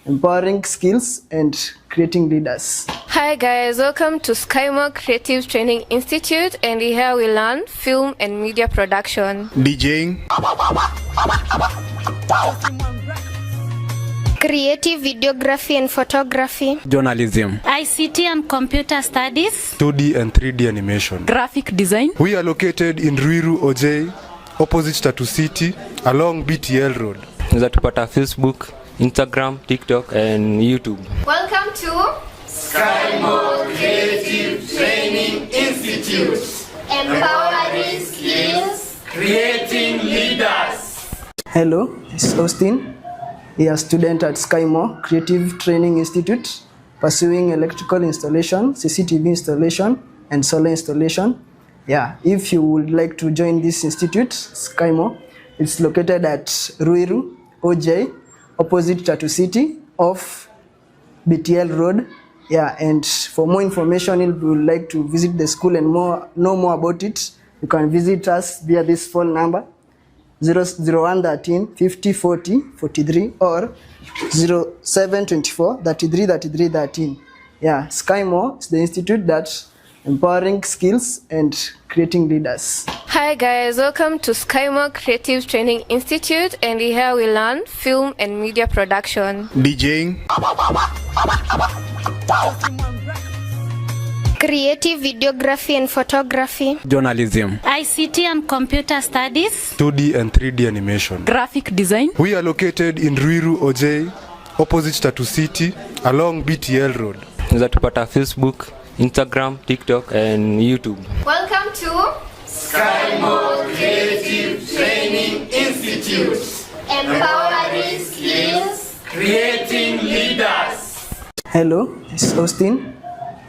C: empowering skills and creating leaders.
D: Hi guys, welcome to Skymo Creative Training Institute, and here we learn film and media production,
E: DJing,
F: Creative videography and photography.
J: Journalism.
G: ICT and computer studies.
E: 2D and 3D animation.
G: Graphic design.
E: We are located in Ruiru, OJ, opposite Tatu City, along BTL Road.
H: Zatupata Facebook, Instagram, TikTok, and YouTube.
D: welcome to
I: Skymo Creative Training Institute.
F: Empowering skills.
I: Creating leaders.
C: Hello, this is Austin. We are a student at Skymo Creative Training Institute, pursuing electrical installation, CCTV installation, and solar installation. Yeah, if you would like to join this institute, Skymo, it's located at Ruiru, OJ, opposite Tatu City, off BTL Road. Yeah, and for more information, if you would like to visit the school and know more about it, you can visit us via this phone number 0113 50 40 43 or 0724 33 33 13. Yeah, Skymo is the institute that empowering skills and creating leaders.
D: Hi guys, welcome to Skymo Creative Training Institute, and here we learn film and media production,
E: DJing,
F: Creative videography and photography.
J: Journalism.
G: ICT and computer studies.
E: 2D and 3D animation.
G: Graphic design.
E: We are located in Ruiru, OJ, opposite Tatu City, along BTL Road.
H: Zatupata Facebook, Instagram, TikTok, and YouTube.
D: welcome to
I: Skymo Creative Training Institute.
F: Empowering skills.
I: Creating leaders.
C: Hello, this is Austin.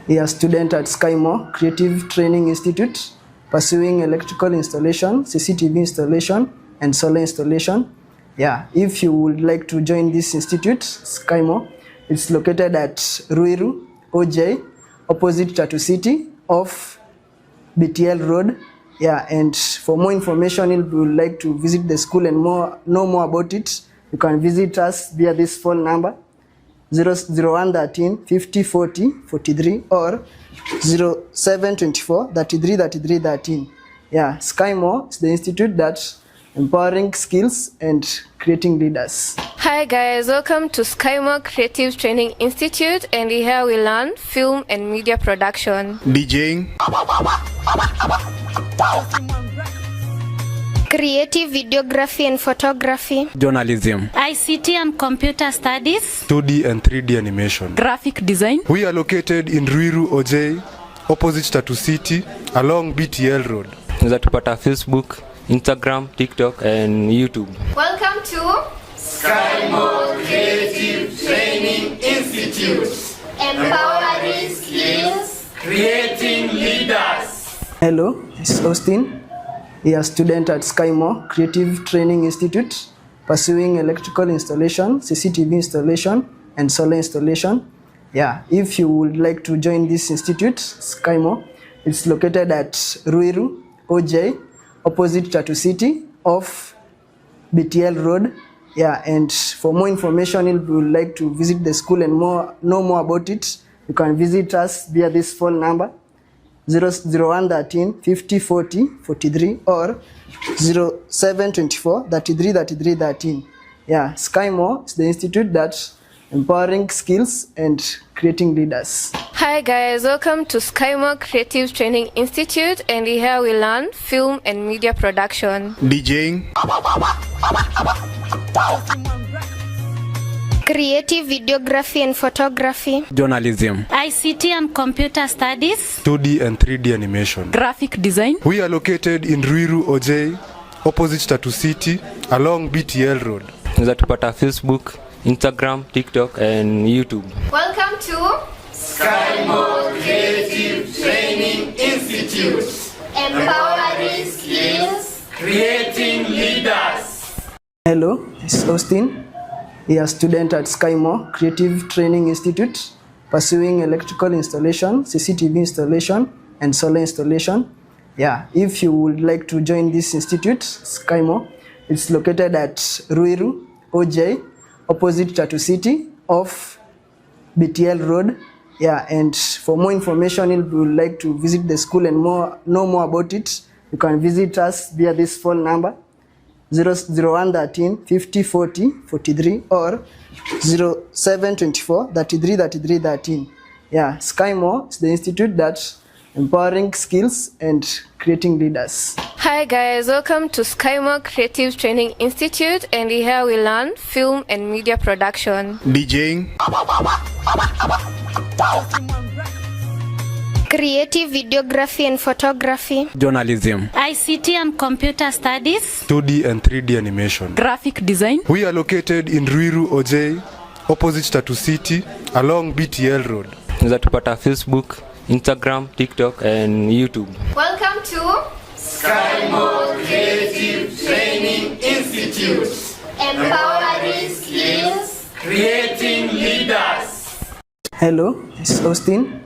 C: We are a student at Skymo Creative Training Institute, pursuing electrical installation, CCTV installation, and solar installation. Yeah, if you would like to join this institute, Skymo, it's located at Ruiru, OJ, opposite Tatu City, off BTL Road. Yeah, and for more information, if you would like to visit the school and know more about it, you can visit us via this phone number 0113 50 40 43 or 0724 33 33 13. Yeah, Skymo is the institute that empowering skills and creating leaders.
D: Hi guys, welcome to Skymo Creative Training Institute, and here we learn film and media production,
E: DJing,
F: creative videography and photography,
J: journalism,
G: ICT and computer studies,
E: 2D and 3D animation.
G: graphic design,
E: We are located in Ruiru OJ, opposite Tatu City, along BTL Road.
H: Unaweza tupata Facebook, Instagram, TikTok and YouTube.
D: Welcome to
I: Skymo Creative Training Institute.
F: empowering skills,
I: Creating leaders.
C: Hello, this is Austin. We are a student at Skymo Creative Training Institute, pursuing electrical installation, CCTV installation, and solar installation. Yeah, if you would like to join this institute, Skymo, it's located at Ruiru, OJ, opposite Tatu City, off BTL Road. Yeah, and for more information, if you would like to visit the school and know more about it, you can visit us via this phone number, 0113 50 40 43 or 0724 33 33 13. Yeah, Skymo is the institute that's empowering skills and creating leaders.
D: Hi guys, welcome to Skymo Creative Training Institute, and here we learn film and media production,
E: DJing,
F: creative videography and photography,
J: journalism,
G: ICT and computer studies,
E: 2D and 3D animation.
G: graphic design,
E: We are located in Ruiru OJ, opposite Tatu City, along BTL Road.
H: Unaweza tupata Facebook, Instagram, TikTok and YouTube.
D: welcome to
I: Skymo Creative Training Institute.
F: empowering skills,
I: Creating leaders.
C: Hello, this is Austin. We are a student at Skymo Creative Training Institute, pursuing electrical installation, CCTV installation, and solar installation. Yeah, if you would like to join this institute, Skymo, it's located at Ruiru, OJ, opposite Tatu City, off BTL Road. Yeah, and for more information, if you would like to visit the school and know more about it, you can visit us via this phone number, 0113 50 40 43 or 0724 33 33 13. Yeah, Skymo is the institute that's empowering skills and creating leaders.
D: Hi guys, welcome to Skymo Creative Training Institute, and here we learn film and media production,
E: DJing,
F: creative videography and photography,
J: journalism,
G: ICT and computer studies,
E: 2D and 3D animation.
G: graphic design,
E: We are located in Ruiru OJ, opposite Tatu City, along BTL Road.
H: Unaweza tupata Facebook, Instagram, TikTok and YouTube.
D: welcome to
I: Skymo Creative Training Institute.
F: empowering skills,
I: Creating leaders.
C: Hello, this is Austin.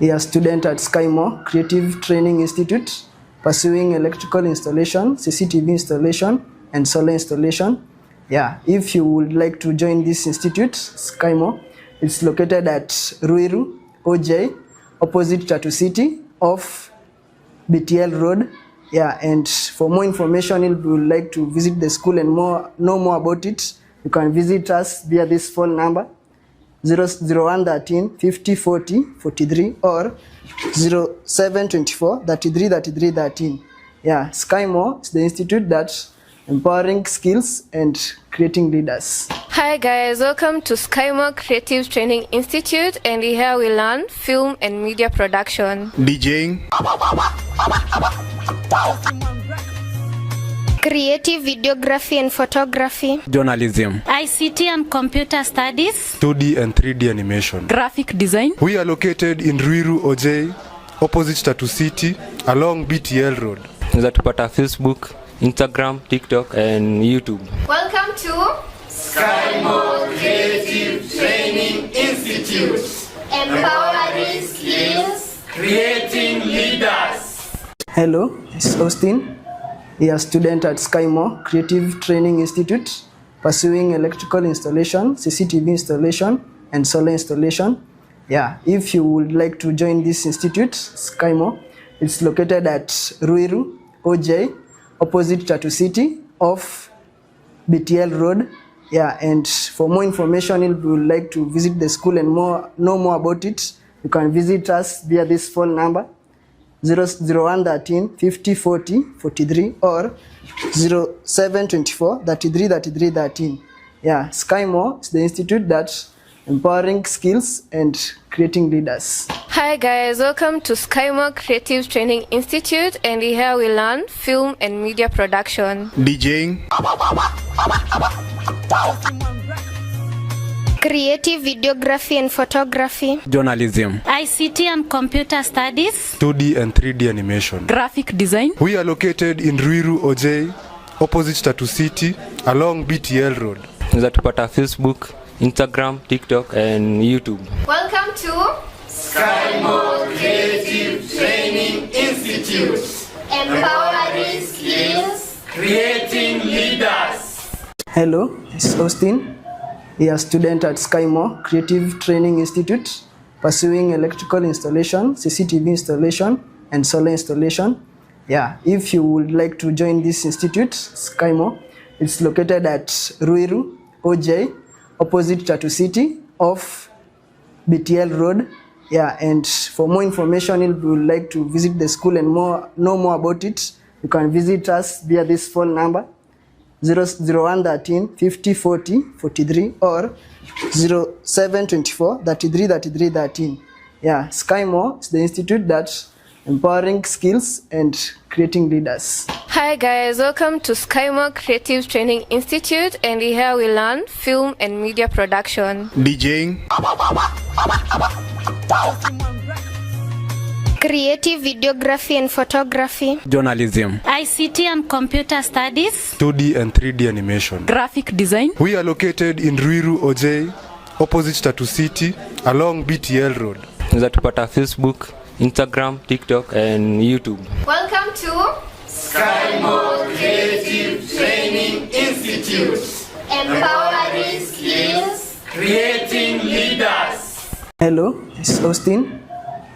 C: We are a student at Skymo Creative Training Institute, pursuing electrical installation, CCTV installation, and solar installation. Yeah, if you would like to join this institute, Skymo, it's located at Ruiru, OJ, opposite Tatu City, off BTL Road. Yeah, and for more information, if you would like to visit the school and know more about it, you can visit us via this phone number, 0113 50 40 43 or 0724 33 33 13. Yeah, Skymo is the institute that's empowering skills and creating leaders.
D: Hi guys, welcome to Skymo Creative Training Institute, and here we learn film and media production,
E: DJing,
F: creative videography and photography,
J: journalism,
G: ICT and computer studies,
E: 2D and 3D animation.
G: graphic design,
E: We are located in Ruiru OJ, opposite Tatu City, along BTL Road.
H: Unaweza tupata Facebook, Instagram, TikTok and YouTube.
D: welcome to
I: Skymo Creative Training Institute.
F: empowering skills,
I: Creating leaders.
C: Hello, this is Austin. We are a student at Skymo Creative Training Institute, pursuing electrical installation, CCTV installation, and solar installation. Yeah, if you would like to join this institute, Skymo, it's located at Ruiru, OJ, opposite Tatu City, off BTL Road. Yeah, and for more information, if you would like to visit the school and know more about it, you can visit us via this phone number 0113 50 40 43 or 0724 33 33 13. Yeah, Skymo is the institute that's empowering skills and creating leaders.
D: Hi guys, welcome to Skymo Creative Training Institute, and here we learn film and media production,
E: DJing,
F: creative videography and photography,
J: journalism,
G: ICT and computer studies,
E: 2D and 3D animation.
G: graphic design,
E: We are located in Ruiru OJ, opposite Tatu City, along BTL Road.
H: Zatupata Facebook, Instagram, TikTok and YouTube.
D: Welcome to
I: Skymo Creative Training Institute.
F: empowering skills,
I: Creating leaders.
C: Hello, this is Austin. We are a student at Skymo Creative Training Institute, pursuing electrical installation, CCTV installation, and solar installation. Yeah, if you would like to join this institute, Skymo, it's located at Ruiru, OJ, opposite Tatu City, off BTL Road. Yeah, and for more information, if you would like to visit the school and know more about it, you can visit us via this phone number 0113 50 40 43 or 0724 33 33 13. Yeah, Skymo is the institute that's empowering skills and creating leaders.
D: Hi guys, welcome to Skymo Creative Training Institute, and here we learn film and media production,
E: DJing,
F: creative videography and photography,
J: journalism,
G: ICT and computer studies,
E: 2D and 3D animation.
G: graphic design,
E: We are located in Ruiru OJ, opposite Tatu City, along BTL Road.
H: Zatupata Facebook, Instagram, TikTok and YouTube.
D: welcome to
I: Skymo Creative Training Institute.
F: empowering skills,
I: Creating leaders.
C: Hello, this is Austin.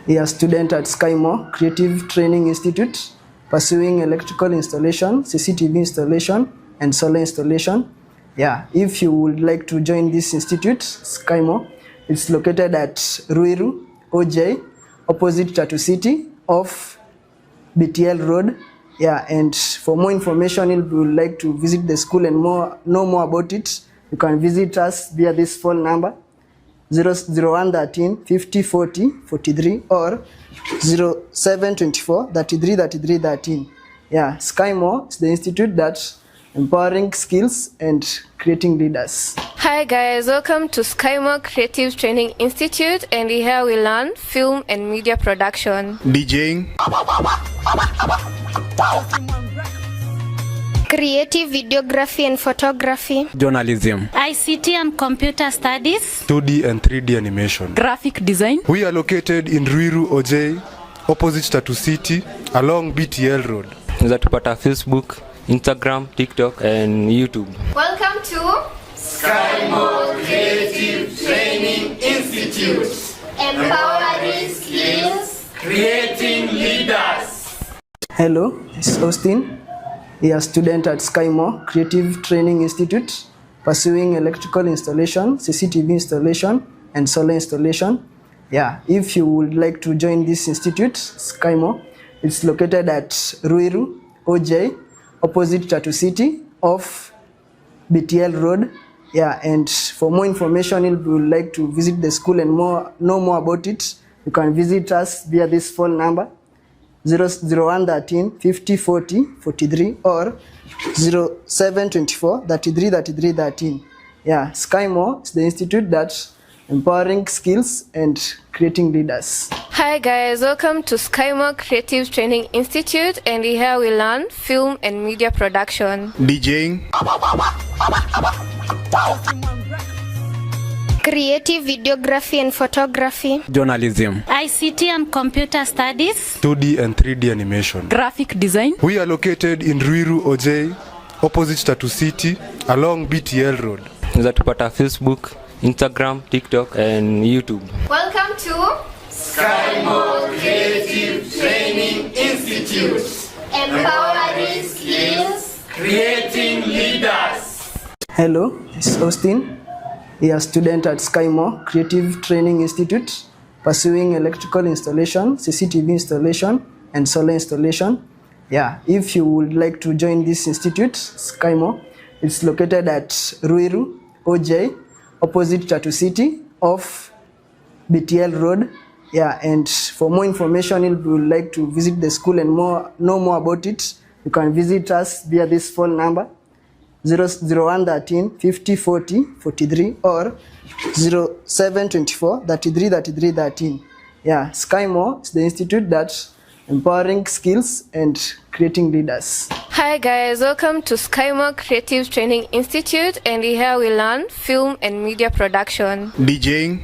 C: We are a student at Skymo Creative Training Institute, pursuing electrical installation, CCTV installation, and solar installation. Yeah, if you would like to join this institute, Skymo, it's located at Ruiru, OJ, opposite Tatu City, off BTL Road. Yeah, and for more information, if you would like to visit the school and know more about it, you can visit us via this phone number 0113 50 40 43 or 0724 33 33 13. Yeah, Skymo is the institute that's empowering skills and creating leaders.
D: Hi guys, welcome to Skymo Creative Training Institute, and here we learn film and media production,
E: DJing,
F: creative videography and photography,
J: journalism,
G: ICT and computer studies,
E: 2D and 3D animation.
G: graphic design,
E: We are located in Ruiru OJ, opposite Tatu City, along BTL Road.
H: Zatupata Facebook, Instagram, TikTok and YouTube.
D: welcome to
I: Skymo Creative Training Institute.
F: empowering skills,
I: Creating leaders.
C: Hello, this is Austin. We are a student at Skymo Creative Training Institute, pursuing electrical installation, CCTV installation, and solar installation. Yeah, if you would like to join this institute, Skymo, it's located at Ruiru, OJ, opposite Tatu City, off BTL Road. Yeah, and for more information, if you would like to visit the school and know more about it, you can visit us via this phone number 0113 50 40 43 or 0724 33 33 13. Yeah, Skymo is the institute that's empowering skills and creating leaders.
D: Hi guys, welcome to Skymo Creative Training Institute, and here we learn film and media production,
E: DJing,
F: creative videography and photography,
J: journalism,
G: ICT and computer studies,
E: 2D and 3D animation.
G: graphic design,
E: We are located in Ruiru OJ, opposite Tatu City, along BTL Road.
H: Zatupata Facebook, Instagram, TikTok and YouTube.
D: welcome to
I: Skymo Creative Training Institute.
F: empowering skills,
I: Creating leaders.
C: Hello, this is Austin. We are a student at Skymo Creative Training Institute, pursuing electrical installation, CCTV installation, and solar installation. Yeah, if you would like to join this institute, Skymo, it's located at Ruiru, OJ, opposite Tatu City, off BTL Road. Yeah, and for more information, if you would like to visit the school and know more about it, you can visit us via this phone number 0113 50 40 43 or 0724 33 33 13. Yeah, Skymo is the institute that empowering skills and creating leaders.
D: Hi guys, welcome to Skymo Creative Training Institute, and here we learn film and media production,
E: DJing,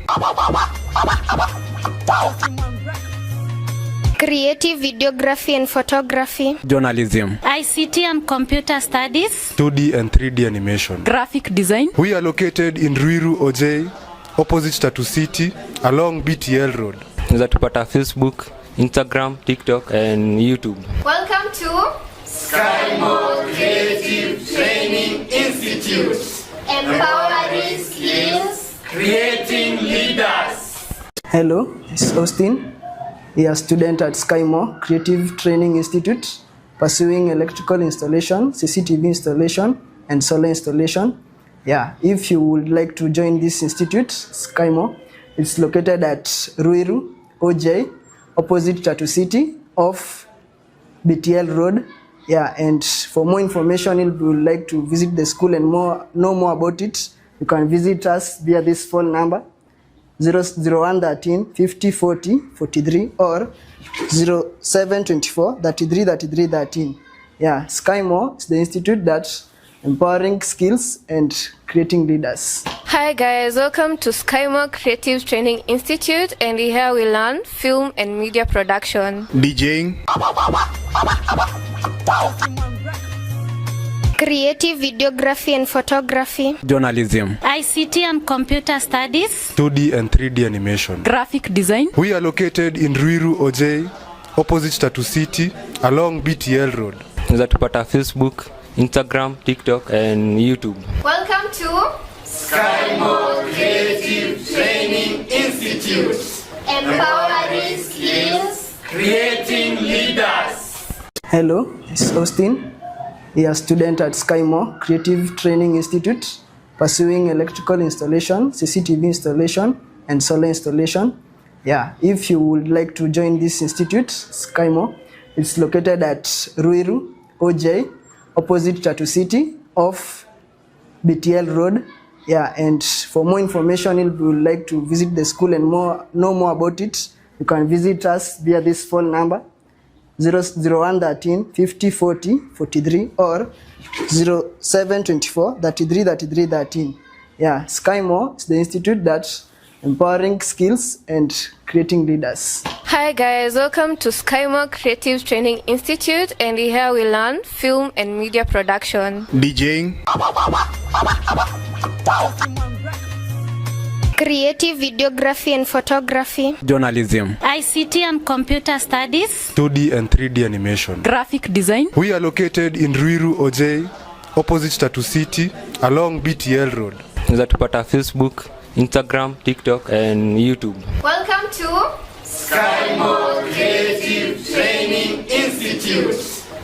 F: creative videography and photography,
J: journalism,
G: ICT and computer studies,
E: 2D and 3D animation.
G: graphic design,
E: We are located in Ruiru, OJ, opposite Tatu City, along BTL Road.
H: Unaweza tupata Facebook, Instagram, TikTok and YouTube.
D: Welcome to
I: Skymo Creative Training Institute.
F: empowering skills,
I: Creating leaders.
C: Hello, this is Austin. We are a student at Skymo Creative Training Institute, pursuing electrical installation, CCTV installation, and solar installation. Yeah, if you would like to join this institute, Skymo, it's located at Ruiru, OJ, opposite Tatu City, off BTL Road. Yeah, and for more information, if you would like to visit the school and know more about it, you can visit us via this phone number 0113 50 40 43 or 0724 33 33 13. Yeah, Skymo is the institute that empowering skills and creating leaders.
D: Hi guys, welcome to Skymo Creative Training Institute, and here we learn film and media production,
E: DJing,
F: creative videography and photography,
J: journalism,
G: ICT and computer studies,
E: 2D and 3D animation.
G: graphic design,
E: We are located in Ruiru, OJ, opposite Tatu City, along BTL Road.
H: Unaweza tupata Facebook, Instagram, TikTok and YouTube.
D: welcome to
I: Skymo Creative Training Institute.
F: empowering skills,
I: Creating leaders.
C: Hello, this is Austin. We are a student at Skymo Creative Training Institute, pursuing electrical installation, CCTV installation, and solar installation. Yeah, if you would like to join this institute, Skymo, it's located at Ruiru, OJ, opposite Tatu City, off BTL Road. Yeah, and for more information, if you would like to visit the school and know more about it, you can visit us via this phone number 0113 50 40 43 or 0724 33 33 13. Yeah, Skymo is the institute that empowering skills and creating leaders.
D: Hi guys, welcome to Skymo Creative Training Institute, and here we learn film and media production,
E: DJing,
F: creative videography and photography,
J: journalism,
G: ICT and computer studies,
E: 2D and 3D animation.
G: graphic design,
E: We are located in Ruiru, OJ, opposite Tatu City, along BTL Road.
H: Unaweza tupata Facebook, Instagram, TikTok and YouTube.
D: welcome to
I: Skymo Creative Training Institute.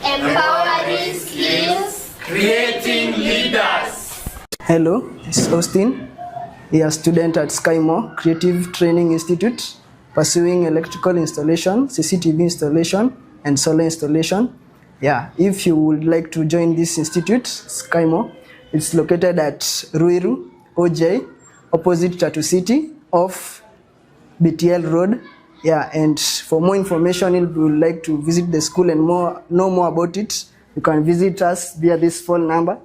F: empowering skills,
I: Creating leaders.
C: Hello, this is Austin. We are a student at Skymo Creative Training Institute, pursuing electrical installation, CCTV installation, and solar installation. Yeah, if you would like to join this institute, Skymo, it's located at Ruiru, OJ, opposite Tatu City, off BTL Road. Yeah, and for more information, if you would like to visit the school and know more about it, you can visit us via this phone number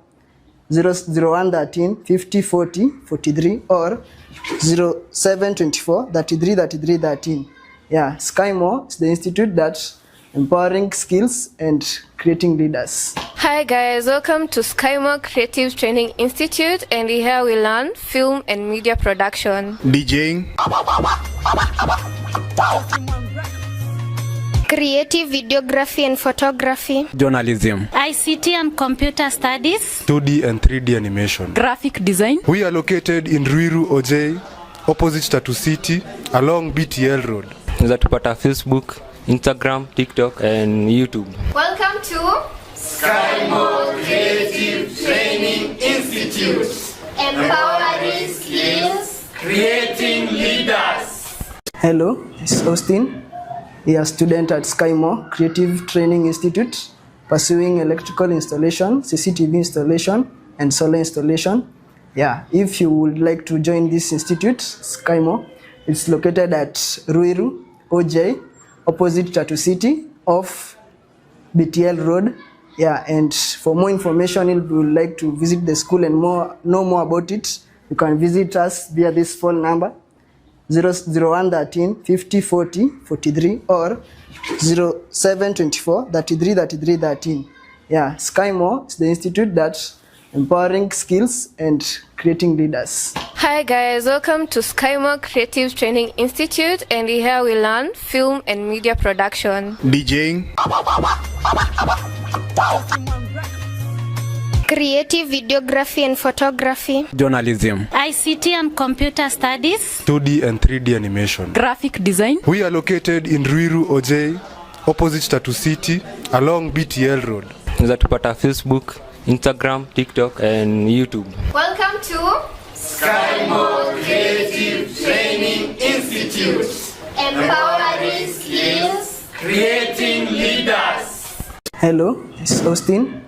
C: 0113 50 40 43 or 0724 33 33 13. Yeah, Skymo is the institute that empowering skills and creating leaders.
D: Hi guys, welcome to Skymo Creative Training Institute, and here we learn film and media production,
E: DJing,
F: Creative videography and photography.
J: Journalism.
G: ICT and computer studies.
E: 2D and 3D animation.
G: Graphic design.
E: We are located in Ruiru OJ, opposite Tatu City, along BTL Road.
H: Zatupata Facebook, Instagram, TikTok, and YouTube.
D: Welcome to
I: Skymo Creative Training Institute.
F: Empowering skills.
I: Creating leaders.
C: Hello, this is Austin. We are a student at Skymo Creative Training Institute, pursuing electrical installation, CCTV installation, and solar installation. Yeah, if you would like to join this institute, Skymo, it's located at Ruiru, OJ, opposite Tatu City, off BTL Road. Yeah, and for more information, if you would like to visit the school and know more about it, you can visit us via this phone number, 0113 50 40 43 or 0724 33 33 13. Yeah, Skymo is the institute that's empowering skills and creating leaders.
D: Hi guys, welcome to Skymo Creative Training Institute, and here we learn film and media production,
J: DJing.
F: Creative videography and photography.
J: Journalism.
G: ICT and computer studies.
E: 2D and 3D animation.
G: Graphic design.
E: We are located in Ruiru OJ, opposite Tatu City, along BTL Road.
H: Zatupata Facebook, Instagram, TikTok, and YouTube.
D: Welcome to
I: Skymo Creative Training Institute.
F: Empowering skills.
I: Creating leaders.
C: Hello, this is Austin.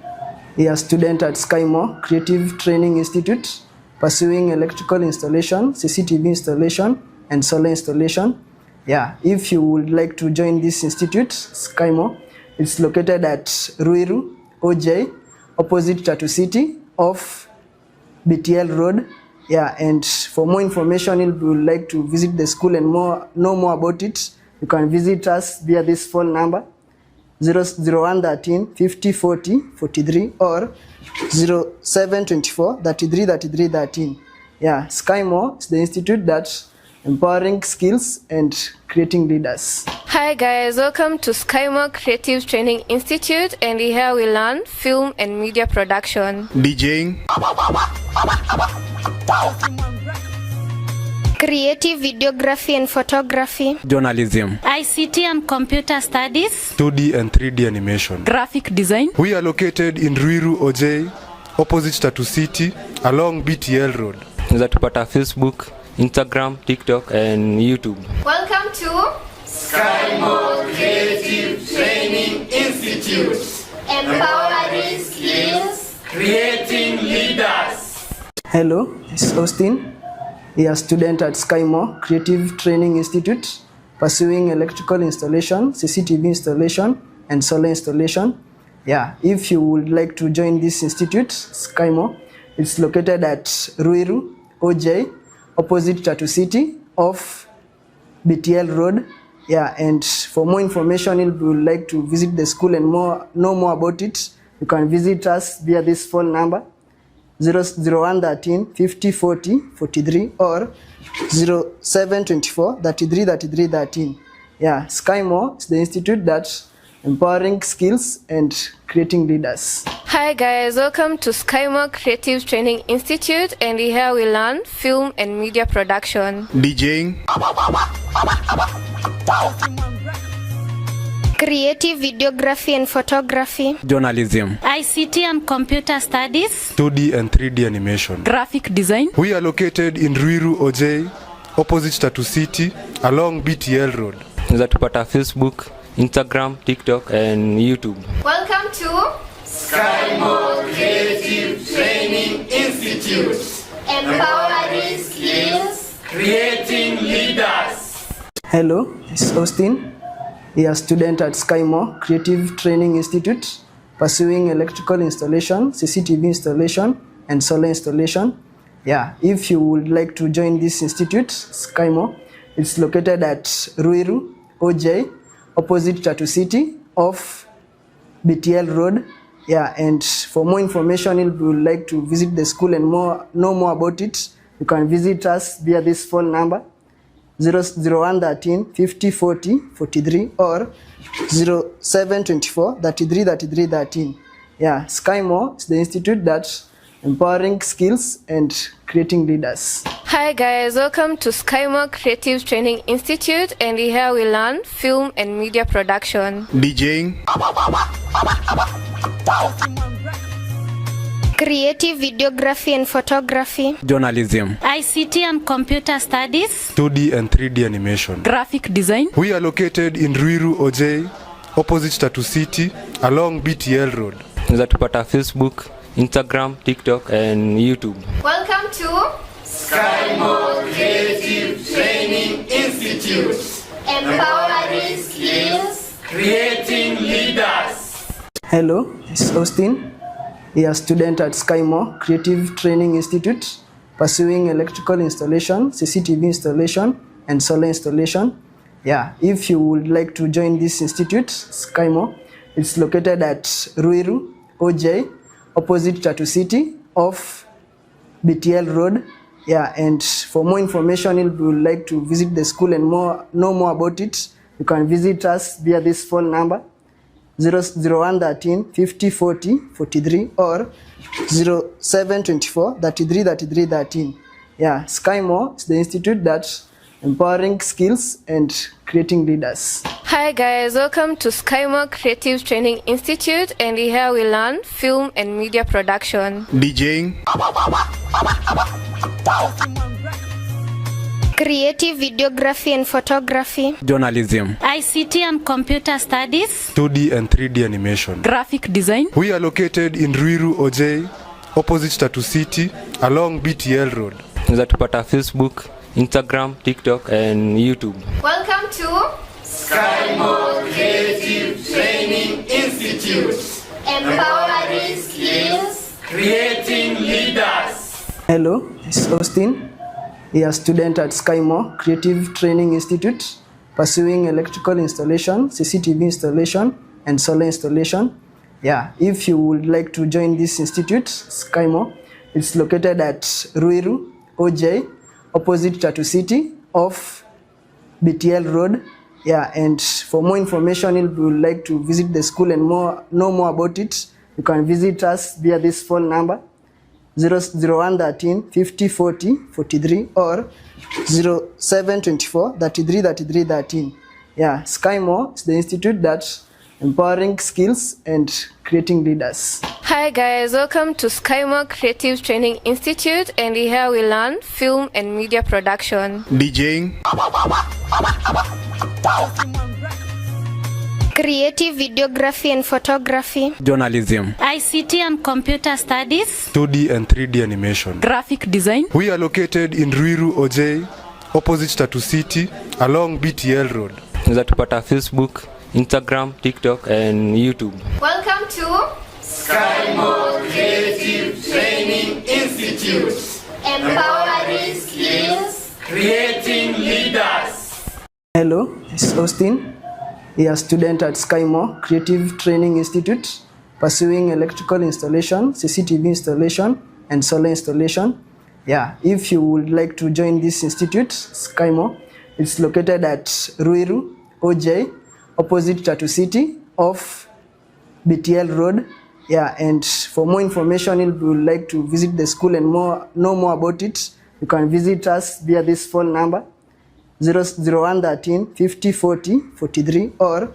C: We are a student at Skymo Creative Training Institute, pursuing electrical installation, CCTV installation, and solar installation. Yeah, if you would like to join this institute, Skymo, it's located at Ruiru, OJ, opposite Tatu City, off BTL Road. Yeah, and for more information, if you would like to visit the school and know more about it, you can visit us via this phone number, 0113 50 40 43 or 0724 33 33 13. Yeah, Skymo is the institute that's empowering skills and creating leaders.
D: Hi guys, welcome to Skymo Creative Training Institute, and here we learn film and media production,
J: DJing.
F: Creative videography and photography.
J: Journalism.
G: ICT and computer studies.
E: 2D and 3D animation.
G: Graphic design.
E: We are located in Ruiru OJ, opposite Tatu City, along BTL Road.
H: Zatupata Facebook, Instagram, TikTok, and YouTube.
D: welcome to
I: Skymo Creative Training Institute.
F: Empowering skills.
I: Creating leaders.
C: Hello, this is Austin. We are a student at Skymo Creative Training Institute, pursuing electrical installation, CCTV installation, and solar installation. Yeah, if you would like to join this institute, Skymo, it's located at Ruiru, OJ, opposite Tatu City, off BTL Road. Yeah, and for more information, if you would like to visit the school and know more about it, you can visit us via this phone number, 0113 50 40 43 or 0724 33 33 13. Yeah, Skymo is the institute that's empowering skills and creating leaders.
D: Hi guys, welcome to Skymo Creative Training Institute, and here we learn film and media production,
J: DJing.
F: Creative videography and photography.
J: Journalism.
G: ICT and computer studies.
E: 2D and 3D animation.
G: Graphic design.
E: We are located in Ruiru OJ, opposite Tatu City, along BTL Road.
H: Zatupata Facebook, Instagram, TikTok, and YouTube.
D: welcome to
I: Skymo Creative Training Institute.
F: Empowering skills.
I: Creating leaders.
C: Hello, this is Austin. We are a student at Skymo Creative Training Institute, pursuing electrical installation, CCTV installation, and solar installation. Yeah, if you would like to join this institute, Skymo, it's located at Ruiru, OJ, opposite Tatu City, off BTL Road. Yeah, and for more information, if you would like to visit the school and know more about it, you can visit us via this phone number, 00113 50 40 43 or 0724 33 33 13. Yeah, Skymo is the institute that's empowering skills and creating leaders.
D: Hi guys, welcome to Skymo Creative Training Institute, and here we learn film and media production,
J: DJing,
F: creative videography and photography,
J: journalism,
G: ICT and computer studies,
E: 2D and 3D animation.
G: graphic design,
E: We are located in Ruiru OJ, opposite Tatu City, along BTL Road.
H: Unaweza tupata Facebook, Instagram, TikTok and YouTube.
D: Welcome to
I: Skymo Creative Training Institute.
F: empowering skills,
I: Creating leaders.
C: Hello, this is Austin. We are a student at Skymo Creative Training Institute, pursuing electrical installation, CCTV installation, and solar installation. Yeah, if you would like to join this institute, Skymo, it's located at Ruiru, OJ, opposite Tatu City, off BTL Road. Yeah, and for more information, if you would like to visit the school and know more about it, you can visit us via this phone number, 0113 50 40 43 or 0724 33 33 13. Yeah, Skymo is the institute that's empowering skills and creating leaders.
D: Hi guys, welcome to Skymo Creative Training Institute, and here we learn film and media production,
J: DJing,
F: creative videography and photography,
J: journalism,
G: ICT and computer studies,
E: 2D and 3D animation.
G: graphic design,
E: We are located in Ruiru OJ, opposite Tatu City, along BTL Road.
H: Unaweza tupata Facebook, Instagram, TikTok and YouTube.
D: welcome to
I: Skymo Creative Training Institute.
F: empowering skills,
I: Creating leaders.
C: Hello, this is Austin. We are a student at Skymo Creative Training Institute, pursuing electrical installation, CCTV installation, and solar installation. Yeah, if you would like to join this institute, Skymo, it's located at Ruiru, OJ, opposite Tatu City, off BTL Road. Yeah, and for more information, if you would like to visit the school and know more about it, you can visit us via this phone number, 0113 50 40 43 or 0724 33 33 13. Yeah, Skymo is the institute that's empowering skills and creating leaders.
D: Hi guys, welcome to Skymo Creative Training Institute, and here we learn film and media production,
J: DJing,
F: creative videography and photography,
J: journalism,
G: ICT and computer studies,
E: 2D and 3D animation.
G: graphic design,
E: We are located in Ruiru OJ, opposite Tatu City, along BTL Road.
H: Unaweza tupata Facebook, Instagram, TikTok and YouTube.
D: welcome to
I: Skymo Creative Training Institute.
F: empowering skills,
I: Creating leaders.
C: Hello, this is Austin. We are a student at Skymo Creative Training Institute, pursuing electrical installation, CCTV installation, and solar installation. Yeah, if you would like to join this institute, Skymo, it's located at Ruiru, OJ, opposite Tatu City, off BTL Road. Yeah, and for more information, if you would like to visit the school and know more about it, you can visit us via this phone number, 0113 50 40 43 or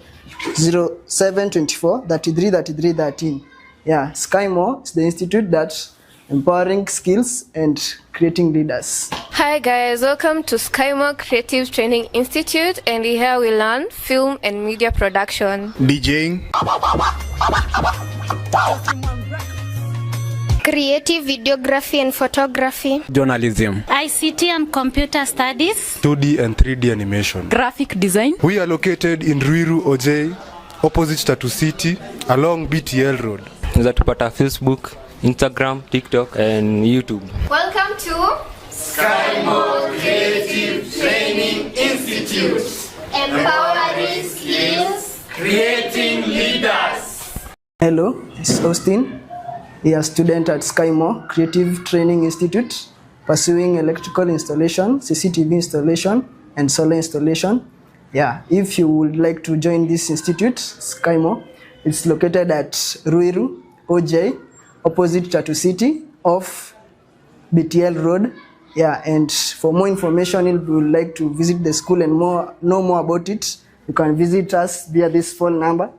C: 0724 33 33 13. Yeah, Skymo is the institute that's empowering skills and creating leaders.
D: Hi guys, welcome to Skymo Creative Training Institute, and here we learn film and media production,
J: DJing,
F: creative videography and photography,
J: journalism,
G: ICT and computer studies,
E: 2D and 3D animation.
G: graphic design,
E: We are located in Ruiru OJ, opposite Tatu City, along BTL Road.
H: Unaweza tupata Facebook, Instagram, TikTok and YouTube.
D: welcome to
I: Skymo Creative Training Institute.
F: empowering skills,
I: Creating leaders.
C: Hello, this is Austin. We are a student at Skymo Creative Training Institute, pursuing electrical installation, CCTV installation, and solar installation. Yeah, if you would like to join this institute, Skymo, it's located at Ruiru, OJ, opposite Tatu City, off BTL Road. Yeah, and for more information, if you would like to visit the school and know more about it, you can visit us via this phone number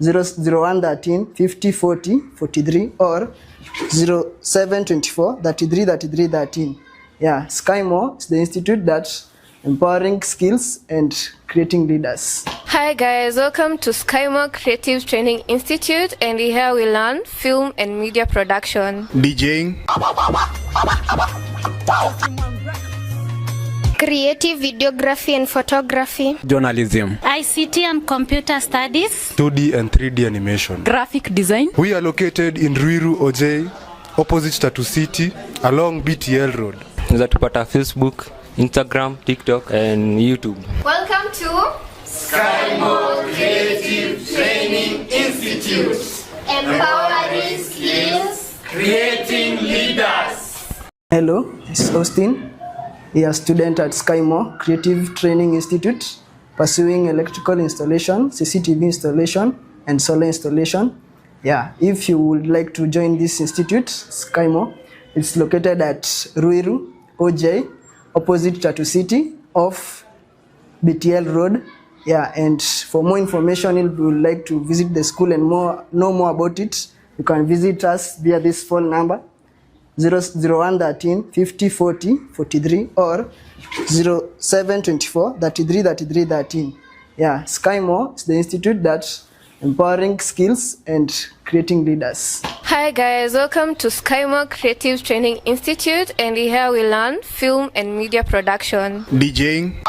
C: 0113 50 40 43 or 0724 33 33 13. Yeah, Skymo is the institute that's empowering skills and creating leaders.
D: Hi guys, welcome to Skymo Creative Training Institute, and here we learn film and media production,
E: DJing,
F: creative videography and photography,
J: journalism,
G: ICT and computer studies,
E: 2D and 3D animation.
G: graphic design,
E: We are located in Ruiru, OJ, opposite Tatu City, along BTL Road.
H: Zatupata Facebook, Instagram, TikTok and YouTube.
D: Welcome to
I: Skymo Creative Training Institute.
F: empowering skills,
I: Creating leaders.
C: Hello, this is Austin. We are student at Skymo Creative Training Institute, pursuing electrical installation, CCTV installation, and solar installation. Yeah, if you would like to join this institute, Skymo, it's located at Ruiru, OJ, opposite Tatu City, off BTL Road. Yeah, and for more information, if you would like to visit the school and know more about it, you can visit us via this phone number 0113 50 40 43 or 0724 33 33 13. Yeah, Skymo is the institute that's empowering skills and creating leaders.
D: Hi guys, welcome to Skymo Creative Training Institute, and here we learn film and media production,
E: DJing,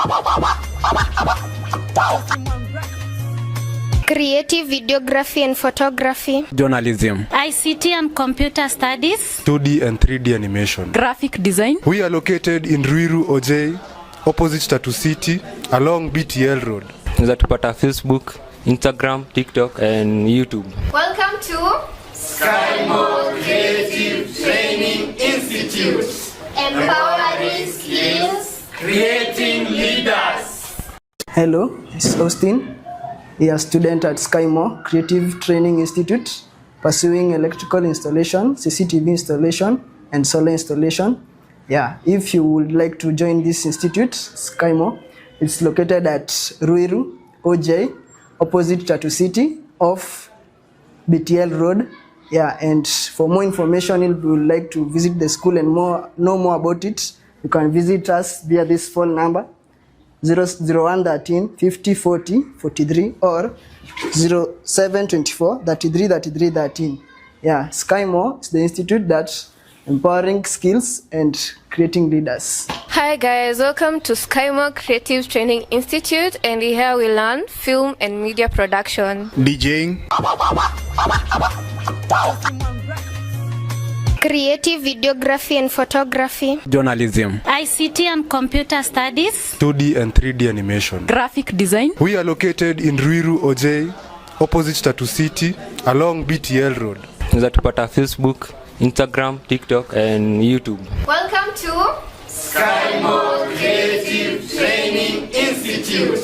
F: creative videography and photography,
J: journalism,
G: ICT and computer studies,
E: 2D and 3D animation.
G: graphic design,
E: We are located in Ruiru, OJ, opposite Tatu City, along BTL Road.
H: Zatupata Facebook, Instagram, TikTok and YouTube.
D: welcome to
I: Skymo Creative Training Institute.
F: empowering skills,
I: Creating leaders.
C: Hello, this is Austin. We are student at Skymo Creative Training Institute, pursuing electrical installation, CCTV installation, and solar installation. Yeah, if you would like to join this institute, Skymo, it's located at Ruiru, OJ, opposite Tatu City, off BTL Road. Yeah, and for more information, if you would like to visit the school and know more about it, you can visit us via this phone number 0113 50 40 43 or 0724 33 33 13. Yeah, Skymo is the institute that's empowering skills and creating leaders.
D: Hi guys, welcome to Skymo Creative Training Institute, and here we learn film and media production,
E: DJing,
F: creative videography and photography,
J: journalism,
G: ICT and computer studies,
E: 2D and 3D animation.
G: graphic design,
E: We are located in Ruiru, OJ, opposite Tatu City, along BTL Road.
H: Zatupata Facebook, Instagram, TikTok and YouTube.
D: welcome to
I: Skymo Creative Training Institute.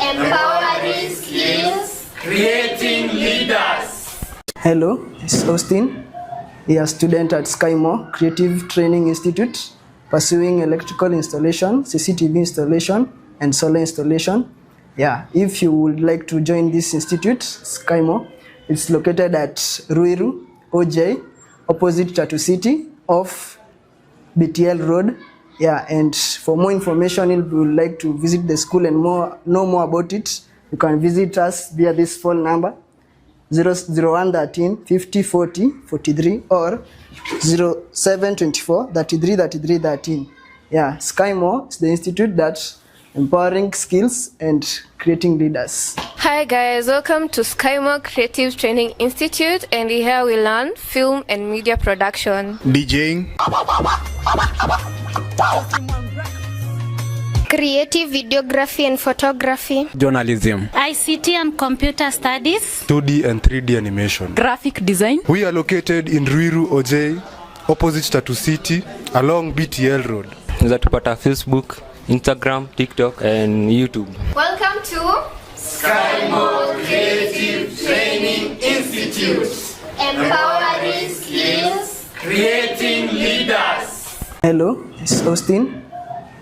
F: empowering skills,
I: Creating leaders.
C: Hello, this is Austin. We are student at Skymo Creative Training Institute, pursuing electrical installation, CCTV installation, and solar installation. Yeah, if you would like to join this institute, Skymo, it's located at Ruiru, OJ, opposite Tatu City, off BTL Road. Yeah, and for more information, if you would like to visit the school and know more about it, you can visit us via this phone number 0113 50 40 43 or 0724 33 33 13. Yeah, Skymo is the institute that's empowering skills and creating leaders.
D: Hi guys, welcome to Skymo Creative Training Institute, and here we learn film and media production,
E: DJing,
F: creative videography and photography,
J: journalism,
G: ICT and computer studies,
E: 2D and 3D animation.
G: graphic design,
E: We are located in Ruiru, OJ, opposite Tatu City, along BTL Road.
H: Zatupata Facebook, Instagram, TikTok, and YouTube.
D: Welcome to
I: Skymo Creative Training Institute.
F: Empowering skills.
I: Creating leaders.
C: Hello, this is Austin.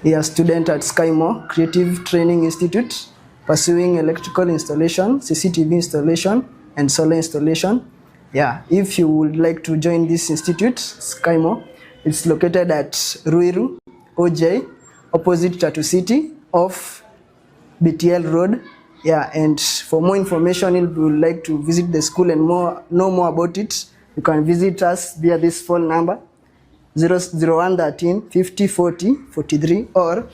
C: We are a student at Skymo Creative Training Institute, pursuing electrical installation, CCTV installation, and solar installation. Yeah, if you would like to join this institute, Skymo, it's located at Ruiru, OJ, opposite Tatu City, off BTL Road. Yeah, and for more information, if you would like to visit the school and know more about it, you can visit us via this phone number 0113 50 40 43 or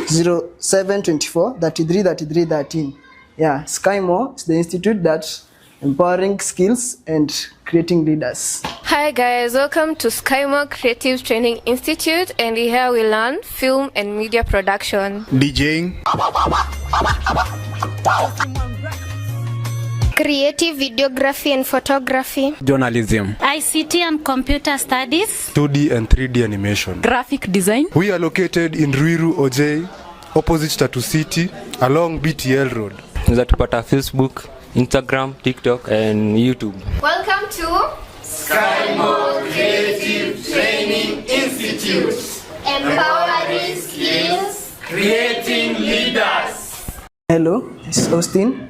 C: 0724 33 33 13. Yeah, Skymo is the institute that's empowering skills and creating leaders.
D: Hi guys, welcome to Skymo Creative Training Institute, and here we learn film and media production,
E: DJing,
F: Creative videography and photography.
J: Journalism.
G: ICT and computer studies.
E: 2D and 3D animation.
G: Graphic design.
E: We are located in Ruiru, OJ, opposite Tatu City, along BTL Road.
H: Unaweza Facebook, Instagram, TikTok, and YouTube.
D: Welcome to
I: Skymo Creative Training Institute.
F: Empowering skills.
I: Creating leaders.
C: Hello, this is Austin.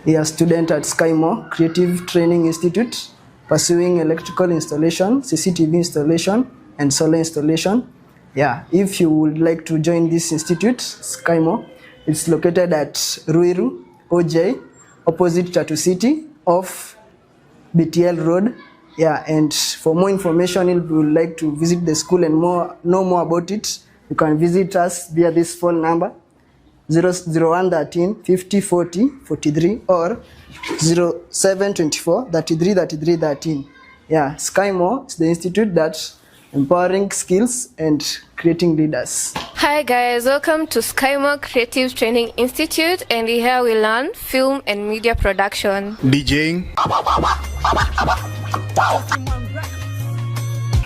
C: We are a student at Skymo Creative Training Institute, pursuing electrical installation, CCTV installation, and solar installation. Yeah, if you would like to join this institute, Skymo, it's located at Ruiru, OJ, opposite Tatu City, off BTL Road. Yeah, and for more information, if you would like to visit the school and know more about it, you can visit us via this phone number 0113 50 40 43 or 0724 33 33 13. Yeah, Skymo is the institute that's empowering skills and creating leaders.
D: Hi guys, welcome to Skymo Creative Training Institute, and here we learn film and media production,
E: DJing,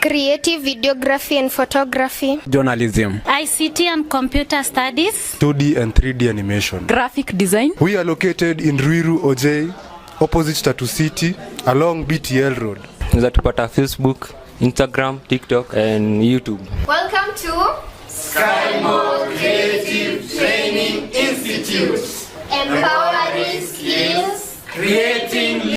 F: Creative videography and photography.
J: Journalism.
G: ICT and computer studies.
E: 2D and 3D animation.
G: Graphic design.
E: We are located in Ruiru, OJ, opposite Tatu City, along BTL Road.
H: Unaweza Facebook, Instagram, TikTok, and YouTube.
D: welcome to
I: Skymo Creative Training Institute.
F: Empowering skills.
I: Creating